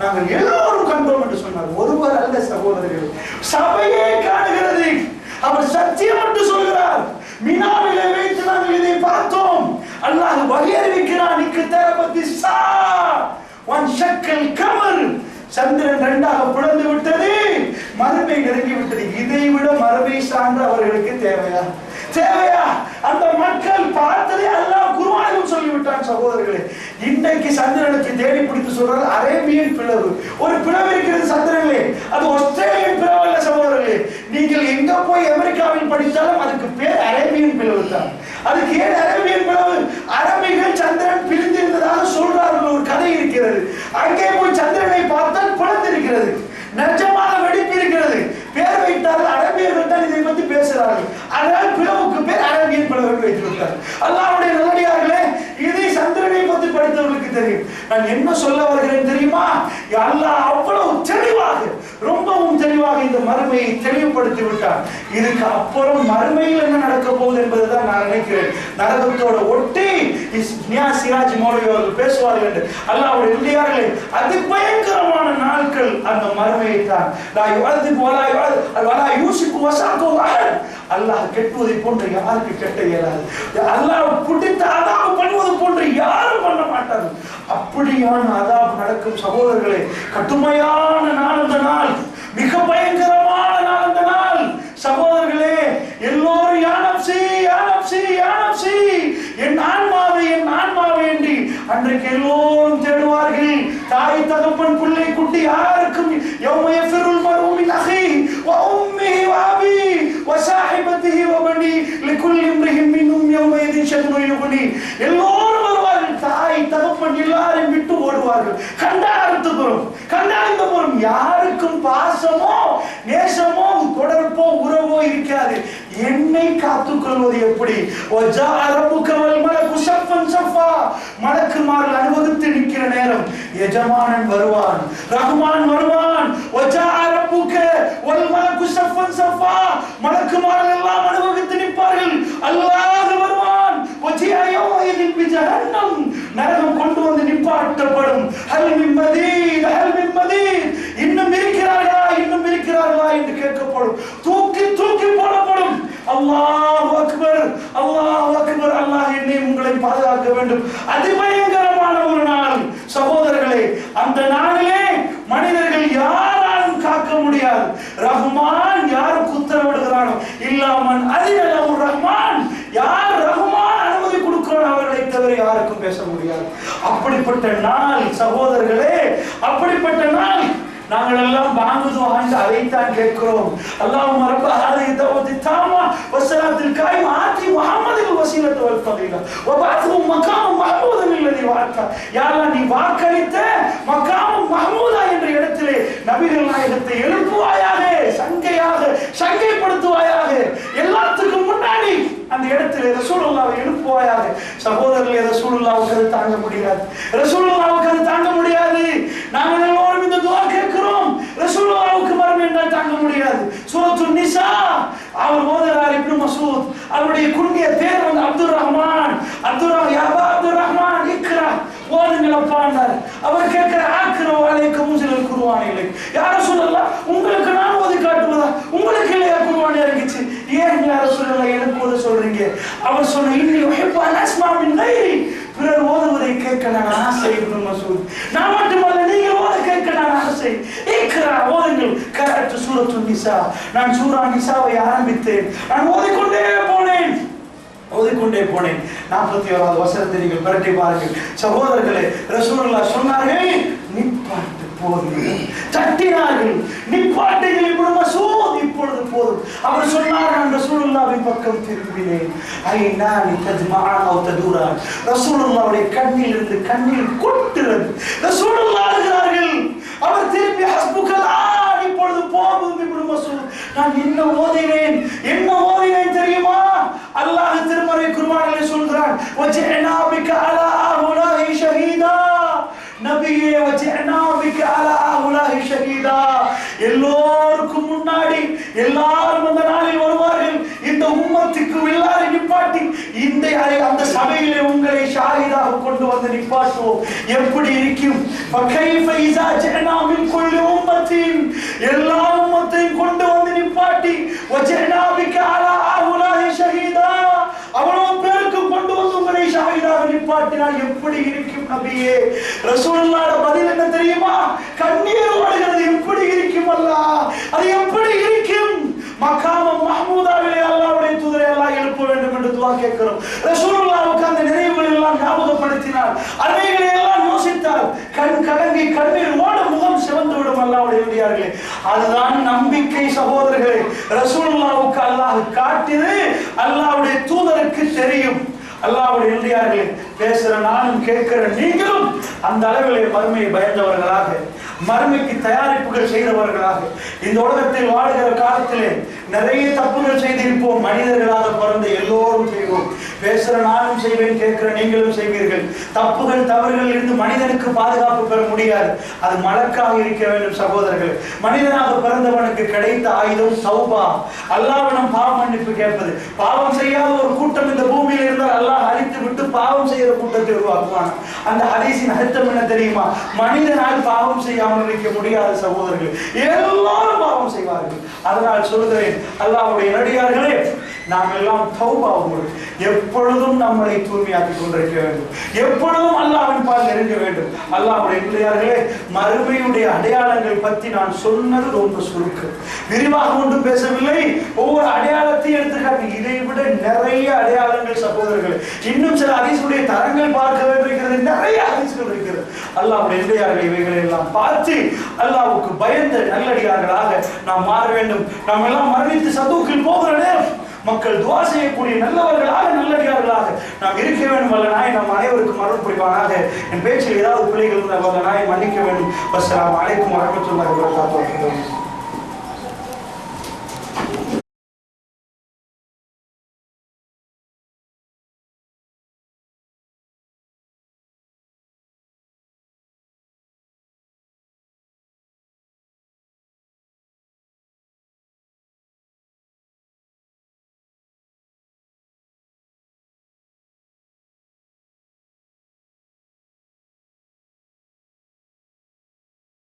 நாங்கள் எல்லோரும் கண்டோம் என்று சொன்னார். ஒருவர் அல்ல சகோதரர்கள், சபையே காணுகிறது. அவர் சத்தியம் என்று சொல்கிறார். மினாவிலே வைத்து நாங்கள் இதை பார்த்தோம். அல்லாஹ் வகை அறிவிக்கிறான், இக்தரபத்தி ஸாஅ வன்ஷக்கல் கமர், சந்திரன் ரெண்டாக பிளந்து விட்டது, மறுமை நெருங்கி விட்டது. இதை விட மறுமை சார்ந்து அவர்களுக்கு தேவையா? அந்த மக்கள் பார்த்ததை அல்லாஹ் குர்ஆனில் சொல்லிவிட்டான் சகோதரர்களே. இன்றைக்கு சந்திரனுக்கு தேடி பிடித்து சொல்றது அரேபியன் பிளவு. ஒரு பிளவு இருக்கிறது சந்திரனிலே, அது ஆஸ்திரேலியன் பிளவு அல்ல சகோதரர்களே. நீங்கள் எங்க போய் அமெரிக்காவில் படித்தாலும் அதுக்கு பேர் அரேபியன் பிளவு தான். அதுக்கு ஏன் அரேபியன் பிளவு? அரபிகள் சந்திரன் பிரிந்திருந்ததாக சொல்றார்கள், ஒரு கதை இருக்கிறது. அங்கே போய் சந்திரனை பார்த்தால் பிளந்திருக்கிறது, நிஜமாக வெடிப்பு இருக்கிறது. பேர் வைத்தார்கள், அரபியர்கள் தான் இதை பற்றி பேசுகிறார்கள். அதனால் பிளவுக்கு பேர் அரேபியன் பிளவு வைத்து விட்டார். அல்லாஹ்வுடைய நல்லடியார்களே, இதை சந்திரனை பற்றி படித்தவர்களுக்கு தெரியும். நான் என்ன சொல்ல வருகிறேன் தெரியுமா? அல்லாஹ் அவ்வளவு தெளிவாக, ரொம்பவும் தெளிவாக இந்த மறுமையை தெளிவுபடுத்தி விட்டார். இதுக்கு அப்புறம் மறுமையில் என்ன நடக்க போகுது என்பதுதான் நான் நினைக்கிறேன். நரகத்தோட ஒட்டி சிராஜ் மௌலவி அவர்கள் பேசுவார்கள் என்று. அல்லாஹ்வுடைய நல்லடியார்களே, அது பயங்கரமான பயங்கரமான நாட்கள் அந்த மறுமையை தான். அல்லாஹ் கெட்டுவதை போன்று யாருக்கு கெட்ட இயலாது. அல்லாஹ் பிடித்த அதாப் பண்ணுவது போன்று யாரும் பண்ண மாட்டார்கள். அப்படியான அதாப் நடக்கும் சகோதரர்களே. கடுமையான நாள் அந்த நாள், மிக பயங்கரமான நாள் அந்த நாள் சகோதரர்களே. எல்லோரும் யானப்சி யானப்சி யானப்சி, என் ஆன்மாவை என் ஆன்மாவை என்று அன்றைக்கு எல்லோரும் தேடுவார்கள். தாய் தகப்பன் பிள்ளை குட்டி யாருக்கும் யௌம யஃபிருல் மர்உ மின் அஹி வ உம்மிஹி வ அபி வ ஸாஹிபதிஹி வ பனி லிகுல்லி இம்ரிஹின் மின்ஹும் யௌமஇதின் ஷஅனுன் யுக்னி. எல்லோரும் வருவார்கள், தாய் தகப்பன் எல்லாரும் விட்டு ஓடுவார்கள். கண்டார்த்தபுரம் கண்டார்த்தபுரம் யாருக்கும் பாசமோ நேசமோ தொடர்போ உறவோ இருக்காது. என்னை காத்துக் கொள்வது எப்படி? மலக்குமார்கள் அனுபவித்து நிற்கிற நேரம் எஜமானன் வருவான், ரஹ்மான் வருவான். மலக்குமார்கள் எல்லாம் அனுபவித்து நிற்பார்கள். அல்லாஹ் வருவான். நரகம் கொண்டு வந்து நிப்பாட்டப்படும். இன்னும் இருக்கிறார்களா இன்னும் இருக்கிறார்களா என்று கேட்கப்படும். தூக்கி தூக்கி போடப்படும். அல்லாஹ் அக்பர் அல்லாஹ் அக்பர். அல்லாஹ் என்னை உங்களை பாதுகாக்க வேண்டும். அதிபயங்கரமான ஒரு நாள் சகோதரர்களே. அந்த நாளிலே மனிதர்கள் யாராலும் காக்க முடியாது. ரஹ்மான் யாருக்கு உத்தரவிடுகிறானோ இல்லாமன் அதில் ரஹ்மான் யார் ரஹ்மான் அனுமதி கொடுக்கிறான் அவர்களை தவிர யாருக்கும் பேச முடியாது. அப்படிப்பட்ட நாள் சகோதரர்களே, அப்படிப்பட்ட நாள். நாங்கள் எல்லாம் பாங்குதுவாங்க அதைத்தான் கேட்கிறோம். அல்லாஹும்ம ரப்ப ஹாதிஹி தஅவத்தி தாமா வஸ்ஸலாத்தில் காயிமா ஆதி முஹம்மதில் வஸீலத வல் ஃபதீலா வபஅத்ஹு மகாம மஹ்மூதன் அல்லதி வஅத்த. யா அல்லாஹ், நீ வாக்களித்த மகாம மஹ்மூதா என்ற இடத்திலே நபிகள் நாயகத்தை எழுப்புவாயாக, சங்கையாக சங்கைப்படுத்துவாயாக. எல்லாத்துக்கும் முன்னாடி அந்த இடத்திலே ரசூலுல்லாஹ்வை எழுப்புவாயாக. சகோதரர்களே, ரசூலுல்லாஹ்வுக்கு அது தாங்க முடியாது. ரசூலுல்லாஹ்வுக்கு அது தாங்க முடியாது. நாங்கள் எல்லோரும் இந்த துஆ கேட்கிறோம். ரசூலுல்லாஹ்வுக்கு மரணம் என்றால் தாங்க முடியாது. சூரத்துன் நிசா அவர் ஓதுறார். இப்னு மஸ்ஊத் அவருடைய குன்னிய பேர் வந்து அப்துர் ரஹ்மான். அப்துர் ரஹ்மான் இக்ரா ஓதுங்களப்பான்னார். அவர் கேட்கிற ஆக்ரோ அலைக்கும் சிலர் குர்ஆன் இல்லை. யா ரசூலல்லாஹ், உங்களுக்கு நான் ஓதி காட்டுவதா? உங்களுக்கு இல்லையா குர்ஆன் இறங்கிச்சு? ஏன் யா ரசூலல்லாஹ் எனக்கு ஓத சொல்றீங்க? அவர் சொன்ன இன்னி உஹிப்பு அன் அஸ்மா மின் கைரி, பிறர் ஓதுவதை கேட்க நான் ஆசை. இப்னு மஸ்ஊத், நான் மட்டுமல்ல நீங்கள் ஓத கேட்க நான் ஆசை. இக்ரா ஓதுங்கள். கரஅத்து சூரத்துன் நிசா, நான் சூரா நிசாவை ஆரம்பித்தேன். நான் ஓதிக்கொண்டே போனேன் 41வது வசனத்தை நீங்கள் பிரட்டி பாருங்கள் சகோதரர்களே. ரசூலுல்லாஹ் சொன்னார்கள், நிப்பாட்டு போதும். தட்டினார்கள், நிப்பாட்டுகள். இப்னு மஸ்ஊத், இப்பொழுது போதும். அவர் சொன்னார், நான் ரசூலுல்லாஹ்வின் பக்கம் திரும்பினேன். ஐனானி தஜ்மஆன் அவ் ததூரான். ரசூலுல்லாஹ்வுடைய கண்ணில் இருந்து கண்ணீர் கொட்டுகிறது. ரசூலுல்லாஹ் அழுகிறார்கள். அவர் திரும்பி ஹஸ்புகல்லாஹ், இப்பொழுது போதும். இப்னு மஸ்ஊத், நான் என்ன ஓதினேன் தெரியுமா? அல்லாஹ் திருமறை குர்ஆனிலே சொல்கிறான், வஜஅனா பிக அலா அஹுலாஹி ஷஹீதா. நபியே, வஜஅனா பிக அலா அஹுலாஹி ஷஹீதா. எல்லோருக்கும் முன்னாடி எல்லாரும் அந்த நாளில் வருவார்கள். இந்த உம்மத்துக்கு எல்லாரும் நிப்பாட்டி அந்த சபையிலே உங்களை ஷாஹிதாக கொண்டு வந்து நிப்பாட்டுவோம். எப்படி இருக்கும்? ஃபகைஃப இஸா ஜஅனா மின் குல்லி உம்மத்தின், எல்லா உம்மத்தையும் கொண்டு வந்து நிப்பாட்டி வஜஅனா பிக அலா அஹுலாஹி ஷஹீதா, அவ்வளவு பேருக்கு கொண்டு வந்து உங்களை ஷாஹிதாக நிப்பாட்டினால் எப்படி இருக்கும் நபியே? ரசூலுல்லாஹ் பதில் என்ன தெரியுமா? கண்ணீர் ஓடுகிறது. எப்படி இருக்கும் அல்லாஹ்? அது எப்படி இருக்கும்? மகாம மஹ்மூதாவிலே அல்லாஹ்வுடைய தூதரை அல்லாஹ் எழுப்ப வேண்டும் என்று துஆ கேட்கிறோம். ரசூலுல்லாஹ்வுக்கு அந்த நினைவுகள் எல்லாம் ஞாபகப்படுத்தினார், அவைகளை எல்லாம் யோசித்தார். கண் கலங்கி கண்ணீர் ஓட முகம் சிவந்து விடும் அல்லாஹ்வுடைய அடியார்களே. அதுதான் நம்பிக்கை சகோதரர்களே. ரசூலுல்லாஹ்வுக்கு அல்லாஹ் காட்டியது அல்லாஹ்வுடைய தூதருக்கு தெரியும். அல்லாஹ்வுடைய அடியார்களே, பேசுற நானும் கேட்கிற நீங்களும் அந்த அளவிலே மறுமையை பயந்தவர்களாக, மறுமைக்கு தயாரிப்புகள் செய்தவர்களாக இந்த உலகத்தில் வாழுகிற காலத்திலே நிறைய தப்புகள் செய்திருப்போம். மனிதர்களாக பிறந்த எல்லோரும் செய்வோம். பேசுற நானும் செய்வேன், கேட்கிற நீங்களும் செய்வீர்கள். தப்புகள் தவறுகள் இருந்து மனிதனுக்கு பாதுகாப்பு பெற முடியாது. அது மலக்காக இருக்க வேண்டும் சகோதரர்கள். மனிதனாக பிறந்தவனுக்கு கிடைத்த ஆயுதம் தௌபா, அல்லாஹ்விடம் பாவ மன்னிப்பு கேட்பது. பாவம் செய்யாத ஒரு கூட்டம் இந்த பூமியில் இருந்தால் அல்லாஹ் அழித்து விட்டு பாவம் செய்கிற கூட்டத்தை உருவாக்குவான். அந்த ஹதீஸின் அர்த்தம் என்ன தெரியுமா? மனிதனால் பாவம் செய்யாமல் இருக்க முடியாத சகோதரர்கள், எல்லாரும் பாவம் செய்வார்கள். அதனால் சொல்கிறேன், அல்லாஹ்வுடைய நடிகார்களே, நாம் எல்லாம் தௌபாவோடு எப்பொழுதும் நம்மளை தூய்மையாக்கிக் கொண்டிருக்க வேண்டும். எப்பொழுதும் அல்லாஹ்வின் பால் நெருங்க வேண்டும். அல்லாஹ்வுடைய பிள்ளையார்களே, மறுமையுடைய அடையாளங்கள் பற்றி நான் சொன்னது ரொம்ப சுருக்கம், விரிவாக ஒன்றும் பேசவில்லை. ஒவ்வொரு அடையாளத்தையும் எடுத்துக்காட்டு, இதை விட நிறைய அடையாளங்கள் சகோதரர்கள், இன்னும் சில ஹதீஸுடைய தரங்கள் பார்க்க வேண்டியிருக்கிறது, நிறைய ஹதீஸ்கள் இருக்கிறது. அல்லாஹ்வுடைய பிள்ளையார்கள் இவைகளை எல்லாம் பார்த்து அல்லாஹ்வுக்கு பயந்த நல்லடியார்களாக நாம் மாற வேண்டும். நாம் எல்லாம் மரணித்து சதுக்கில் போகிற நேரம் மக்கள் துஆ செய்யக்கூடிய நல்லவர்களாக நல்லடியார்களாக நாம் இருக்க வேண்டும். வல்ல நாயன் நம் அனைவருக்கும் அருள் புரிவானாக. என் பேச்சில் ஏதாவது பிள்ளைகள் இருந்தால் வல்ல நாயன் மன்னிக்க வேண்டும். அஸ்ஸலாமு அலைக்கும் வரஹ்மத்துல்லாஹி வபரகாத்துஹு.